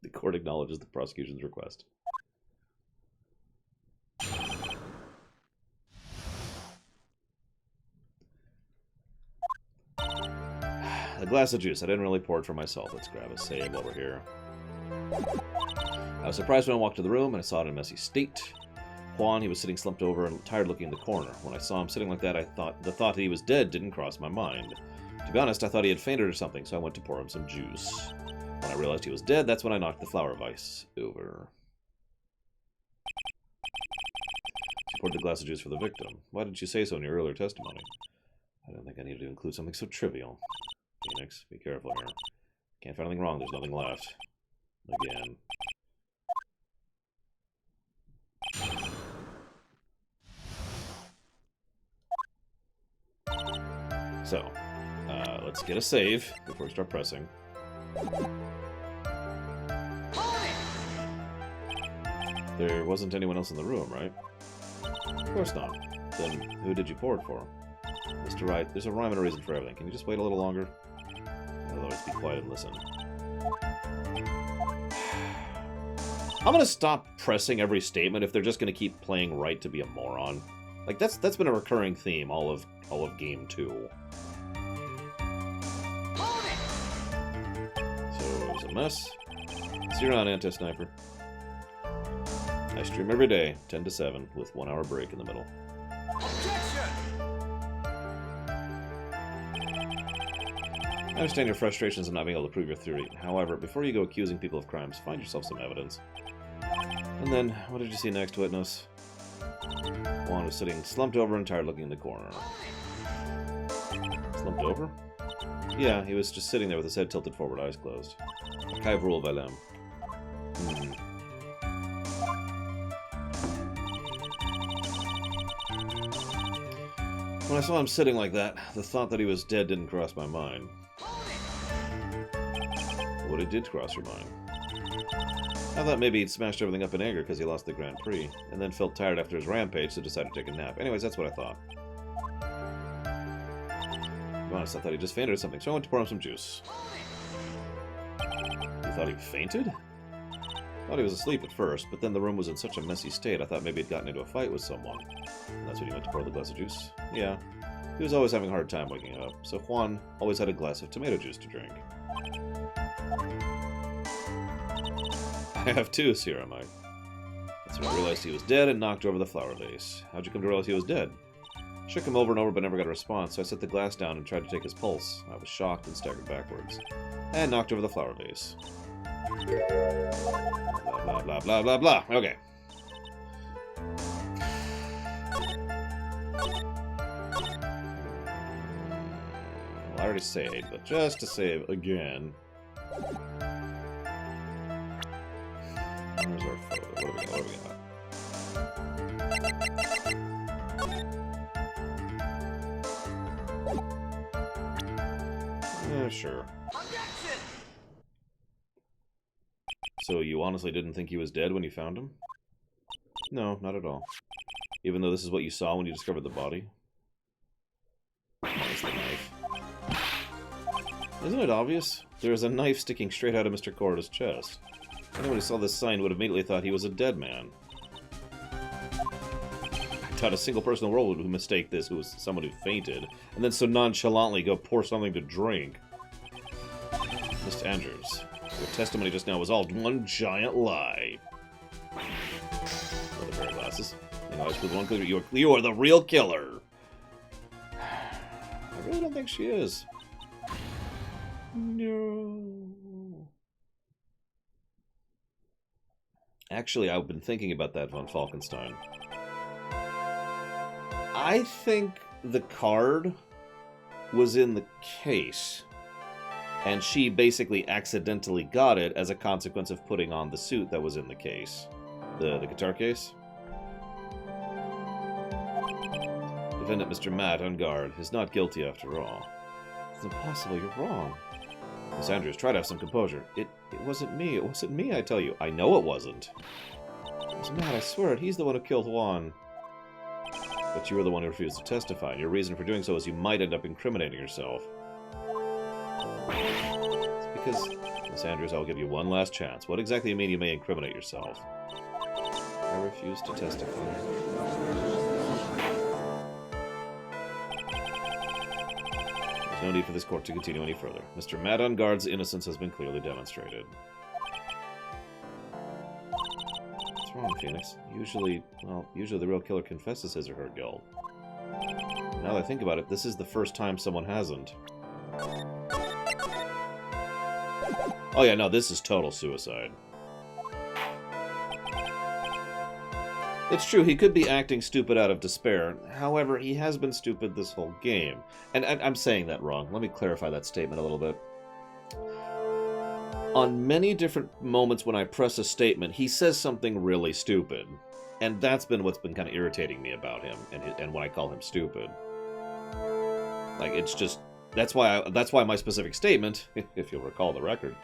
The court acknowledges the prosecution's request. A glass of juice. I didn't really pour it for myself. Let's grab a save while we're here. I was surprised when I walked to the room and I saw it in a messy state. Juan, he was sitting slumped over and tired looking in the corner. When I saw him sitting like that, the thought that he was dead didn't cross my mind. To be honest, I thought he had fainted or something, so I went to pour him some juice. When I realized he was dead, that's when I knocked the flower vase over. She poured the glass of juice for the victim. Why didn't you say so in your earlier testimony? I don't think I needed to include something so trivial. Phoenix, be careful here. Can't find anything wrong, there's nothing left. Again. So, let's get a save before we start pressing. There wasn't anyone else in the room, right? Of course not. Then who did you pour it for? Mr. Wright, there's a rhyme and a reason for everything. Can you just wait a little longer? Otherwise, be quiet and listen. I'm gonna stop pressing every statement if they're just gonna keep playing right to be a moron. Like that's been a recurring theme all of game 2. a mess. So you're on Anti-Sniper. I stream every day, 10 to 7, with 1 hour break in the middle. Objection! I understand your frustrations of not being able to prove your theory. However, before you go accusing people of crimes, find yourself some evidence. And then, what did you see next, witness? Juan was sitting slumped over and tired, looking in the corner. Slumped over? Yeah, he was just sitting there with his head tilted forward, eyes closed. Archive rule Valem. When I saw him sitting like that, the thought that he was dead didn't cross my mind. What it did cross your mind? I thought maybe he'd smashed everything up in anger because he lost the Grand Prix, and then felt tired after his rampage, so decided to take a nap. Anyways, that's what I thought. To be honest, I thought he just fainted or something, so I went to pour him some juice. You thought he fainted? I thought he was asleep at first, but then the room was in such a messy state, I thought maybe he'd gotten into a fight with someone. And that's when he went to pour the glass of juice? Yeah. He was always having a hard time waking up, so Juan always had a glass of tomato juice to drink. I have too, Sierra Mike. That's when I realized he was dead and knocked over the flower vase. How'd you come to realize he was dead? Shook him over and over but never got a response, so I set the glass down and tried to take his pulse. I was shocked and staggered backwards. And knocked over the flower vase. Blah, blah, blah, blah, blah, blah. Okay. Well, I already saved, but just to save again. Where's our photo? What do we got? Sure. Objection! So you honestly didn't think he was dead when you found him? No, not at all. Even though this is what you saw when you discovered the body? Minus the knife. Isn't it obvious? There is a knife sticking straight out of Mr. Corda's chest. Anyone who saw this sign would have immediately thought he was a dead man. I doubt a single person in the world would mistake this who was someone who fainted, and then so nonchalantly go pour something to drink. Mr. Andrews, your testimony just now was all one giant lie. Well, the pair of glasses. You know, I was one clear. You are the real killer. I really don't think she is. No. Actually, I've been thinking about that, von Falkenstein. I think the card was in the case, and she basically accidentally got it as a consequence of putting on the suit that was in the case. The guitar case? Defendant Mr. Matt, on guard, is not guilty after all. It's impossible, you're wrong. Miss Andrews, try to have some composure. It wasn't me. It wasn't me, I tell you. I know it wasn't. It was Matt, I swear it. He's the one who killed Juan. But you were the one who refused to testify, and your reason for doing so is you might end up incriminating yourself. It's because... Miss Andrews, I'll give you one last chance. What exactly do you mean you may incriminate yourself? I refuse to testify. There's no need for this court to continue any further. Mr. Matt on guard's innocence has been clearly demonstrated. What's wrong, Phoenix? Usually the real killer confesses his or her guilt. Now that I think about it, this is the first time someone hasn't. Oh yeah, no, this is total suicide. It's true, he could be acting stupid out of despair. However, he has been stupid this whole game. And I'm saying that wrong. Let me clarify that statement a little bit. On many different moments when I press a statement, he says something really stupid. And that's been what's been kind of irritating me about him, and when I call him stupid. Like, it's just... That's why my specific statement, if you'll recall the record,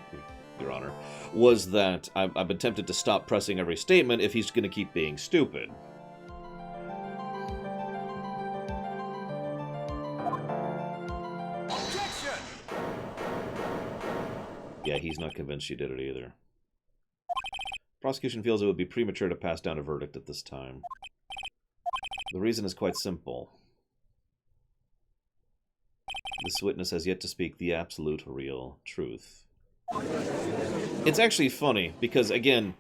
Your Honor, was that I've been tempted to stop pressing every statement if he's going to keep being stupid. Objection! Yeah, he's not convinced she did it either. Prosecution feels it would be premature to pass down a verdict at this time. The reason is quite simple. This witness has yet to speak the absolute real truth. It's actually funny, because, again,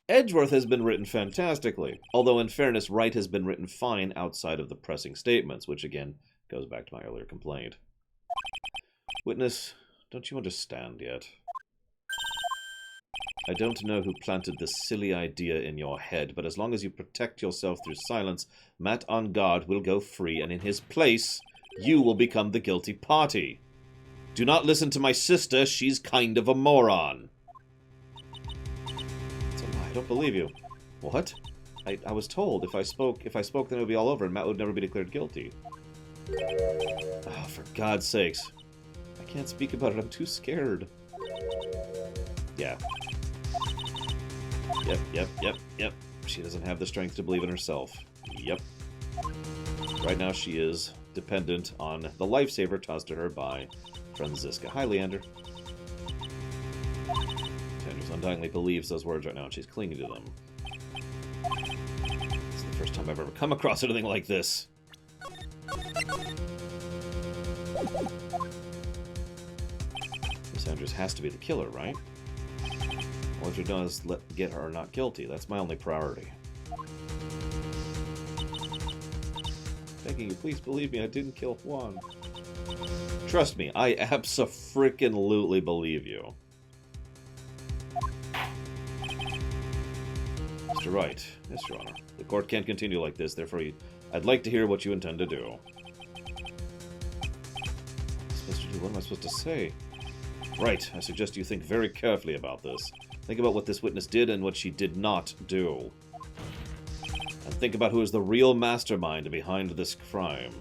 Edgeworth has been written fantastically, although in fairness, Wright has been written fine outside of the pressing statements, which, again, goes back to my earlier complaint. Witness, don't you understand yet? I don't know who planted this silly idea in your head, but as long as you protect yourself through silence, Matt on guard will go free, and in his place, you will become the guilty party. Do not listen to my sister, she's kind of a moron. It's a lie, I don't believe you. What? I was told if I spoke, then it would be all over and Matt would never be declared guilty. Oh, for God's sakes. I can't speak about it, I'm too scared. Yeah. Yep. She doesn't have the strength to believe in herself. Yep. Right now she is dependent on the lifesaver tossed to her by Franziska. Hi, Leander. Sanders undyingly believes those words right now, and she's clinging to them. It's the first time I've ever come across anything like this. Miss Andrews has to be the killer, right? All you've done is get her not guilty. That's my only priority. Begging you, please believe me, I didn't kill Juan. Trust me, I abso-frickin-lutely believe you. Mr. Wright. Yes, Your Honor. The court can't continue like this, therefore I'd like to hear what you intend to do. What am I supposed to say? Right, I suggest you think very carefully about this. Think about what this witness did and what she did not do. And think about who is the real mastermind behind this crime.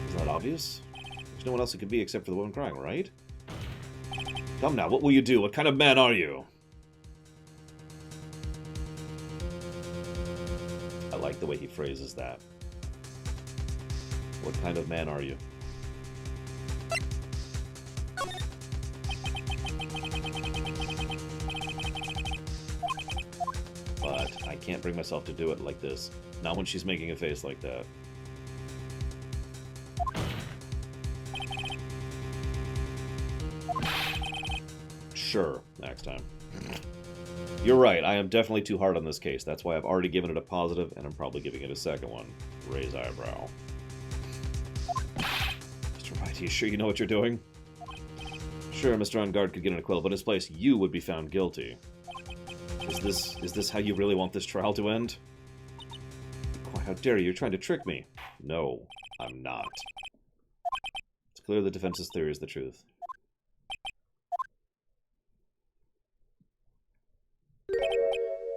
Isn't that obvious? There's no one else it could be except for the woman crying, right? Come now, what will you do? What kind of man are you? I like the way he phrases that. What kind of man are you? But I can't bring myself to do it like this. Not when she's making a face like that. Sure, next time. You're right, I am definitely too hard on this case. That's why I've already given it a positive, and I'm probably giving it a second one. Raise eyebrow. Mr. Wright, are you sure you know what you're doing? Sure, Mr. On Guard could get an acquittal, but in his place, you would be found guilty. Is this how you really want this trial to end? Why, how dare you? You're trying to trick me. No, I'm not. It's clear the defense's theory is the truth.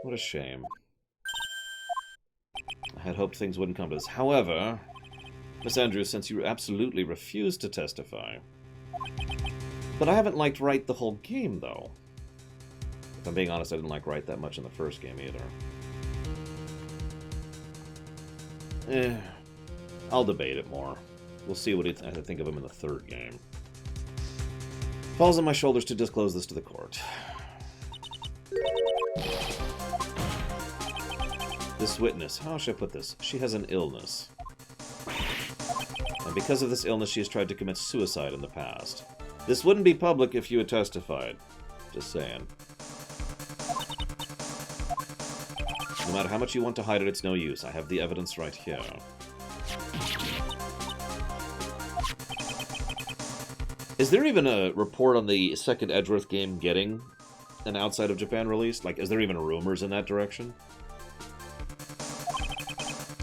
What a shame. I had hoped things wouldn't come to this. However, Miss Andrews, since you absolutely refused to testify... But I haven't liked Wright the whole game, though. If I'm being honest, I didn't like Wright that much in the first game, either. I'll debate it more. We'll see what I think of him in the third game. Falls on my shoulders to disclose this to the court. This witness, how should I put this? She has an illness. And because of this illness, she has tried to commit suicide in the past. This wouldn't be public if you had testified. Just saying. No matter how much you want to hide it, it's no use. I have the evidence right here. Is there even a report on the second Edgeworth game getting an outside of Japan release? Like, is there even rumors in that direction?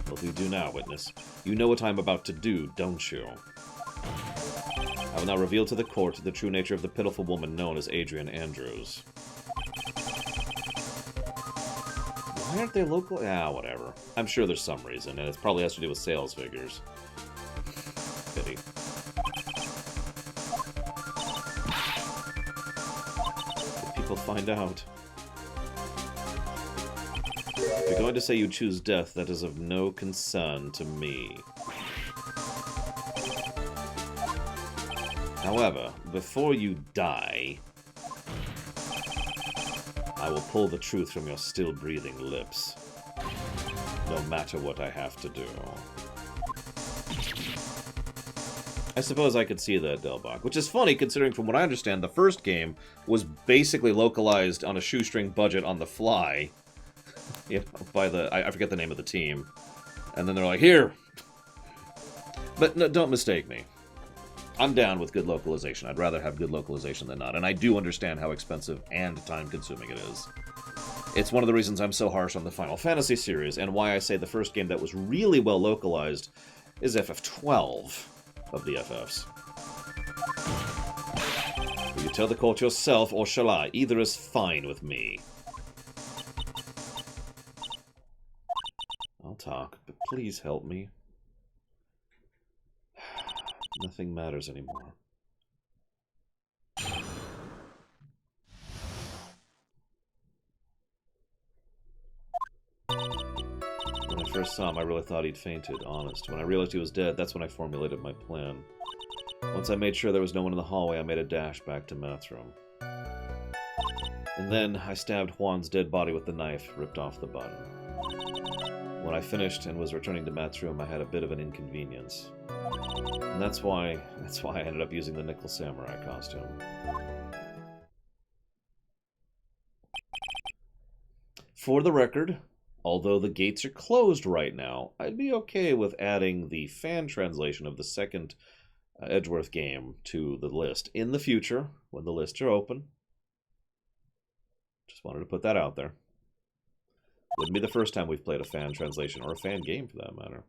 What do you do now, witness? You know what I'm about to do, don't you? I will now reveal to the court the true nature of the pitiful woman known as Adrian Andrews. Why aren't they local? Ah, whatever. I'm sure there's some reason, and it probably has to do with sales figures. Pity. If people find out. If you're going to say you choose death, that is of no concern to me. However, before you die, I will pull the truth from your still-breathing lips, no matter what I have to do. I suppose I could see that, Delbach. Which is funny, considering from what I understand, the first game was basically localized on a shoestring budget on the fly. You know, by the... I forget the name of the team. And then they're like, here! But no, don't mistake me. I'm down with good localization. I'd rather have good localization than not. And I do understand how expensive and time-consuming it is. It's one of the reasons I'm so harsh on the Final Fantasy series, and why I say the first game that was really well localized is FF12 of the FFs. Will you tell the court yourself, or shall I? Either is fine with me. I'll talk, but please help me. Nothing matters anymore. When I first saw him, I really thought he'd fainted, honest. When I realized he was dead, that's when I formulated my plan. Once I made sure there was no one in the hallway, I made a dash back to Matt's room. And then I stabbed Juan's dead body with the knife, ripped off the button. When I finished and was returning to Matt's room, I had a bit of an inconvenience. And that's why I ended up using the Nickel Samurai costume. For the record, although the gates are closed right now, I'd be okay with adding the fan translation of the second Edgeworth game to the list in the future, when the lists are open. Just wanted to put that out there. Wouldn't be the first time we've played a fan translation, or a fan game for that matter.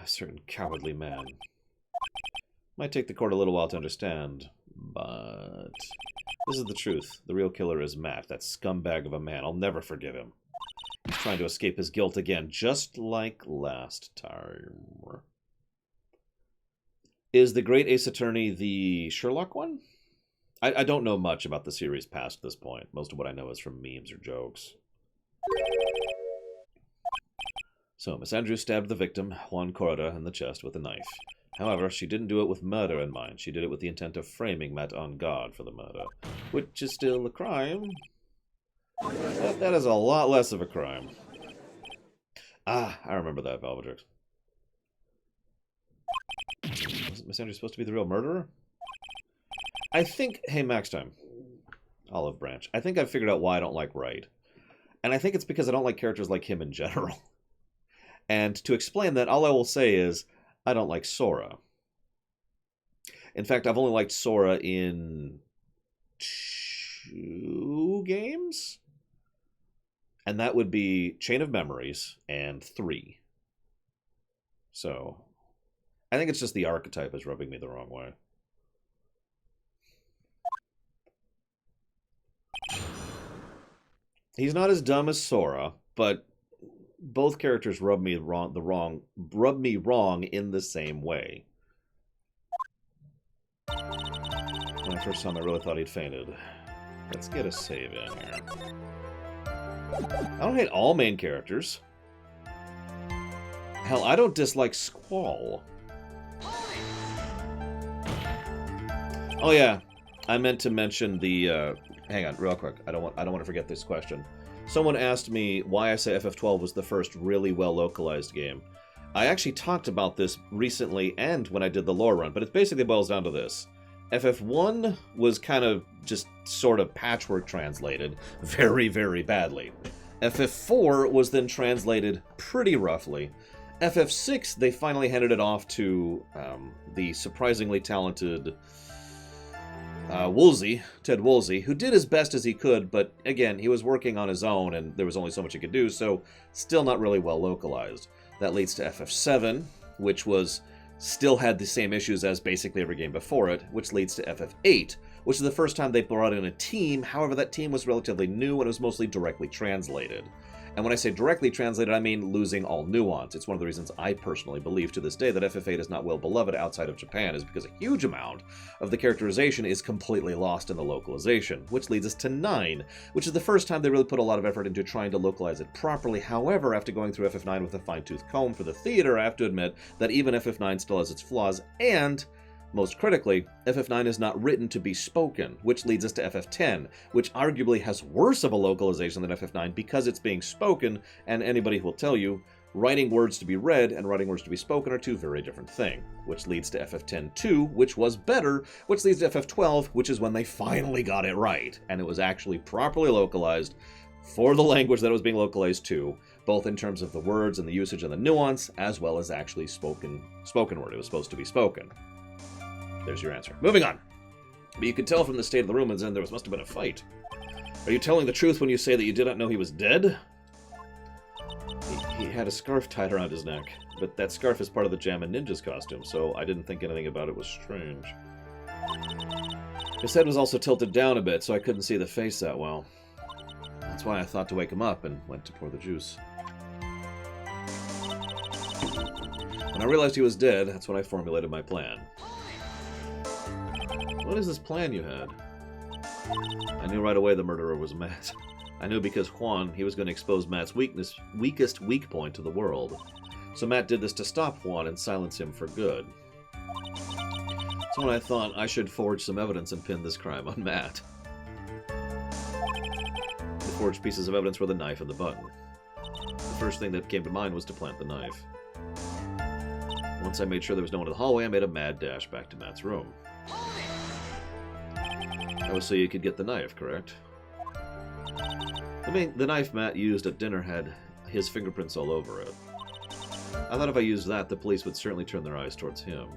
A certain cowardly man. Might take the court a little while to understand, but this is the truth. The real killer is Matt, that scumbag of a man. I'll never forgive him. He's trying to escape his guilt again, just like last time. Is the Great Ace Attorney the Sherlock one? I don't know much about the series past this point. Most of what I know is from memes or jokes. So, Miss Andrews stabbed the victim, Juan Corda, in the chest with a knife. However, she didn't do it with murder in mind. She did it with the intent of framing Matt on guard for the murder, which is still a crime. That is a lot less of a crime. Ah, I remember that, Valvatrix. Wasn't Miss Andrews supposed to be the real murderer? I think... Hey, Max Time. Olive Branch. I think I've figured out why I don't like Wright. And I think it's because I don't like characters like him in general. And to explain that, all I will say is, I don't like Sora. In fact, I've only liked Sora in 2 games? And that would be Chain of Memories and 3. So, I think it's just the archetype is rubbing me the wrong way. He's not as dumb as Sora, but both characters rub me wrong in the same way. When I first saw him, I really thought he'd fainted. Let's get a save in here. I don't hate all main characters. Hell, I don't dislike Squall. Oh yeah, I meant to mention the. Hang on, real quick. I don't want to forget this question. Someone asked me why I say FF12 was the first really well localized game. I actually talked about this recently and when I did the lore run, but it basically boils down to this. FF1 was kind of just sort of patchwork translated very, very badly. FF4 was then translated pretty roughly. FF6, they finally handed it off to the surprisingly talented Woolsey, Ted Woolsey, who did as best as he could, but again, he was working on his own and there was only so much he could do, so still not really well localized. That leads to FF7, which still had the same issues as basically every game before it, which leads to FF8, which is the first time they brought in a team. However, that team was relatively new and it was mostly directly translated. And when I say directly translated, I mean losing all nuance. It's one of the reasons I personally believe to this day that FF8 is not well beloved outside of Japan, is because a huge amount of the characterization is completely lost in the localization, which leads us to 9, which is the first time they really put a lot of effort into trying to localize it properly. However, after going through FF9 with a fine-tooth comb for the theater, I have to admit that even FF9 still has its flaws, and most critically, FF9 is not written to be spoken, which leads us to FF10, which arguably has worse of a localization than FF9 because it's being spoken, and anybody will tell you Writing words to be read and writing words to be spoken are two very different things, which leads to FF10-2, which was better, which leads to FF12, which is when they finally got it right, and it was actually properly localized for the language that it was being localized to, both in terms of the words and the usage and the nuance, as well as actually spoken word. It was supposed to be spoken. There's your answer. Moving on. But you could tell from the state of the room and there must have been a fight. Are you telling the truth when you say that you did not know he was dead? He had a scarf tied around his neck, but that scarf is part of the Jammin' Ninja's costume, so I didn't think anything about it was strange. His head was also tilted down a bit, so I couldn't see the face that well. That's why I thought to wake him up and went to pour the juice. When I realized he was dead, that's when I formulated my plan. What is this plan you had? I knew right away the murderer was Matt. I knew because Juan, he was going to expose Matt's weakest weak point to the world. So Matt did this to stop Juan and silence him for good. So when I thought I should forge some evidence and pin this crime on Matt. The forged pieces of evidence were the knife and the button. The first thing that came to mind was to plant the knife. Once I made sure there was no one in the hallway, I made a mad dash back to Matt's room. That was so you could get the knife, correct? The knife Matt used at dinner had his fingerprints all over it. I thought if I used that, the police would certainly turn their eyes towards him.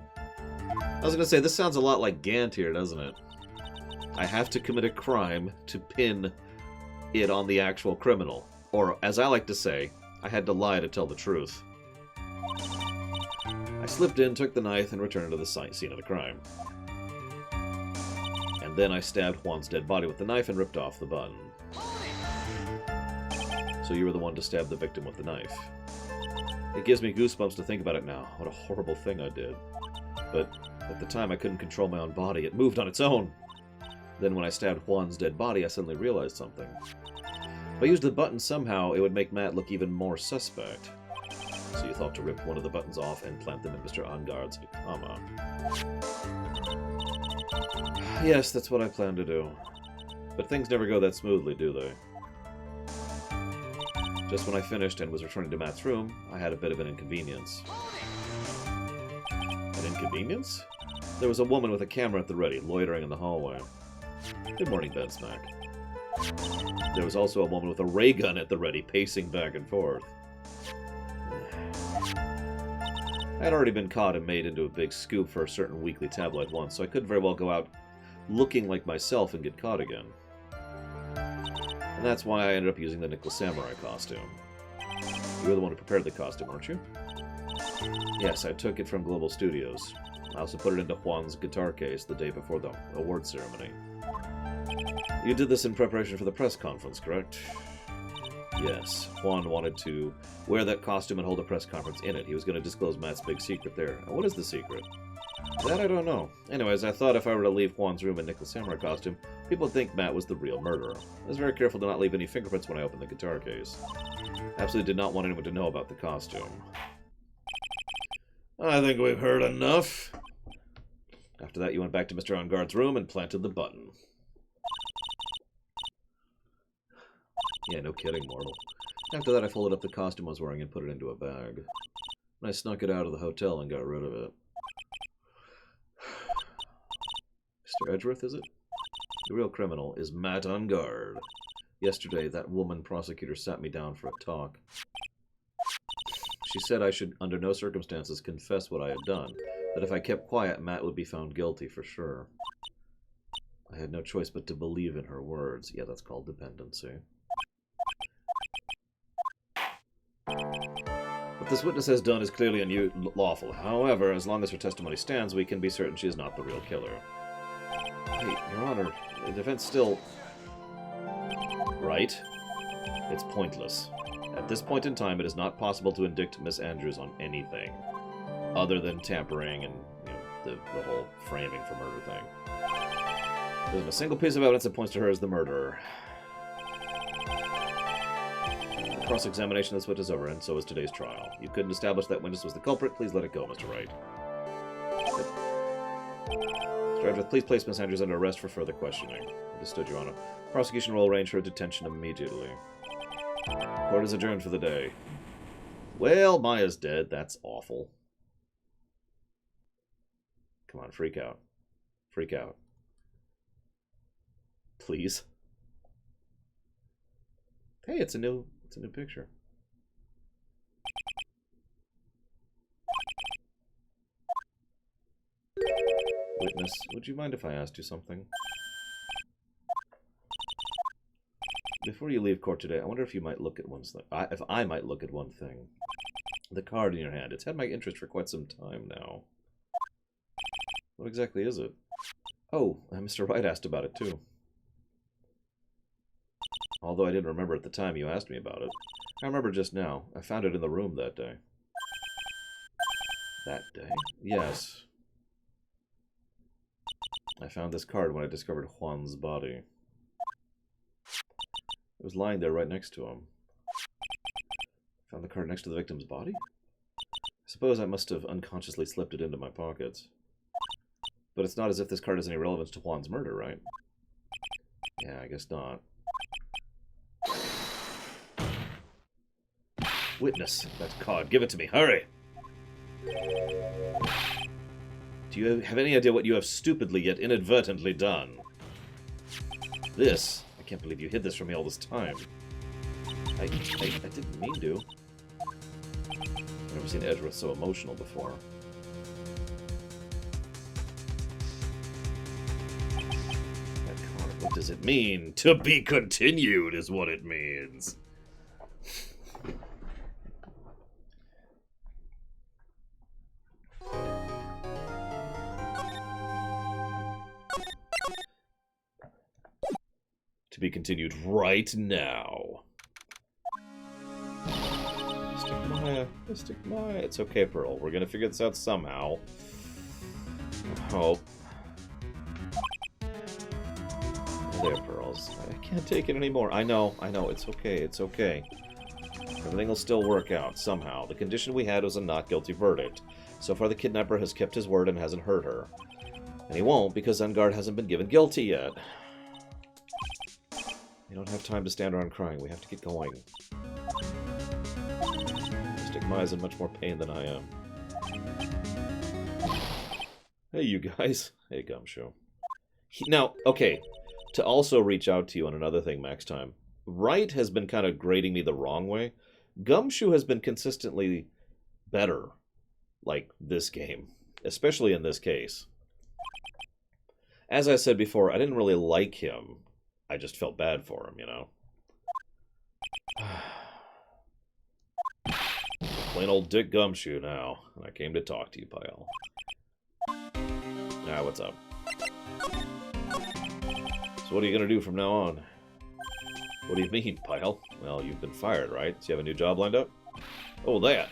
I was going to say, this sounds a lot like Gant here, doesn't it? I have to commit a crime to pin it on the actual criminal. Or, as I like to say, I had to lie to tell the truth. I slipped in, took the knife, and returned to the scene of the crime. And then I stabbed Juan's dead body with the knife and ripped off the button. So you were the one to stab the victim with the knife. It gives me goosebumps to think about it now. What a horrible thing I did. But at the time I couldn't control my own body. It moved on its own. Then when I stabbed Juan's dead body, I suddenly realized something. If I used the button somehow, it would make Matt look even more suspect. So you thought to rip one of the buttons off and plant them in Mr. Angard's comma. Yes, that's what I planned to do. But things never go that smoothly, do they? Just when I finished and was returning to Matt's room, I had a bit of an inconvenience. An inconvenience? There was a woman with a camera at the ready, loitering in the hallway. Good morning, Ben Smack. There was also a woman with a ray gun at the ready, pacing back and forth. I had already been caught and made into a big scoop for a certain weekly tabloid once, so I couldn't very well go out looking like myself and get caught again. And that's why I ended up using the Nickel Samurai costume. You were the one who prepared the costume, weren't you? Yes, I took it from Global Studios. I also put it into Juan's guitar case the day before the award ceremony. You did this in preparation for the press conference, correct? Yes. Juan wanted to wear that costume and hold a press conference in it. He was going to disclose Matt's big secret there. What is the secret? That I don't know. Anyways, I thought if I were to leave Juan's room in Nickel Samurai costume, people would think Matt was the real murderer. I was very careful to not leave any fingerprints when I opened the guitar case. Absolutely did not want anyone to know about the costume. I think we've heard enough. After that, you went back to Mr. Angard's room and planted the button. Yeah, no kidding, mortal. After that, I folded up the costume I was wearing and put it into a bag. And I snuck it out of the hotel and got rid of it. Mr. Edgeworth, is it? The real criminal is Matt Angard. Yesterday, that woman prosecutor sat me down for a talk. She said I should, under no circumstances, confess what I had done. That if I kept quiet, Matt would be found guilty for sure. I had no choice but to believe in her words. Yeah, that's called dependency. What this witness has done is clearly unlawful. However, as long as her testimony stands, we can be certain she is not the real killer. Hey, Your Honor, the defense still... Right? It's pointless. At this point in time, it is not possible to indict Miss Andrews on anything other than tampering and, you know, the whole framing for murder thing. There isn't a single piece of evidence that points to her as the murderer. Cross-examination of this witness is over, and so is today's trial. You couldn't establish that witness was the culprit. Please let it go, Mr. Wright. Mr. Edgeworth, please place Miss Andrews under arrest for further questioning. Understood, Your Honor. Prosecution will arrange her detention immediately. Court is adjourned for the day. Well, Maya's dead. That's awful. Come on, freak out. Freak out. Please. Hey, it's a new picture. Witness, would you mind if I asked you something? Before you leave court today, I wonder if you might look at one thing. If I might look at one thing. The card in your hand. It's had my interest for quite some time now. What exactly is it? Oh, Mr. Wright asked about it too. Although I didn't remember at the time you asked me about it. I remember just now. I found it in the room that day. That day? Yes. I found this card when I discovered Juan's body. It was lying there right next to him. Found the card next to the victim's body? I suppose I must have unconsciously slipped it into my pockets. But it's not as if this card has any relevance to Juan's murder, right? Yeah, I guess not. Witness, that card. Give it to me. Hurry! Do you have any idea what you have stupidly yet inadvertently done? This. I can't believe you hid this from me all this time. I didn't mean to. I've never seen Edgeworth so emotional before. That card, what does it mean? To be continued is what it means. To be continued right now. Mystic Maya. It's okay, Pearl. We're gonna figure this out somehow. I hope. There, Pearls. I can't take it anymore. I know. It's okay. It's okay. Everything will still work out, somehow. The condition we had was a not guilty verdict. So far, the kidnapper has kept his word and hasn't hurt her. And he won't, because Ungard hasn't been given guilty yet. We don't have time to stand around crying. We have to get going. Mystic Maya's in much more pain than I am. Hey, you guys. Hey, Gumshoe. Now, okay, to also reach out to you on another thing, Max Time. Wright has been kind of grading me the wrong way. Gumshoe has been consistently better, like this game, especially in this case. As I said before, I didn't really like him. I just felt bad for him, you know. Plain old Dick Gumshoe now, and I came to talk to you, pal. Ah, what's up? So what are you gonna do from now on? What do you mean, pal? Well, you've been fired, right? So you have a new job lined up? Oh, that.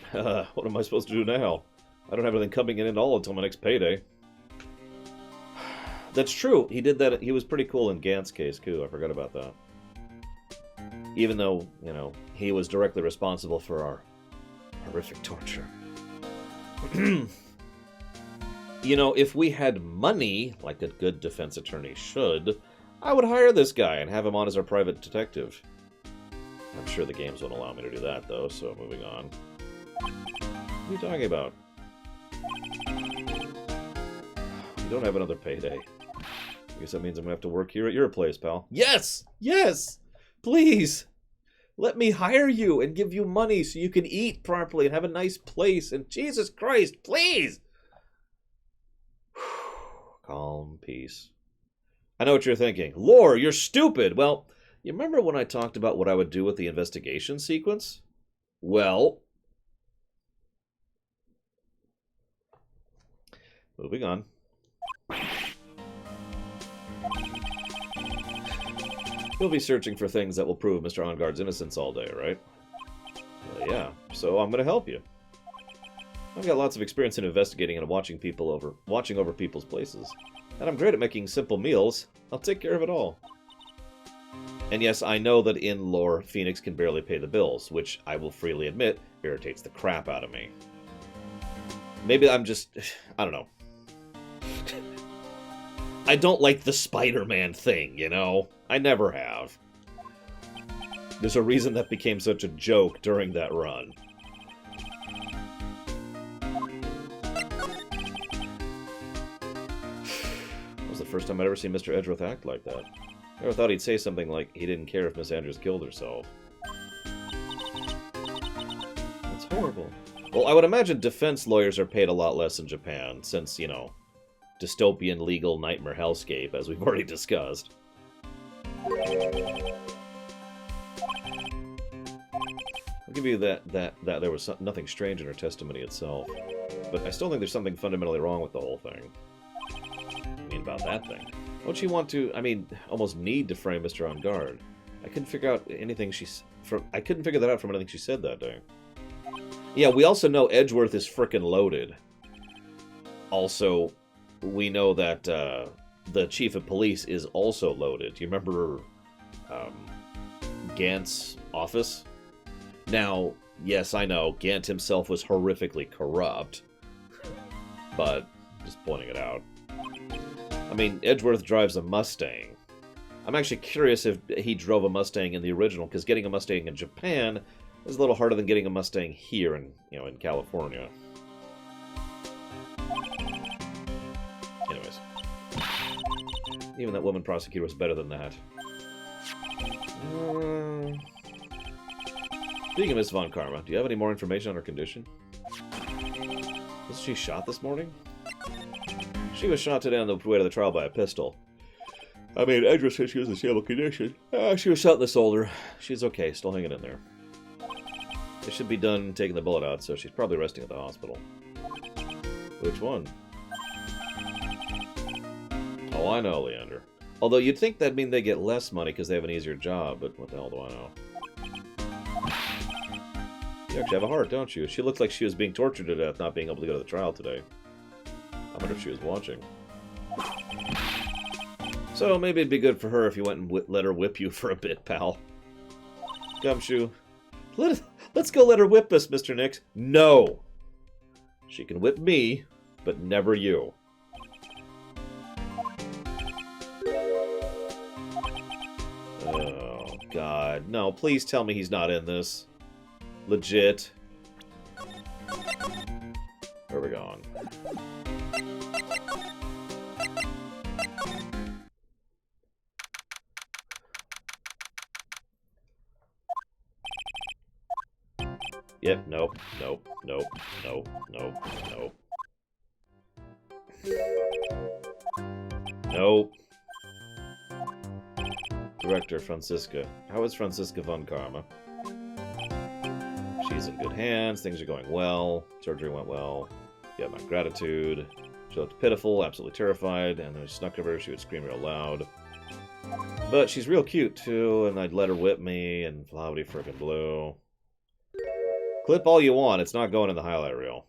What am I supposed to do now? I don't have anything coming in at all until my next payday. That's true. He did that. He was pretty cool in Gant's case, too. I forgot about that. Even though, you know, he was directly responsible for our horrific torture. You know, if we had money, like a good defense attorney should, I would hire this guy and have him on as our private detective. I'm sure the games won't allow me to do that, though, so moving on. What are you talking about? We don't have another payday. I guess that means I'm going to have to work here at your place, pal. Yes! Yes! Please! Let me hire you and give you money so you can eat properly and have a nice place. And Jesus Christ, please! Calm, peace. I know what you're thinking. Lore, you're stupid! Well, you remember when I talked about what I would do with the investigation sequence? Well... moving on. You'll be searching for things that will prove Mr. Ungard's innocence all day, right? Well, yeah, so I'm going to help you. I've got lots of experience in investigating and watching over people's places. And I'm great at making simple meals. I'll take care of it all. And yes, I know that in lore, Phoenix can barely pay the bills, which I will freely admit irritates the crap out of me. Maybe I'm just... I don't know. I don't like the Spider-Man thing, you know? I never have. There's a reason that became such a joke during that run. first time I'd ever seen Mr. Edgeworth act like that. I never thought he'd say something like he didn't care if Miss Andrews killed herself. That's horrible. Well, I would imagine defense lawyers are paid a lot less in Japan, since, you know, dystopian legal nightmare hellscape, as we've already discussed. I'll give you that there was nothing strange in her testimony itself. But I still think there's something fundamentally wrong with the whole thing. I mean, about that thing. Don't you want to, I mean, almost need to frame Mr. On Guard? I couldn't figure out anything I couldn't figure that out from anything she said that day. Yeah, we also know Edgeworth is frickin' loaded. Also, we know that the chief of police is also loaded. Do you remember Gant's office? Now, yes, I know, Gant himself was horrifically corrupt. But, just pointing it out. I mean, Edgeworth drives a Mustang. I'm actually curious if he drove a Mustang in the original, because getting a Mustang in Japan is a little harder than getting a Mustang here in, you know, in California. Anyways. Even that woman prosecutor was better than that. Speaking of Miss Von Karma, do you have any more information on her condition? Was she shot this morning? She was shot today on the way to the trial by a pistol. I mean, Edgeworth said she was in stable condition. She was shot in the shoulder. She's okay, still hanging in there. They should be done taking the bullet out, so she's probably resting at the hospital. Which one? Oh, I know, Leander. Although you'd think that'd mean they get less money because they have an easier job, but what the hell do I know? You actually have a heart, don't you? She looked like she was being tortured to death not being able to go to the trial today. I wonder if she was watching. So maybe it'd be good for her if you went and let her whip you for a bit, pal. Gumshoe. Let's go let her whip us, Mr. Nix. No! She can whip me, but never you. Oh, God. No, please tell me he's not in this. Legit. Where are we going? Yep, nope, nope, nope, nope, nope, nope. Nope. Director, Franziska. How is Franziska Von Karma? She's in good hands, things are going well, surgery went well. Yeah, my gratitude. She looked pitiful, absolutely terrified, and when I snuck over her, she would scream real loud. But she's real cute, too, and I'd let her whip me, and flowery frickin' blue. Clip all you want, it's not going in the highlight reel.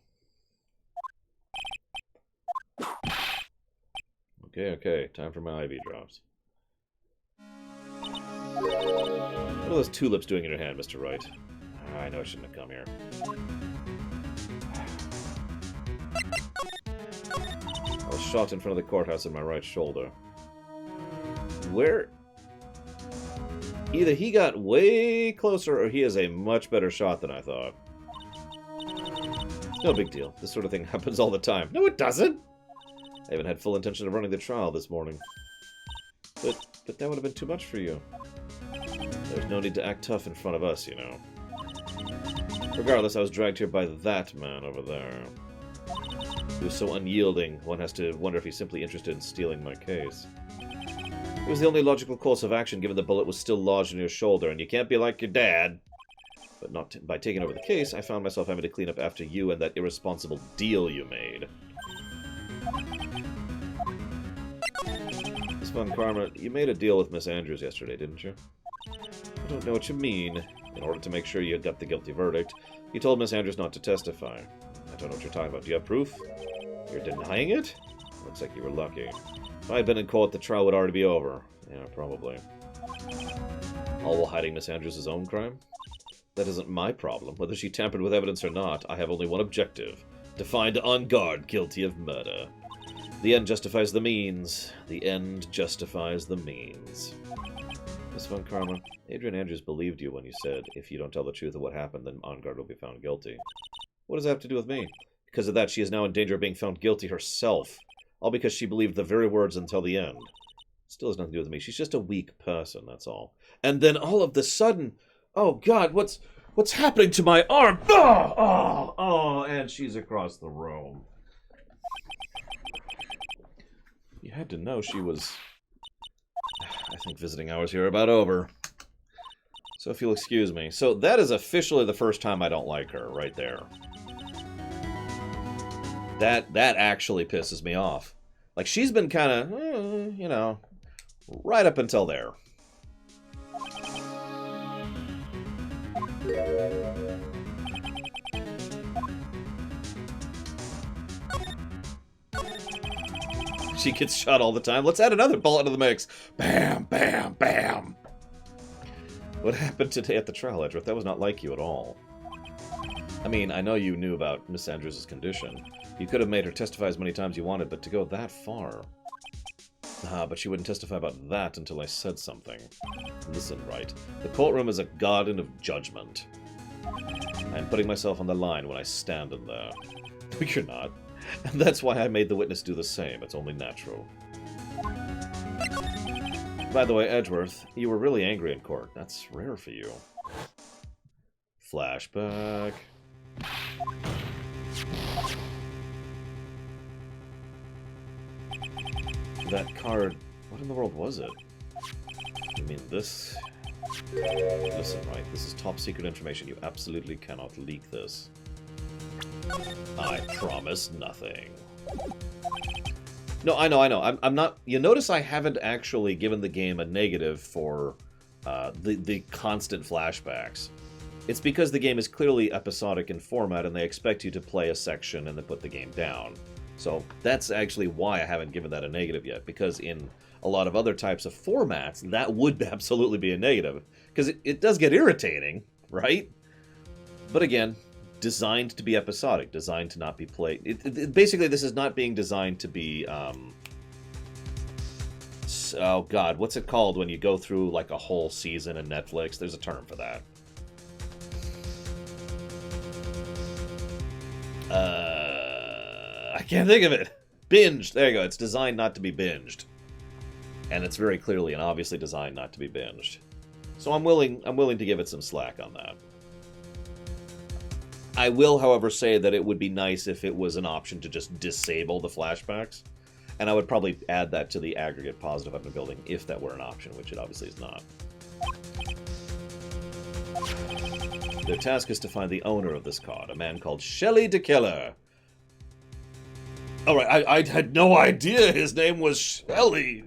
Okay, time for my IV drops. What are those tulips doing in your hand, Mr. Wright? I know I shouldn't have come here. I was shot in front of the courthouse in my right shoulder. Where? Either he got way closer or he is a much better shot than I thought. No big deal. This sort of thing happens all the time. No, it doesn't! I even had full intention of running the trial this morning. But that would have been too much for you. There's no need to act tough in front of us, you know. Regardless, I was dragged here by that man over there. He was so unyielding, one has to wonder if he's simply interested in stealing my case. It was the only logical course of action given the bullet was still lodged in your shoulder, and you can't be like your dad. But not by taking over the case, I found myself having to clean up after you and that irresponsible deal you made. Miss Von Karma, you made a deal with Miss Andrews yesterday, didn't you? I don't know what you mean. In order to make sure you got the guilty verdict, you told Miss Andrews not to testify. I don't know what you're talking about. Do you have proof? You're denying it? Looks like you were lucky. If I had been in court, the trial would already be over. Yeah, probably. All while hiding Miss Andrews' own crime? That isn't my problem. Whether she tampered with evidence or not, I have only one objective. To find On Guard guilty of murder. The end justifies the means. The end justifies the means. Miss Von Karma, Adrian Andrews believed you when you said, if you don't tell the truth of what happened, then On Guard will be found guilty. What does that have to do with me? Because of that, she is now in danger of being found guilty herself. All because she believed the very words until the end. Still has nothing to do with me. She's just a weak person, that's all. And then all of the sudden, oh God, what's happening to my arm? Oh, and she's across the room. You had to know she was... I think visiting hours here are about over. So if you'll excuse me. So that is officially the first time I don't like her, right there. That actually pisses me off. Like, she's been kind of, you know, right up until there. She gets shot all the time. Let's add another bullet to the mix. Bam, bam, bam. What happened today at the trial, Edgeworth? That was not like you at all. I mean, I know you knew about Miss Andrews' condition. You could have made her testify as many times you wanted, but to go that far... but she wouldn't testify about that until I said something. Listen, right. The courtroom is a garden of judgment. I am putting myself on the line when I stand in there. No, you're not. And that's why I made the witness do the same. It's only natural. By the way, Edgeworth, you were really angry in court. That's rare for you. Flashback. That card... What in the world was it? You mean this? Listen, right, this is top secret information. You absolutely cannot leak this. I promise nothing. No, I know. I'm not... You notice I haven't actually given the game a negative for the constant flashbacks. It's because the game is clearly episodic in format and they expect you to play a section and then put the game down. So that's actually why I haven't given that a negative yet, because in a lot of other types of formats, that would absolutely be a negative. Because it does get irritating, right? But again, designed to be episodic, designed to not be played. Basically, this is not being designed to be... oh God, what's it called when you go through like a whole season in Netflix? There's a term for that. I can't think of it. Binged. There you go. It's designed not to be binged. And it's very clearly and obviously designed not to be binged. So I'm willing to give it some slack on that. I will, however, say that it would be nice if it was an option to just disable the flashbacks. And I would probably add that to the aggregate positive I've been building if that were an option, which it obviously is not. Their task is to find the owner of this card, a man called Shelley DeKiller. Alright, I had no idea his name was Shelley.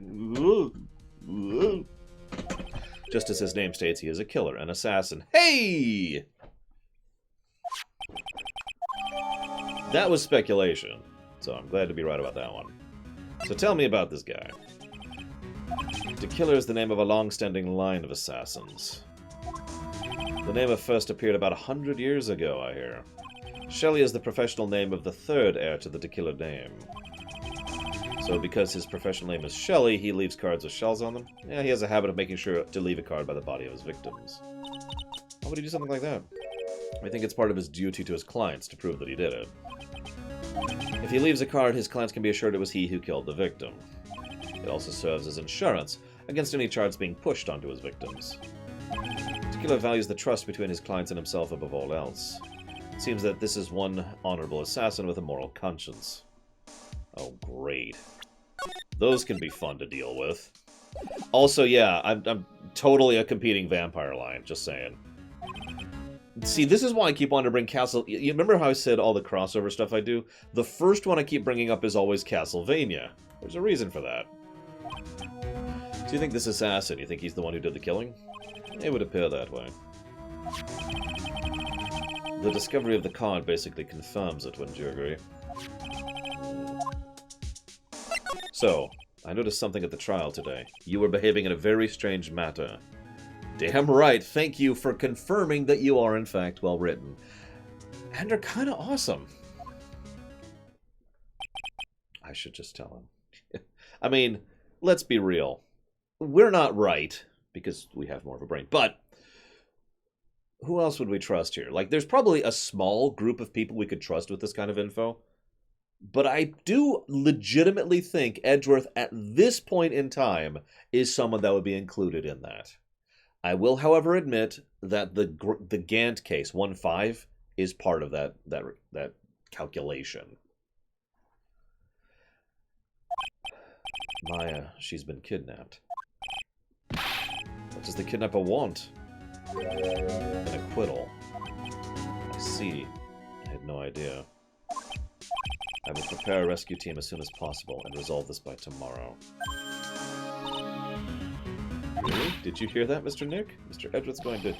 Just as his name states, he is a killer, an assassin. Hey! That was speculation, so I'm glad to be right about that one. So tell me about this guy. DeKiller is the name of a long-standing line of assassins. The name first appeared about 100 years ago, I hear. Shelley is the professional name of the third heir to the DeKiller name. So because his professional name is Shelley, he leaves cards with shells on them? Yeah, he has a habit of making sure to leave a card by the body of his victims. Why would he do something like that? I think it's part of his duty to his clients to prove that he did it. If he leaves a card, his clients can be assured it was he who killed the victim. It also serves as insurance against any charge being pushed onto his victims. DeKiller values the trust between his clients and himself above all else. It seems that this is one honorable assassin with a moral conscience. Oh, great. Those can be fun to deal with. Also, yeah, I'm totally a competing vampire line, just saying. See, this is why I keep wanting to bring Castle... You remember how I said all the crossover stuff I do? The first one I keep bringing up is always Castlevania. There's a reason for that. Do you think this assassin, you think he's the one who did the killing? It would appear that way. The discovery of the card basically confirms it, wouldn't you agree? So, I noticed something at the trial today. You were behaving in a very strange manner. Damn right, thank you for confirming that you are in fact well written. And are kinda awesome. I should just tell him. I mean, let's be real. We're not right, because we have more of a brain, but who else would we trust here? Like, there's probably a small group of people we could trust with this kind of info. But I do legitimately think Edgeworth at this point in time is someone that would be included in that. I will, however, admit that the Gant case 1-5 is part of that calculation. Maya, she's been kidnapped. What does the kidnapper want? An acquittal. I see. I had no idea. I will prepare a rescue team as soon as possible and resolve this by tomorrow. Really? Did you hear that, Mr. Nick? Mr. Edgeworth's going to...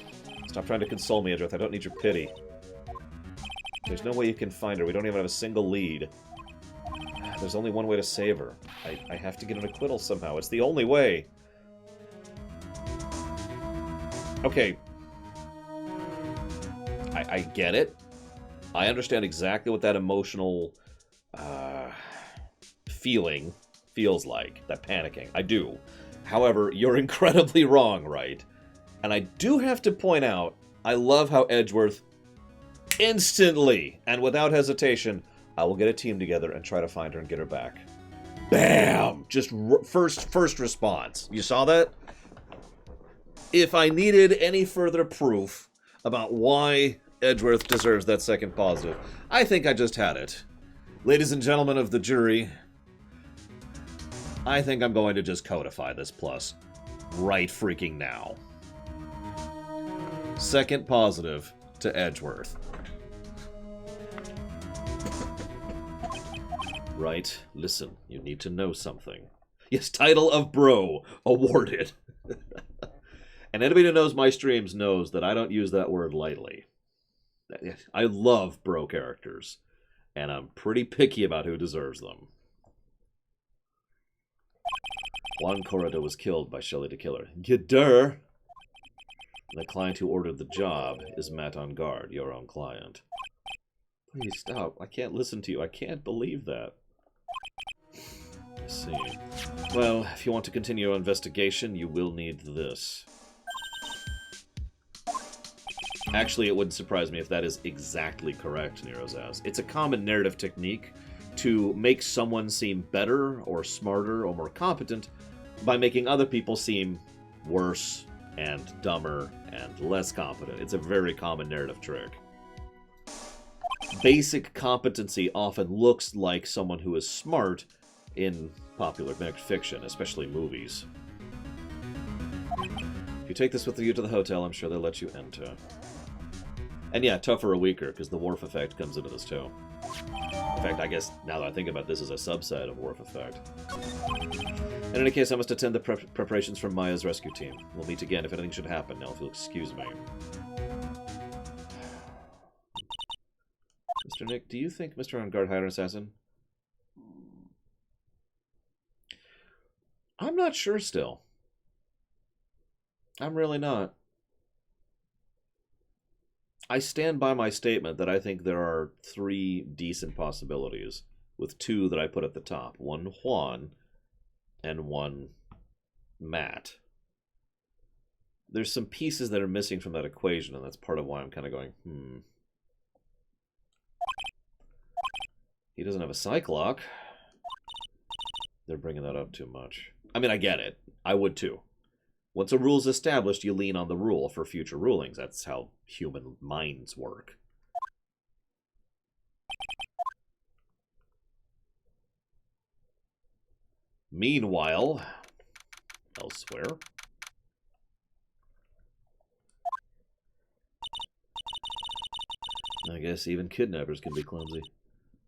Stop trying to console me, Edgeworth. I don't need your pity. There's no way you can find her. We don't even have a single lead. There's only one way to save her. I have to get an acquittal somehow. It's the only way. Okay. I get it. I understand exactly what that emotional feeling feels like. That panicking. I do. However, you're incredibly wrong, right? And I do have to point out, I love how Edgeworth instantly and without hesitation, I will get a team together and try to find her and get her back. Bam! Just first response. You saw that? If I needed any further proof about why Edgeworth deserves that second positive, I think I just had it. Ladies and gentlemen of the jury, I think I'm going to just codify this plus right freaking now. Second positive to Edgeworth. Right, listen, you need to know something. Yes, title of bro, awarded. And anybody who knows my streams knows that I don't use that word lightly. I love bro characters, and I'm pretty picky about who deserves them. Juan Corrado was killed by Shelley the Killer. G'dur! The client who ordered the job is Matt on Guard, your own client. Please stop. I can't listen to you. I can't believe that. I see. Well, if you want to continue your investigation, you will need this. Actually, it wouldn't surprise me if that is exactly correct, Nerozaz. It's a common narrative technique to make someone seem better or smarter or more competent by making other people seem worse and dumber and less competent. It's a very common narrative trick. Basic competency often looks like someone who is smart in popular fiction, especially movies. If you take this with you to the hotel, I'm sure they'll let you enter. And yeah, tougher or weaker, because the Worf effect comes into this too. In fact, I guess, now that I think about this, as a subset of Worf effect. In any case, I must attend the preparations for Maya's rescue team. We'll meet again if anything should happen. Now, if you'll excuse me. Mr. Nick, do you think Mr. On Guard hired an assassin? I'm not sure still. I'm really not. I stand by my statement that I think there are 3 decent possibilities, with 2 that I put at the top. One Juan, and one Matt. There's some pieces that are missing from that equation, and that's part of why I'm kind of going, He doesn't have a Cyclock. They're bringing that up too much. I mean, I get it. I would too. Once a rule's established, you lean on the rule for future rulings. That's how human minds work. Meanwhile, elsewhere. I guess even kidnappers can be clumsy.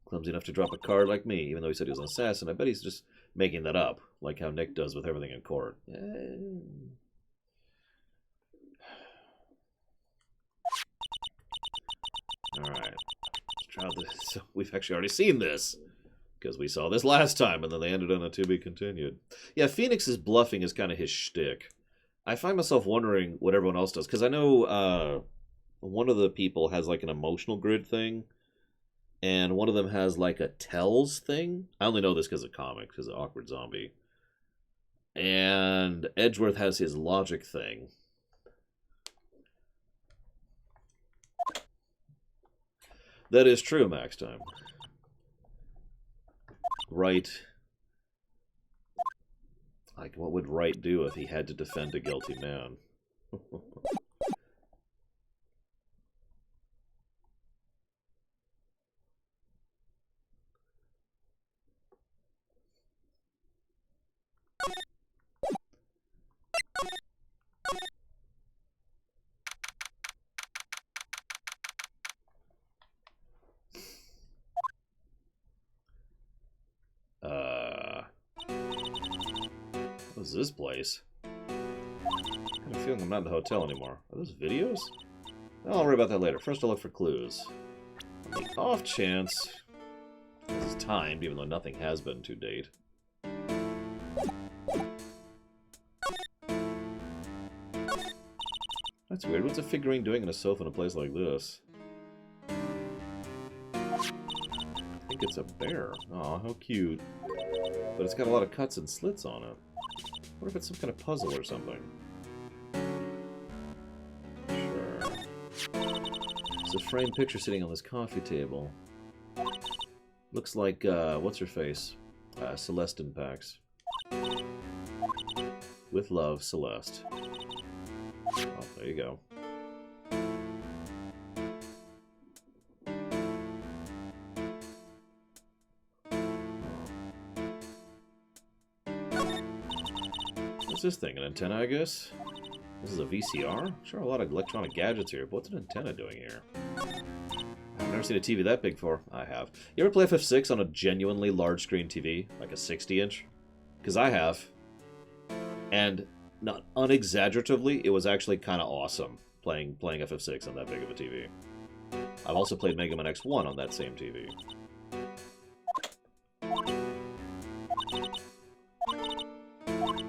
Clumsy enough to drop a card like me, even though he said he was an assassin. I bet he's just making that up, like how Nick does with everything in court. Alright. Let's try this. So we've actually already seen this, because we saw this last time, and then they ended on a to be continued. Yeah, Phoenix's bluffing is kind of his shtick. I find myself wondering what everyone else does, because I know one of the people has like an emotional grid thing, and one of them has like a tells thing. I only know this because of comics, because of Awkward Zombie. And Edgeworth has his logic thing. That is true, Max Time. Wright... Like, what would Wright do if he had to defend a guilty man? What is this place? I have a feeling I'm not in the hotel anymore. Are those videos? Well, I'll worry about that later. First, I'll look for clues. On the off chance... This is timed, even though nothing has been to date. That's weird. What's a figurine doing in a sofa in a place like this? I think it's a bear. Aw, how cute. But it's got a lot of cuts and slits on it. What if it's some kind of puzzle or something? Sure. It's a framed picture sitting on this coffee table. Looks like, what's-her-face? Celeste in packs. With love, Celeste. Oh, there you go. What's this thing? An antenna, I guess? This is a VCR? Sure, a lot of electronic gadgets here, but what's an antenna doing here? I've never seen a TV that big before. I have. You ever play FF6 on a genuinely large-screen TV? Like a 60-inch? Because I have. And, not unexaggeratively, it was actually kind of awesome playing FF6 on that big of a TV. I've also played Mega Man X1 on that same TV.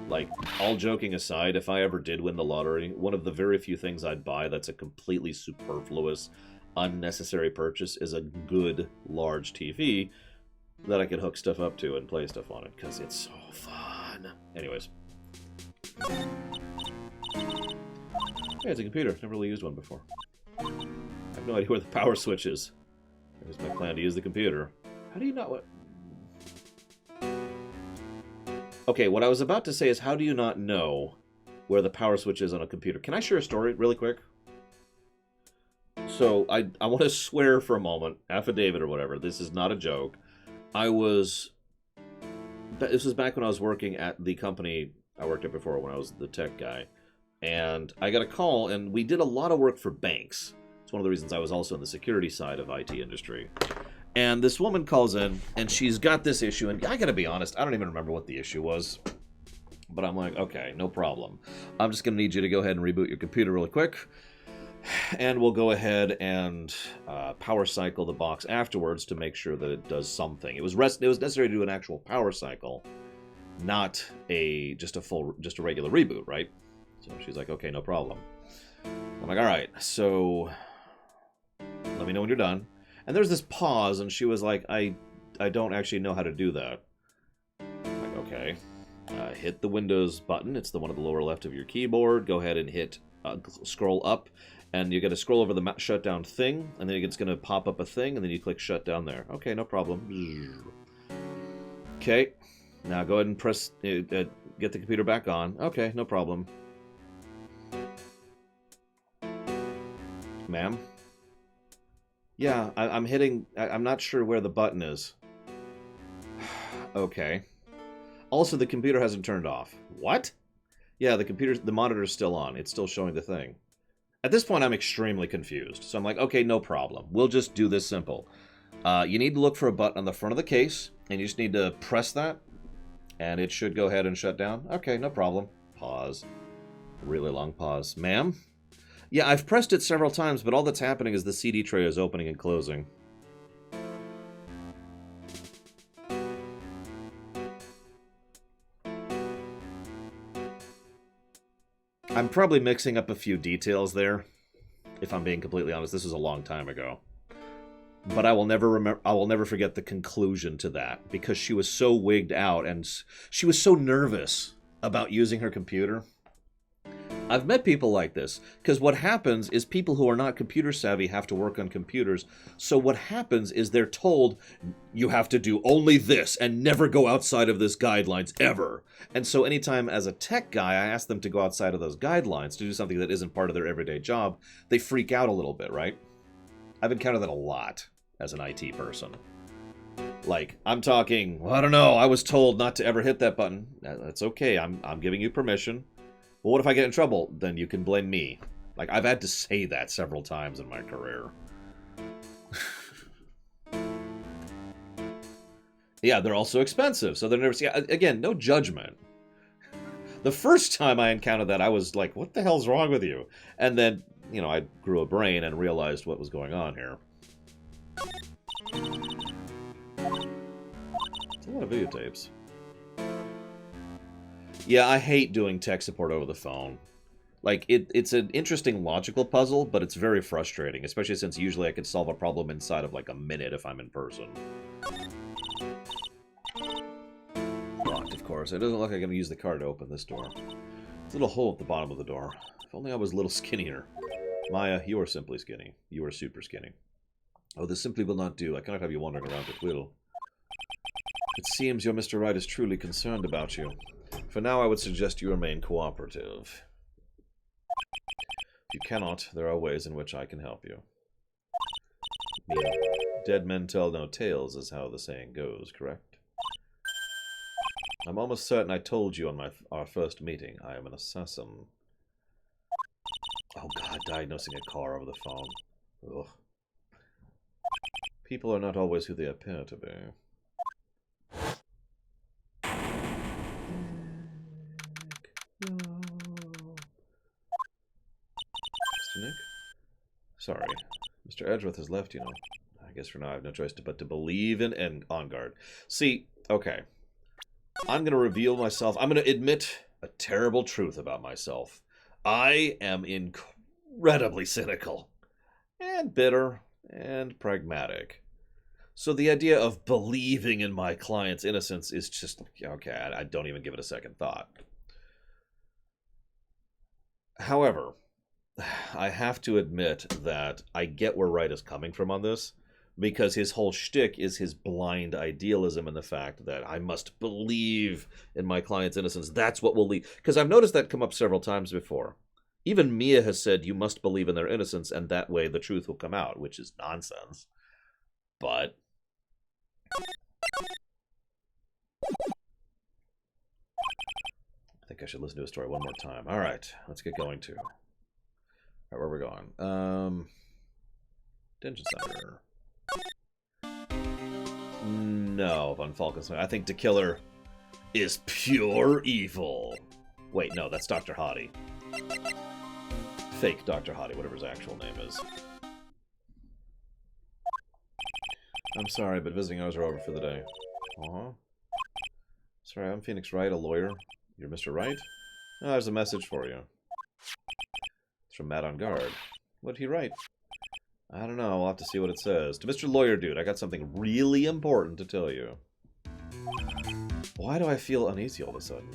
Like, all joking aside, if I ever did win the lottery, one of the very few things I'd buy that's a completely superfluous, unnecessary purchase is a good, large TV that I could hook stuff up to and play stuff on it, because it's so fun. Anyways. Hey, it's a computer. Never really used one before. I have no idea where the power switch is. There's my plan to use the computer. How do you not... What? Okay, what I was about to say is, how do you not know where the power switch is on a computer? Can I share a story really quick? So, I want to swear for a moment, affidavit or whatever, this is not a joke. This was back when I was working at the company I worked at before, when I was the tech guy. And I got a call, and we did a lot of work for banks. It's one of the reasons I was also in the security side of IT industry. And this woman calls in, and she's got this issue, and I gotta be honest, I don't even remember what the issue was. But I'm like, okay, no problem. I'm just gonna need you to go ahead and reboot your computer really quick, and we'll go ahead and power cycle the box afterwards to make sure that it does something. It was necessary to do an actual power cycle, not just a regular reboot, right? So she's like, okay, no problem. I'm like, all right, so let me know when you're done. And there's this pause, and she was like, I don't actually know how to do that. I'm like, okay. Hit the Windows button. It's the one at the lower left of your keyboard. Go ahead and hit scroll up, and you're going to scroll over the shutdown thing, and then it's going to pop up a thing, and then you click shutdown there. Okay, no problem. Okay. Now go ahead and press, get the computer back on. Okay, no problem. Ma'am? Yeah, I'm hitting... I'm not sure where the button is. Okay. Also, the computer hasn't turned off. What? Yeah, the monitor's still on. It's still showing the thing. At this point, I'm extremely confused. So I'm like, okay, no problem. We'll just do this simple. You need to look for a button on the front of the case, and you just need to press that, and it should go ahead and shut down. Okay, no problem. Pause. Really long pause. Ma'am? Yeah, I've pressed it several times, but all that's happening is the CD tray is opening and closing. I'm probably mixing up a few details there, if I'm being completely honest. This was a long time ago. But I will never forget the conclusion to that, because she was so wigged out, and she was so nervous about using her computer. I've met people like this, because what happens is people who are not computer savvy have to work on computers, so what happens is they're told, you have to do only this, and never go outside of this guidelines, ever. And so anytime as a tech guy I ask them to go outside of those guidelines, to do something that isn't part of their everyday job, they freak out a little bit, right? I've encountered that a lot as an IT person. Like, I'm talking, well, I don't know, I was told not to ever hit that button. That's okay, I'm giving you permission. But what if I get in trouble? Then you can blame me. Like, I've had to say that several times in my career. Yeah, they're also expensive, so they're never... Yeah, again, no judgment. The first time I encountered that, I was like, what the hell's wrong with you? And then, you know, I grew a brain and realized what was going on here. It's a lot of videotapes. Yeah, I hate doing tech support over the phone. Like, it's an interesting logical puzzle, but it's very frustrating, especially since usually I could solve a problem inside of like a minute if I'm in person. Locked, of course. It doesn't look like I'm going to use the card to open this door. There's a little hole at the bottom of the door. If only I was a little skinnier. Maya, you are simply skinny. You are super skinny. Oh, this simply will not do. I cannot have you wandering around at will. It seems your Mr. Wright is truly concerned about you. For now, I would suggest you remain cooperative. If you cannot, there are ways in which I can help you. Mia, dead men tell no tales is how the saying goes, correct? I'm almost certain I told you on our first meeting I am an assassin. Oh god, diagnosing a car over the phone. Ugh. People are not always who they appear to be. Mr. Nick? Sorry. Mr. Edgeworth has left, you know. I guess for now I have no choice but to believe in and on guard. See, okay. I'm going to reveal myself. I'm going to admit a terrible truth about myself. I am incredibly cynical. And bitter. And pragmatic. So the idea of believing in my client's innocence is just, okay, I don't even give it a second thought. However, I have to admit that I get where Wright is coming from on this, because his whole shtick is his blind idealism and the fact that I must believe in my client's innocence. That's what will lead. Because I've noticed that come up several times before. Even Mia has said you must believe in their innocence, and that way the truth will come out, which is nonsense. But I think I should listen to a story one more time. All right, let's get going to. All right, where we're going. Detention Center. No, Von Falkenstein. I think the killer is pure evil. Wait, no, that's Dr. Hottie. Fake Dr. Hottie, whatever his actual name is. I'm sorry, but visiting hours are over for the day. Sorry, I'm Phoenix Wright, a lawyer. You're Mr. Wright? Oh, there's a message for you. It's from Matt on guard. What did he write? I don't know, I'll have to see what it says. To Mr. Lawyer Dude, I got something really important to tell you. Why do I feel uneasy all of a sudden?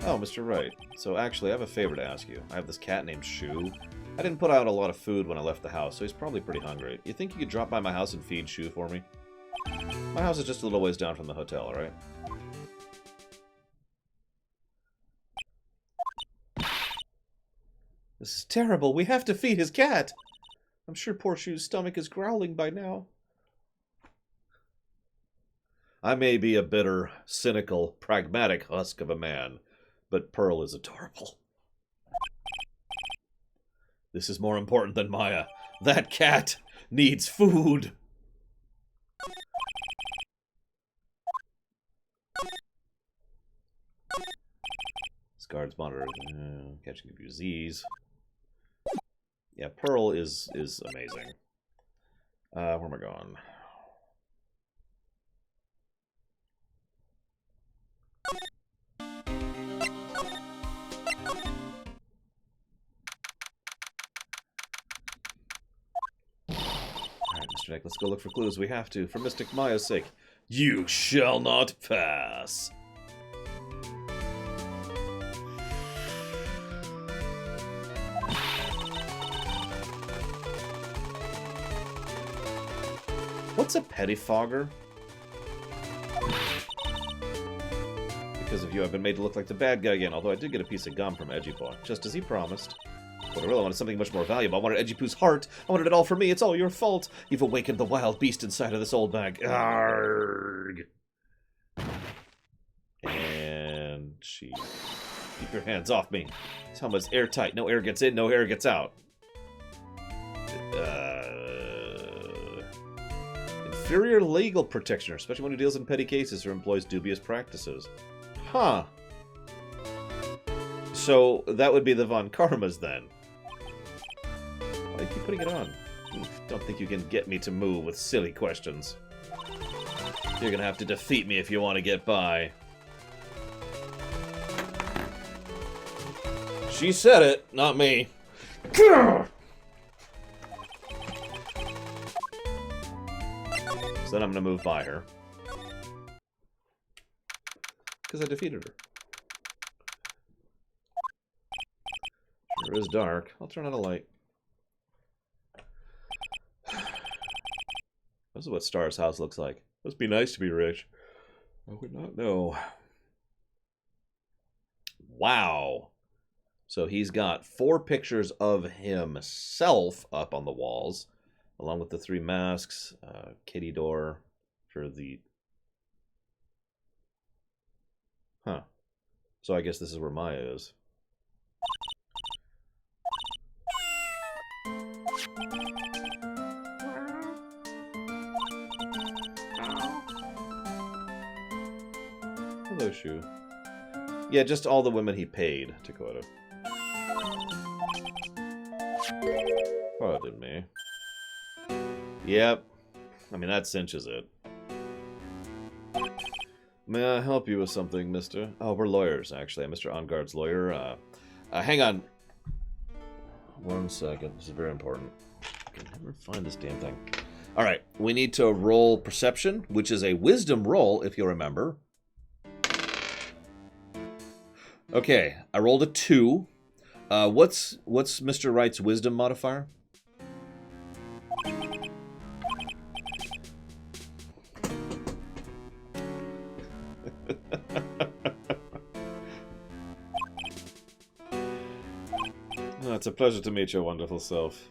Oh, Mr. Wright. So actually, I have a favor to ask you. I have this cat named Shu. I didn't put out a lot of food when I left the house, so he's probably pretty hungry. You think you could drop by my house and feed Shu for me? My house is just a little ways down from the hotel, alright? This is terrible. We have to feed his cat. I'm sure poor Shu's stomach is growling by now. I may be a bitter, cynical, pragmatic husk of a man, but Pearl is adorable. This is more important than Maya. That cat needs food. This guard's monitor. Catching a few Z's. Yeah, Pearl is amazing. Where am I going? Alright, Mr. Nick, let's go look for clues. We have to, for Mystic Maya's sake. You shall not pass. What's a pettifogger? Because of you, I've been made to look like the bad guy again, although I did get a piece of gum from Edgypoo, just as he promised. But I really wanted something much more valuable. I wanted Edgypoo's heart. I wanted it all for me. It's all your fault. You've awakened the wild beast inside of this old bag. Arrgh. And she... Keep your hands off me. This helmet's airtight. No air gets in, no air gets out. Inferior legal protectioner, especially when he deals in petty cases or employs dubious practices. Huh. So that would be the Von Karmas then. Why do you keep putting it on? Don't think you can get me to move with silly questions. You're gonna have to defeat me if you want to get by. She said it, not me. So then I'm gonna move by her. Because I defeated her. Sure is dark. I'll turn on a light. This is what Star's house looks like. Must be nice to be rich. I would not know. Wow. So he's got 4 pictures of himself up on the walls, along with the 3 masks, kitty door for the... Huh. So I guess this is where Maya is. Hello, Shu. Yeah, just all the women he paid, Dakota. Pardon me. Yep. I mean, that cinches it. May I help you with something, mister? Oh, we're lawyers, actually. I'm Mr. Onguard's lawyer. Hang on. 1 second. This is very important. I can never find this damn thing. Alright, we need to roll perception, which is a wisdom roll, if you remember. Okay, I rolled a 2. What's Mr. Wright's wisdom modifier? Oh, it's a pleasure to meet your wonderful self.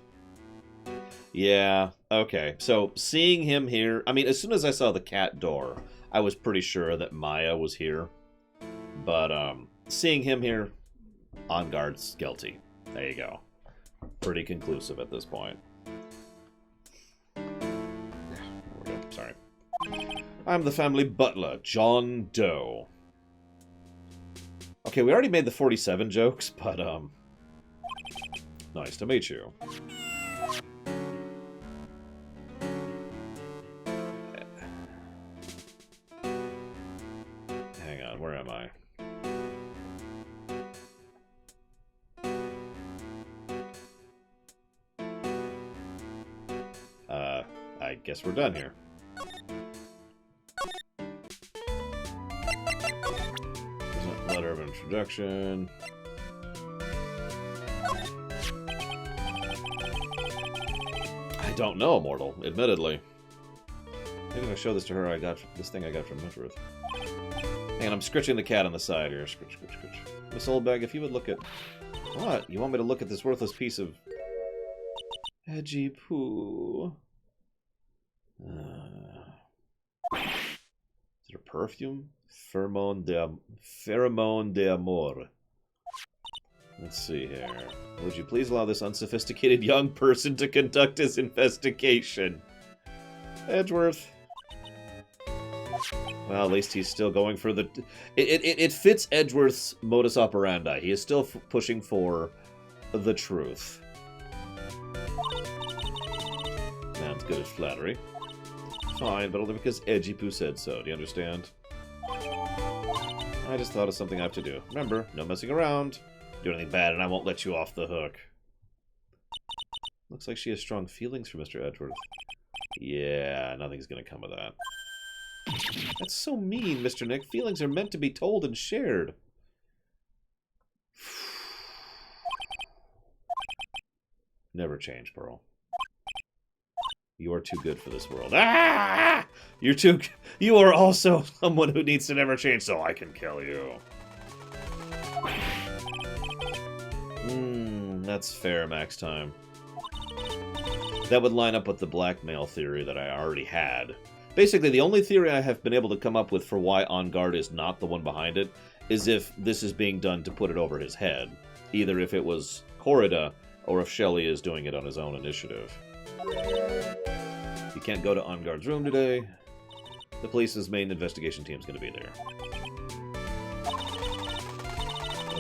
Yeah, okay. So, seeing him here... I mean, as soon as I saw the cat door, I was pretty sure that Maya was here. But, seeing him here, Onguard's guilty. There you go. Pretty conclusive at this point. Sorry. I'm the family butler, John Doe. Okay, we already made the 47 jokes, but, nice to meet you. Hang on, where am I? I guess we're done here. Letter of introduction. I don't know, mortal, admittedly. Maybe if I show this to her, I got this thing I got from Edgeworth. Hang on, I'm scritching the cat on the side here. Scritch, scritch, scritch. Miss Oldbag, if you would look at... What? You want me to look at this worthless piece of... Edgypoo. Is it a perfume? Pheromone de amor. Let's see here. Would you please allow this unsophisticated young person to conduct his investigation? Edgeworth. Well, at least he's still going for the... It fits Edgeworth's modus operandi. He is still pushing for the truth. Man's good at flattery. Fine, but only because Edgypoo said so. Do you understand? I just thought of something I have to do. Remember, no messing around. Do anything bad and I won't let you off the hook. Looks like she has strong feelings for Mr. Edgeworth. Yeah, nothing's gonna come of that. That's so mean, Mr. Nick. Feelings are meant to be told and shared. Never change, Pearl. You are too good for this world. Ah! You are also someone who needs to never change, so I can kill you. That's fair, max time. That would line up with the blackmail theory that I already had. Basically, the only theory I have been able to come up with for why On Guard is not the one behind it is if this is being done to put it over his head. Either if it was Corrida, or if Shelley is doing it on his own initiative. You can't go to On Guard's room today. The police's main investigation team's going to be there.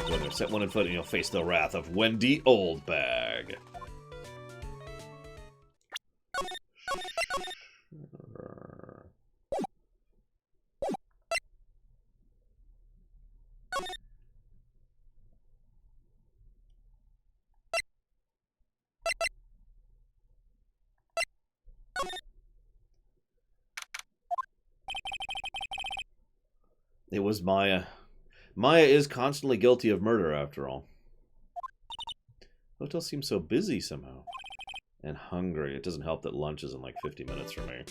Go there, set one in foot, and you'll face the wrath of Wendy Oldbag. It was Maya. Maya is constantly guilty of murder, after all. Hotel seems so busy somehow. And hungry. It doesn't help that lunch is in like 50 minutes for me.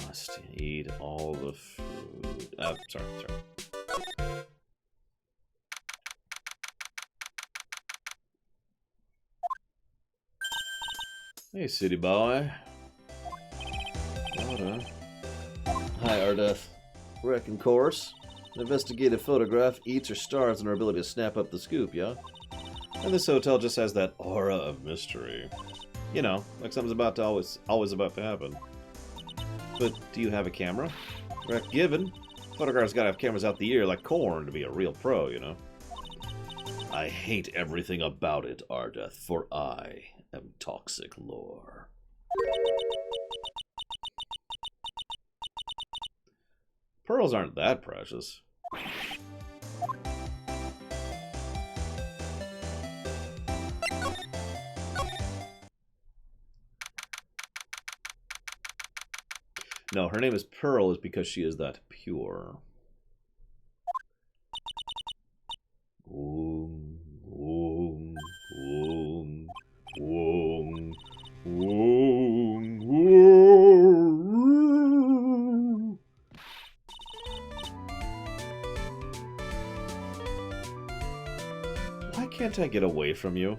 Must eat all the food. Sorry. Hey, city boy. Hi, Ardeth. Reckon course. An investigative photograph eats or stars in our ability to snap up the scoop, yeah? And this hotel just has that aura of mystery. You know, like something's about to always about to happen. But do you have a camera? Rec given. Photographers gotta have cameras out the ear like corn to be a real pro, you know? I hate everything about it, Ardeth, for I am toxic lore. Pearls aren't that precious. No, her name is Pearl is because she is that pure. Why can't I get away from you?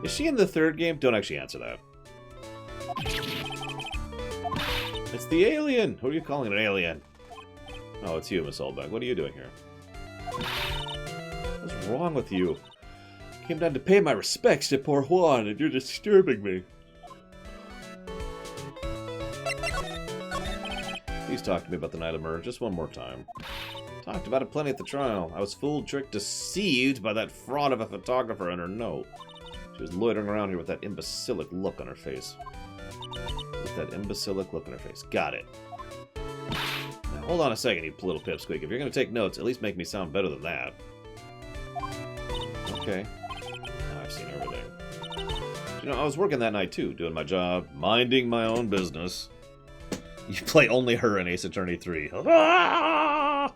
Is she in the third game? Don't actually answer that. It's the alien! Who are you calling an alien? Oh, it's you, Miss Oldbag. What are you doing here? What's wrong with you? Came down to pay my respects to poor Juan, and you're disturbing me. Please talk to me about the night of murder just one more time. Talked about it plenty at the trial. I was fooled, tricked, deceived by that fraud of a photographer and her note. She was loitering around here with that imbecilic look on her face. Got it. Now, hold on a second, you little pipsqueak. If you're going to take notes, at least make me sound better than that. Okay. Now I've seen everything. You know, I was working that night too, doing my job, minding my own business. You play only her in Ace Attorney 3. Ah!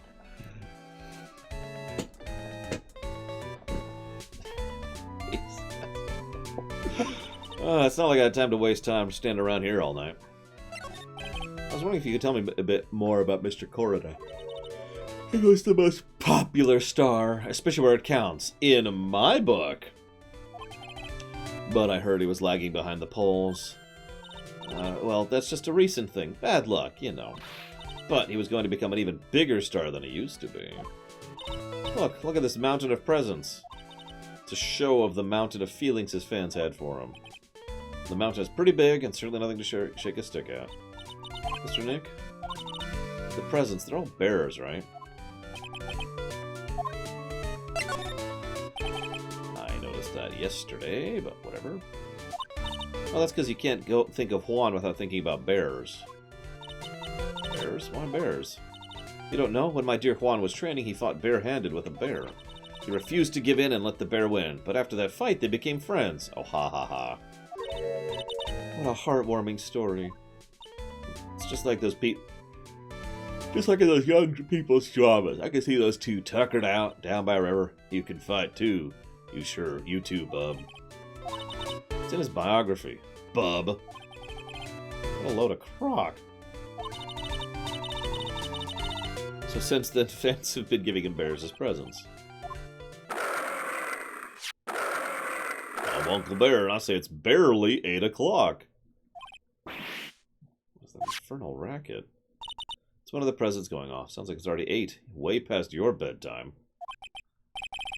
It's not like I had time to waste time standing around here all night. I was wondering if you could tell me a bit more about Mr. Corrida. He was the most popular star, especially where it counts, in my book. But I heard he was lagging behind the polls. Well, that's just a recent thing. Bad luck, you know. But he was going to become an even bigger star than he used to be. Look at this mountain of presents. It's a show of the mountain of feelings his fans had for him. The mountain is pretty big and certainly nothing to shake a stick at. Mr. Nick? The presents, they're all bears, right? I noticed that yesterday, but whatever. Well, that's because you can't go think of Juan without thinking about bears. Bears? Why bears? You don't know? When my dear Juan was training, he fought bare-handed with a bear. He refused to give in and let the bear win, but after that fight, they became friends. Oh, ha ha ha. What a heartwarming story. It's just like those just like in those young people's dramas. I can see those two tuckered out down by a river. You can fight too. You too, bub. It's in his biography. bub. What a load of crock. So since then, fans have been giving him bears as presents. I'm Uncle Bear, and I say it's barely 8 o'clock. What's that infernal racket? It's one of the presents going off. Sounds like it's already 8. Way past your bedtime.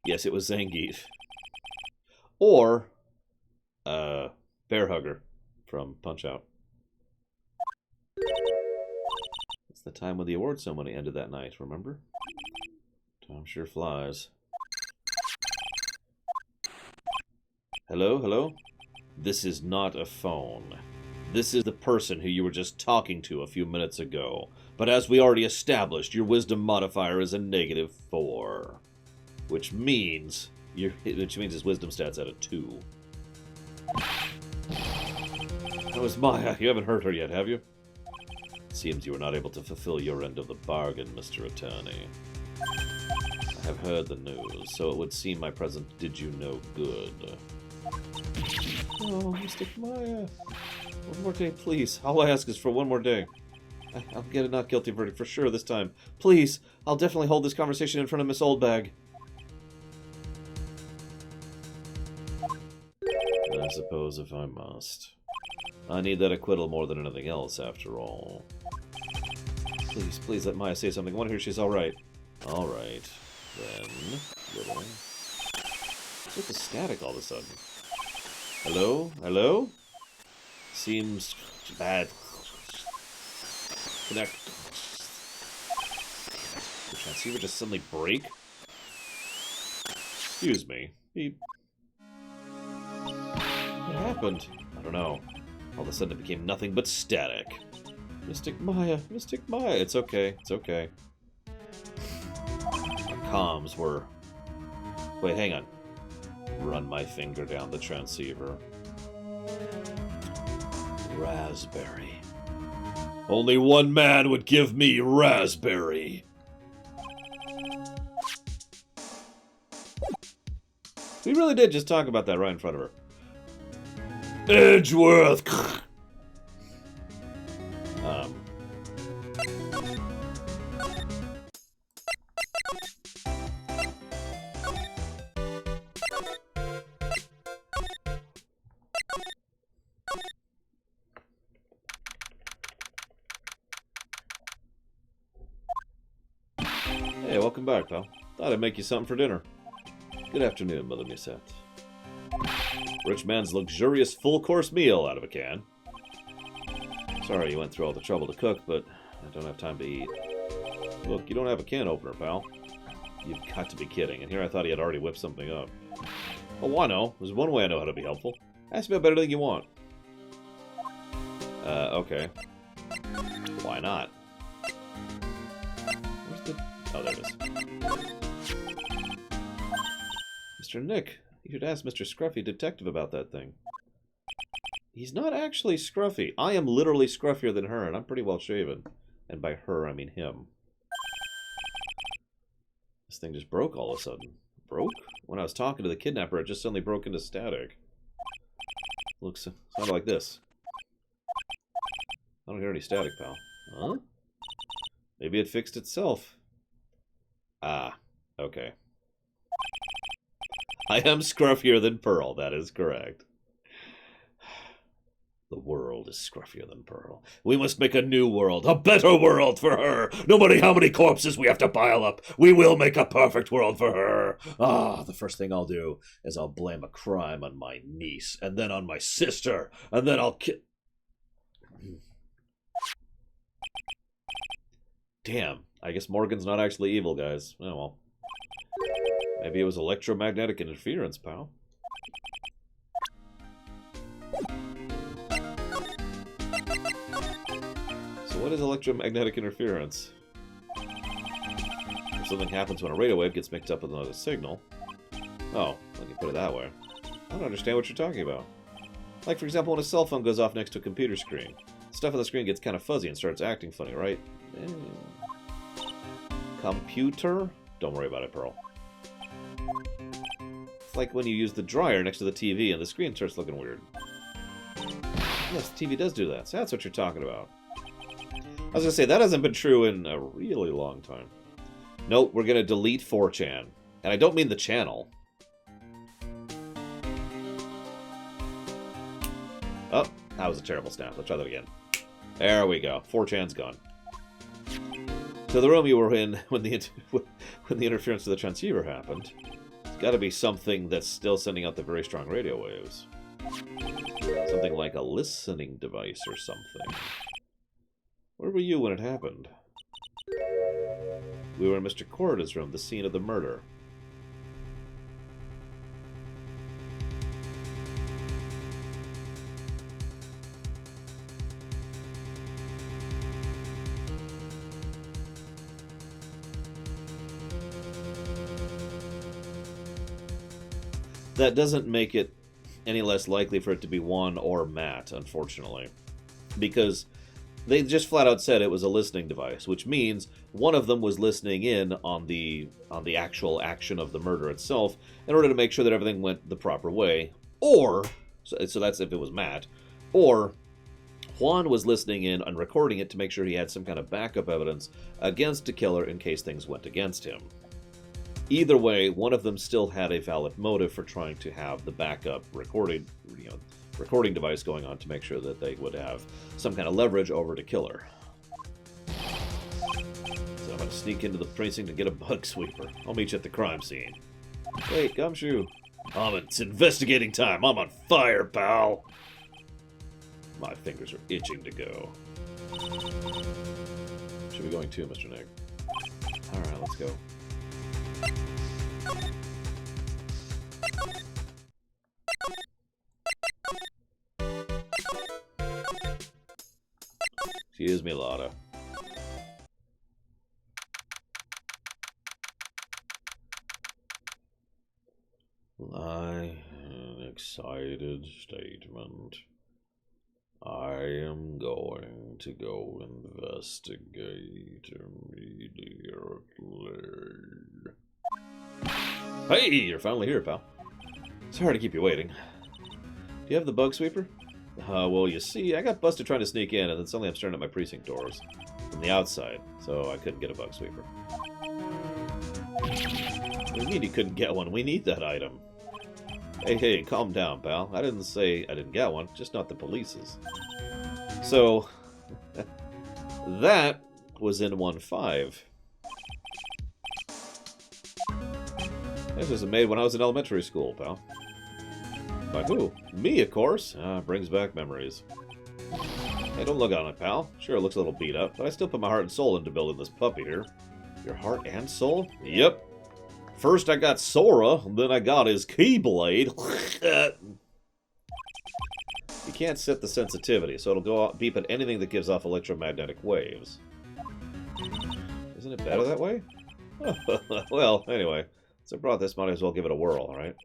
Yes, it was Zangief. Or, Bear Hugger from Punch-Out. It's the time when the award ceremony ended that night, remember? Time sure flies. Hello, hello? This is not a phone. This is the person who you were just talking to a few minutes ago. But as we already established, your wisdom modifier is a -4. Which means his wisdom stat's at a 2. That was Maya. You haven't heard her yet, have you? It seems you were not able to fulfill your end of the bargain, Mr. Attorney. I have heard the news, so it would seem my present did you no good. Oh, Mr. Maya. One more day, please. All I ask is for one more day. I'll get a not guilty verdict for sure this time. Please, I'll definitely hold this conversation in front of Miss Oldbag. I suppose if I must. I need that acquittal more than anything else, after all. Please, please let Maya say something. I want to hear she's alright. Alright. Then, little. What's with the static all of a sudden? Hello? Hello? Seems bad. Connect. The transceiver just suddenly break? Excuse me. Beep. What happened? I don't know. All of a sudden it became nothing but static. Mystic Maya, Mystic Maya. It's okay, it's okay. Our comms were... Wait, hang on. Run my finger down the transceiver. Raspberry. Only one man would give me raspberry. We really did just talk about that right in front of her. Edgeworth! Hey, welcome back, pal. Thought I'd make you something for dinner. Good afternoon, Mother Musette. Rich man's luxurious full-course meal out of a can. Sorry you went through all the trouble to cook, but I don't have time to eat. Look, you don't have a can opener, pal. You've got to be kidding, and here I thought he had already whipped something up. Oh, I know. There's one way I know how to be helpful. Ask me about anything you want. Okay. Why not? Where's the... Oh, there it is. Mr. Nick, you should ask Mr. Scruffy Detective about that thing. He's not actually scruffy. I am literally scruffier than her, and I'm pretty well shaven. And by her, I mean him. This thing just broke all of a sudden. Broke? When I was talking to the kidnapper, it just suddenly broke into static. Looks sounded like this. I don't hear any static, pal. Huh? Maybe it fixed itself. Ah, okay. I am scruffier than Pearl, that is correct. The world is scruffier than Pearl. We must make a new world, a better world for her. No matter how many corpses we have to pile up, we will make a perfect world for her. Ah, the first thing I'll do is I'll blame a crime on my niece, and then on my sister, and then I'll Damn, I guess Morgan's not actually evil, guys. Oh well. Maybe it was electromagnetic interference, pal. So what is electromagnetic interference? If something happens when a radio wave gets mixed up with another signal. Oh, let me put it that way. I don't understand what you're talking about. Like, for example, when a cell phone goes off next to a computer screen. Stuff on the screen gets kind of fuzzy and starts acting funny, right? Computer? Don't worry about it, Pearl. It's like when you use the dryer next to the TV and the screen starts looking weird. Yes, TV does do that. So that's what you're talking about. I was going to say, that hasn't been true in a really long time. Nope, we're going to delete 4chan. And I don't mean the channel. Oh, that was a terrible snap. Let's try that again. There we go. 4chan's gone. So the room you were in when the interference of the transceiver happened, it's got to be something that's still sending out the very strong radio waves. Something like a listening device or something. Where were you when it happened? We were in Mr. Corrida's room, the scene of the murder. That doesn't make it any less likely for it to be Juan or Matt, unfortunately. Because they just flat out said it was a listening device, which means one of them was listening in on the actual action of the murder itself in order to make sure that everything went the proper way. Or, so that's if it was Matt, or Juan was listening in and recording it to make sure he had some kind of backup evidence against the killer in case things went against him. Either way, one of them still had a valid motive for trying to have the backup recording device going on to make sure that they would have some kind of leverage over the killer. So I'm going to sneak into the precinct to get a bug sweeper. I'll meet you at the crime scene. Wait, Gumshoe. It's investigating time. I'm on fire, pal. My fingers are itching to go. Should be going too, Mr. Nick. Alright, let's go. Excuse me, Lotta. An excited statement. I am going to go investigate immediately. Hey, you're finally here, pal. Sorry to keep you waiting. Do you have the bug sweeper? Well, you see, I got busted trying to sneak in, and then suddenly I'm staring at my precinct doors from the outside, so I couldn't get a bug sweeper. What do you mean you couldn't get one? We need that item. Hey, calm down, pal. I didn't say I didn't get one, just not the police's. So, that was in 1.5. This was made when I was in elementary school, pal. By who? Me, of course. Brings back memories. Hey, don't look on it, pal. Sure, it looks a little beat up, but I still put my heart and soul into building this puppy here. Your heart and soul? Yep. First I got Sora, then I got his Keyblade. You can't set the sensitivity, so it'll go out, beep at anything that gives off electromagnetic waves. Isn't it better that way? Well, anyway, so I brought this, might as well give it a whirl, alright?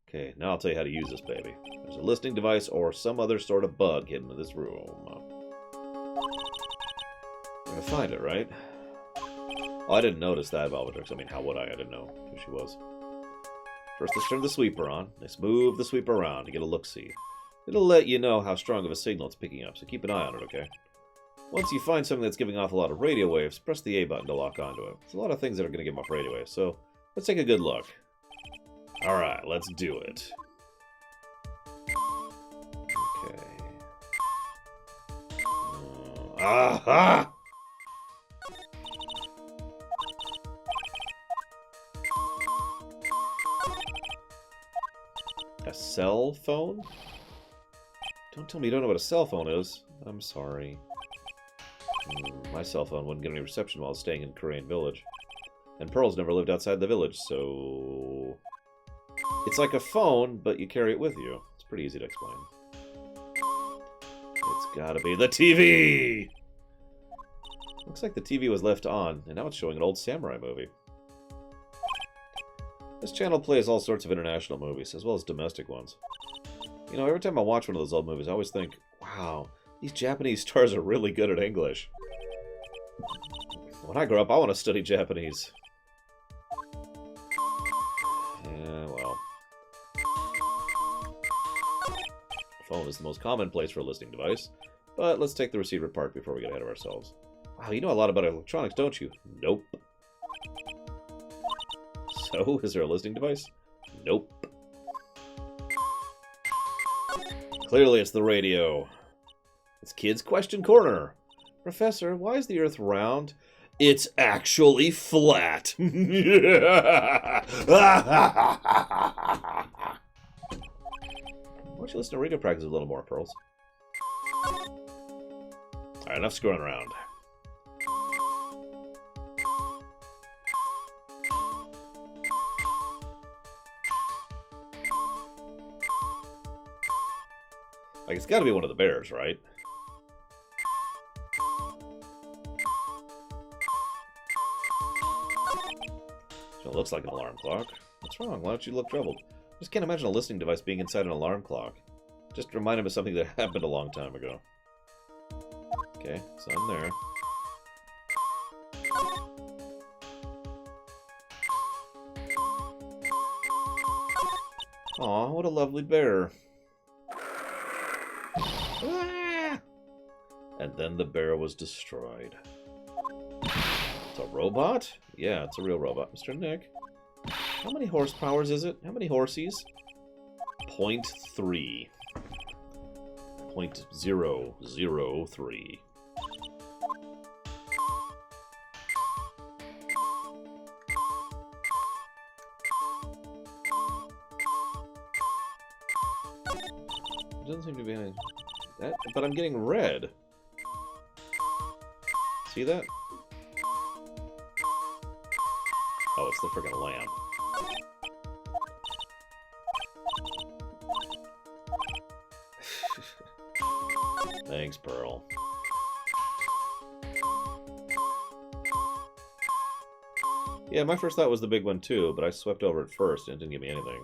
Okay, now I'll tell you how to use this baby. There's a listening device or some other sort of bug hidden in this room. We're gonna find it, right? Oh, I didn't notice that, Valvatrix. I mean, how would I? I didn't know who she was. First, let's turn the sweeper on. Let's move the sweeper around to get a look-see. It'll let you know how strong of a signal it's picking up, so keep an eye on it, okay? Once you find something that's giving off a lot of radio waves, press the A button to lock onto it. There's a lot of things that are going to give off radio waves, so let's take a good look. Alright, let's do it. Okay. Aha! A cell phone? Don't tell me you don't know what a cell phone is. I'm sorry. My cell phone wouldn't get any reception while staying in Korean Village. And Pearl's never lived outside the village, so... It's like a phone, but you carry it with you. It's pretty easy to explain. It's gotta be the TV! Looks like the TV was left on, and now it's showing an old samurai movie. This channel plays all sorts of international movies, as well as domestic ones. You know, every time I watch one of those old movies, I always think, wow, these Japanese stars are really good at English. When I grow up, I want to study Japanese. Yeah, well. phone is the most common place for a listening device, but let's take the receiver apart before we get ahead of ourselves. Wow, you know a lot about electronics, don't you? Nope. So, is there a listening device? Nope. Clearly it's the radio. It's Kids Question Corner. Professor, why is the Earth round? It's actually flat. Why don't you listen to radio practice a little more, Pearls? Alright, enough screwing around. Like, it's got to be one of the bears, right? So it looks like an alarm clock. What's wrong? Why don't you look troubled? I just can't imagine a listening device being inside an alarm clock. Just remind him of something that happened a long time ago. Okay, it's on there. Aw, what a lovely bear. Ah! And then the bear was destroyed. It's a robot? Yeah, it's a real robot. Mr. Nick, how many horsepowers is it? How many horsies? 0.3. 0.003. Doesn't seem to be any... that, but I'm getting red. See that? Oh, it's the freaking lamp. Thanks, Pearl. Yeah, my first thought was the big one too, but I swept over it first and it didn't give me anything.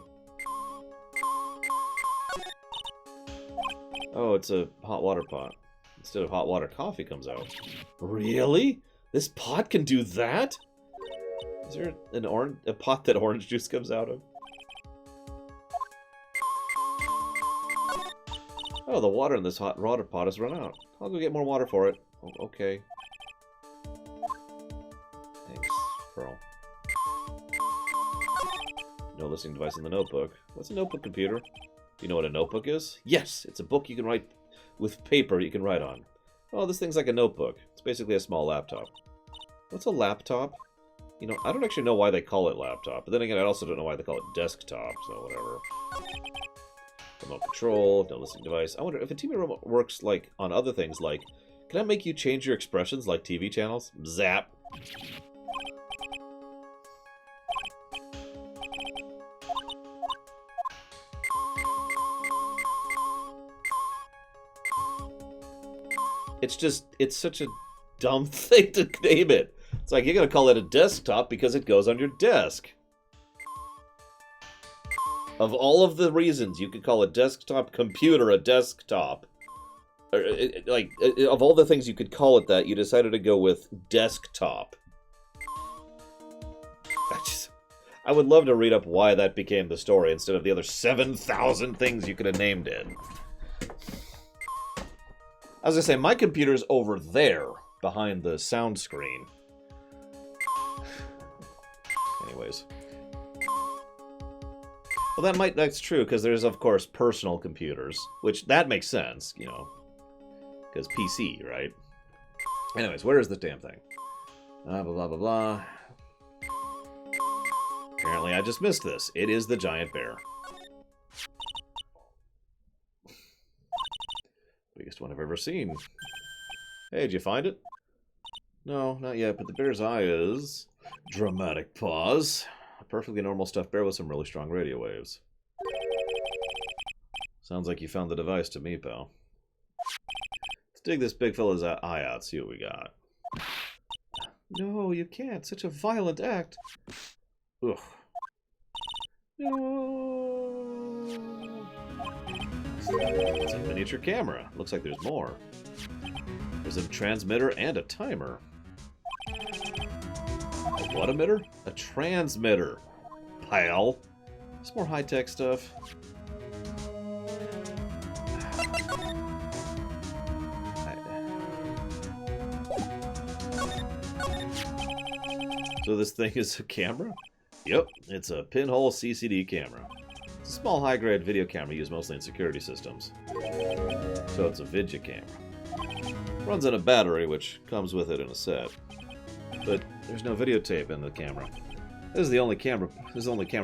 Oh, it's a hot water pot. Instead of hot water, coffee comes out. Really? This pot can do that? Is there a pot that orange juice comes out of? Oh, the water in this hot water pot has run out. I'll go get more water for it. Oh, okay. Thanks, Pearl. No listening device in the notebook. What's a notebook, computer? You know what a notebook is? Yes, it's a book you can write with paper you can write on. Oh, this thing's like a notebook. It's basically a small laptop. What's a laptop? You know, I don't actually know why they call it laptop, but then again, I also don't know why they call it desktop, so whatever. Remote control, no listening device. I wonder if a TV remote works like on other things, like, can I make you change your expressions like TV channels? Zap. It's just, it's such a dumb thing to name it. It's like, you're going to call it a desktop because it goes on your desk. Of all of the reasons you could call a desktop computer a desktop, of all the things you could call it that, you decided to go with desktop. I would love to read up why that became the story instead of the other 7,000 things you could have named it. I was going to say, my computer's over there, behind the sound screen. Anyways. Well, that's true, because there's, of course, personal computers, which, that makes sense, you know, because PC, right? Anyways, where is the damn thing? Blah, blah, blah, blah. Apparently, I just missed this. It is the giant bear. Biggest one I've ever seen. Hey, did you find it? No, not yet, but the bear's eye is... Dramatic pause. A perfectly normal stuffed bear with some really strong radio waves. Sounds like you found the device to me, pal. Let's dig this big fella's eye out, see what we got. No, you can't. Such a violent act. Ugh. No. It's a miniature camera. Looks like there's more. There's a transmitter and a timer. A what emitter? A transmitter. Pal. It's more high-tech stuff. So this thing is a camera? Yep, it's a pinhole CCD camera. It's a small high-grade video camera used mostly in security systems. So it's a vidya camera. Runs on a battery, which comes with it in a set. But there's no videotape in the camera. This is the only camera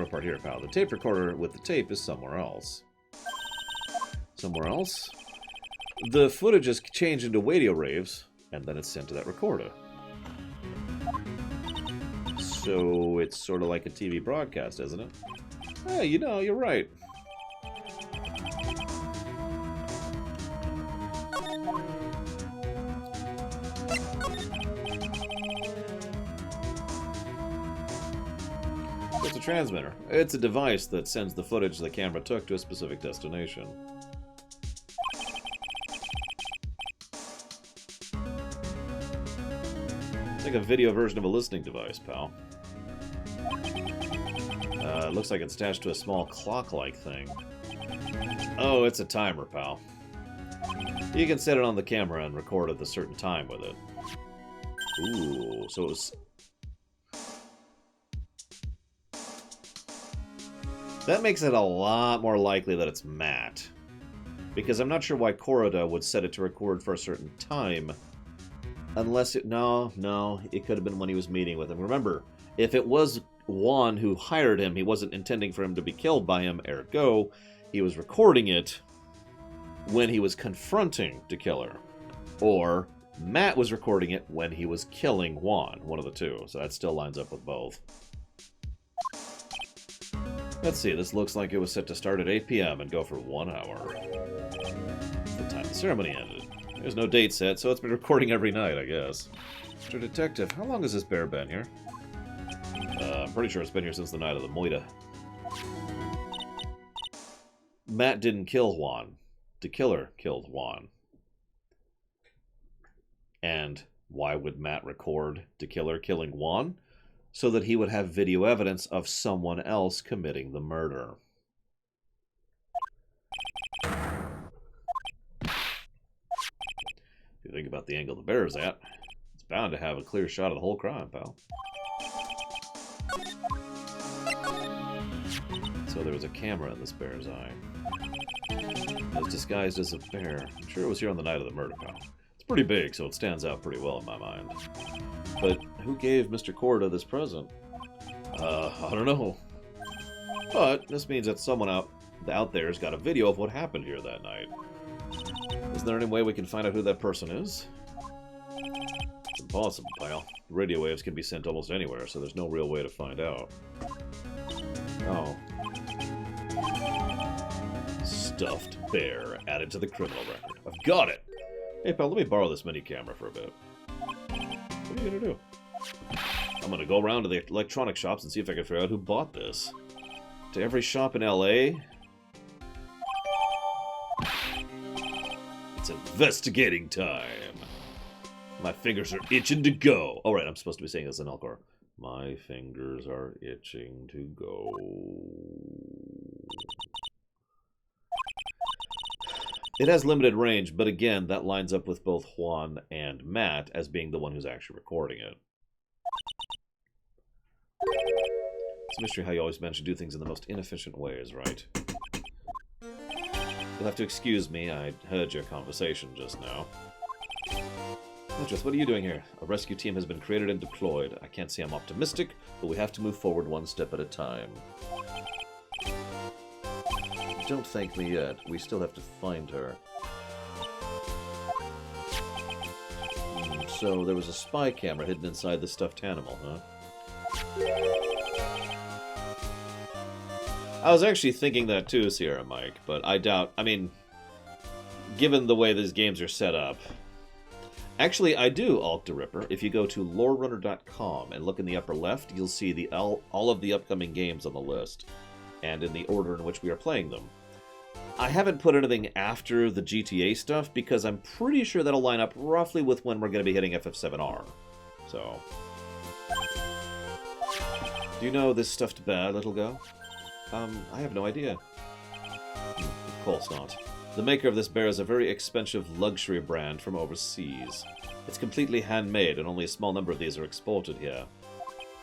part here, pal. The tape recorder with the tape is somewhere else. Somewhere else? The footage is changed into radio waves, and then it's sent to that recorder. So it's sort of like a TV broadcast, isn't it? Hey, you know, you're right. It's a transmitter. It's a device that sends the footage the camera took to a specific destination. It's like a video version of a listening device, pal. It looks like it's attached to a small clock-like thing. Oh, it's a timer, pal. You can set it on the camera and record at a certain time with it. Ooh, so it was... That makes it a lot more likely that it's Matt. Because I'm not sure why Koroda would set it to record for a certain time. Unless it... No, it could have been when he was meeting with him. Remember, if it was Juan who hired him, he wasn't intending for him to be killed by him, ergo, he was recording it when he was confronting the killer. Or Matt was recording it when he was killing Juan, one of the two. So that still lines up with both. Let's see, this looks like it was set to start at 8 p.m. and go for 1 hour. That's the time the ceremony ended. There's no date set, so it's been recording every night, I guess. Mr. Detective, how long has this bear been here? I'm pretty sure it's been here since the night of the Moida. Matt didn't kill Juan. The killer killed Juan. And why would Matt record the killer killing Juan? So that he would have video evidence of someone else committing the murder. If you think about the angle the bear is at, it's bound to have a clear shot of the whole crime, pal. So there was a camera in this bear's eye. It was disguised as a bear. I'm sure it was here on the night of the murder, pal. It's pretty big, so it stands out pretty well in my mind. But who gave Mr. Korda this present? I don't know. But this means that someone out there's got a video of what happened here that night. Is there any way we can find out who that person is? It's impossible, pal. Radio waves can be sent almost anywhere, so there's no real way to find out. Oh. Stuffed bear added to the criminal record. I've got it! Hey, pal, let me borrow this mini camera for a bit. What are you gonna do? I'm gonna go around to the electronic shops and see if I can figure out who bought this. To every shop in LA? It's investigating time. My fingers are itching to go. Oh, right, I'm supposed to be saying this in Elcor. My fingers are itching to go. It has limited range, but again, that lines up with both Juan and Matt as being the one who's actually recording it. It's a mystery how you always manage to do things in the most inefficient ways, right? You'll have to excuse me, I heard your conversation just now. Just what are you doing here? A rescue team has been created and deployed. I can't say I'm optimistic, but we have to move forward one step at a time. Don't thank me yet. We still have to find her. So there was a spy camera hidden inside the stuffed animal, huh? I was actually thinking that too, Sierra Mike, but I doubt... I mean, given the way these games are set up... Actually, I do, Alk the Ripper. If you go to lorerunner.com and look in the upper left, you'll see all of the upcoming games on the list, and in the order in which we are playing them. I haven't put anything after the GTA stuff, because I'm pretty sure that'll line up roughly with when we're going to be hitting FF7R. So... Do you know this stuffed bear, little girl? I have no idea. Of course not. The maker of this bear is a very expensive luxury brand from overseas. It's completely handmade, and only a small number of these are exported here.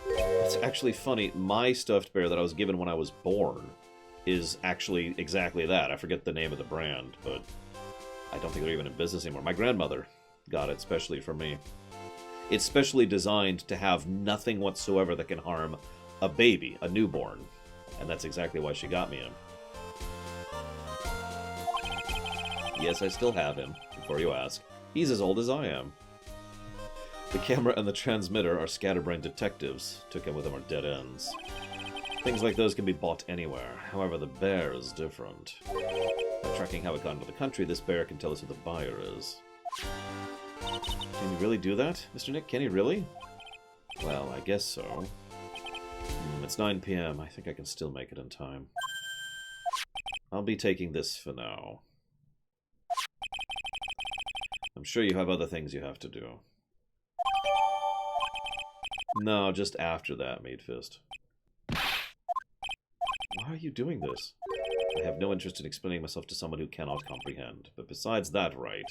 It's actually funny. My stuffed bear that I was given when I was born is actually exactly that. I forget the name of the brand, but I don't think they're even in business anymore. My grandmother got it specially for me. It's specially designed to have nothing whatsoever that can harm a baby, a newborn. And that's exactly why she got me him. Yes, I still have him, before you ask. He's as old as I am. The camera and the transmitter are scatterbrained detectives. Took him with them are dead ends. Things like those can be bought anywhere. However, the bear is different. By tracking how it got into the country, this bear can tell us who the buyer is. Can he really do that, Mr. Nick? Can he really? Well, I guess so. It's 9 p.m. I think I can still make it in time. I'll be taking this for now. I'm sure you have other things you have to do. No, just after that, Meat Fist. Why are you doing this? I have no interest in explaining myself to someone who cannot comprehend. But besides that, right,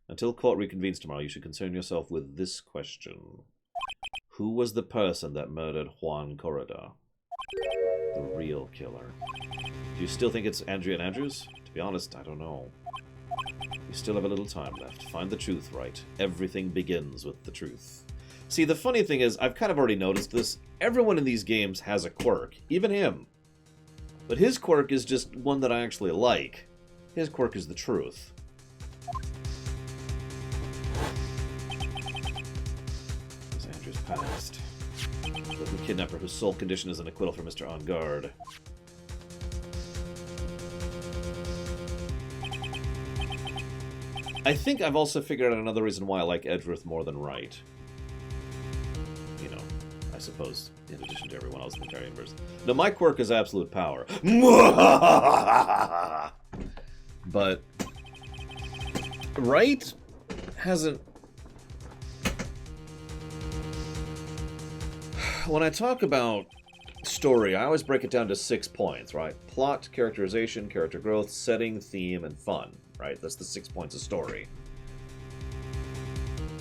until court reconvenes tomorrow, you should concern yourself with this question. Who was the person that murdered Juan Corrida? The real killer. Do you still think it's Andrea Andrews? To be honest, I don't know. You still have a little time left. Find the truth, right? Everything begins with the truth. See, the funny thing is, I've kind of already noticed this. Everyone in these games has a quirk. Even him. But his quirk is just one that I actually like. His quirk is the truth. As Andrew's past. The kidnapper whose sole condition is an acquittal for Mr. On Guard. I think I've also figured out another reason why I like Edgeworth more than Wright. You know, I suppose, in addition to everyone else in the entire universe. No, my quirk is absolute power. But Wright hasn't... When I talk about story, I always break it down to 6 points, right? Plot, characterization, character growth, setting, theme, and fun. Right? That's the 6 points of story.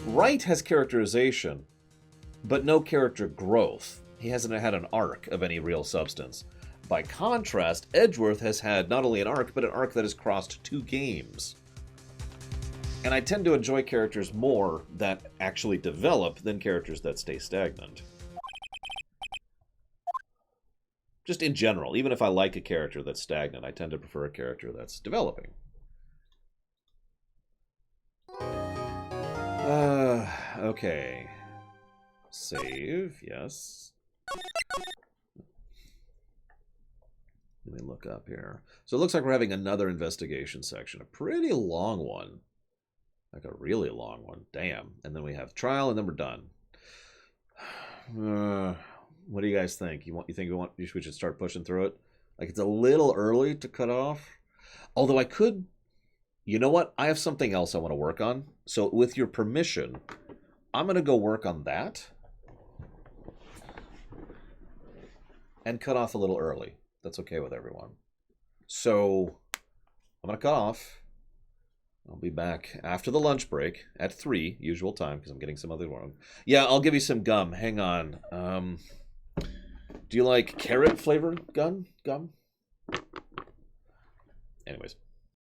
Wright has characterization, but no character growth. He hasn't had an arc of any real substance. By contrast, Edgeworth has had not only an arc, but an arc that has crossed 2 games. And I tend to enjoy characters more that actually develop than characters that stay stagnant. Just in general, even if I like a character that's stagnant, I tend to prefer a character that's developing. Okay. Save, yes. Let me look up here. So it looks like we're having another investigation section. A pretty long one. Like a really long one. Damn. And then we have trial, and then we're done. What do you guys think? You think we should start pushing through it? Like, it's a little early to cut off. Although I could... You know what? I have something else I want to work on. So with your permission, I'm going to go work on that. And cut off a little early. That's okay with everyone. So I'm going to cut off. I'll be back after the lunch break at 3, usual time, because I'm getting some other wrong. Yeah, I'll give you some gum. Hang on. Do you like carrot flavored gum? Anyways.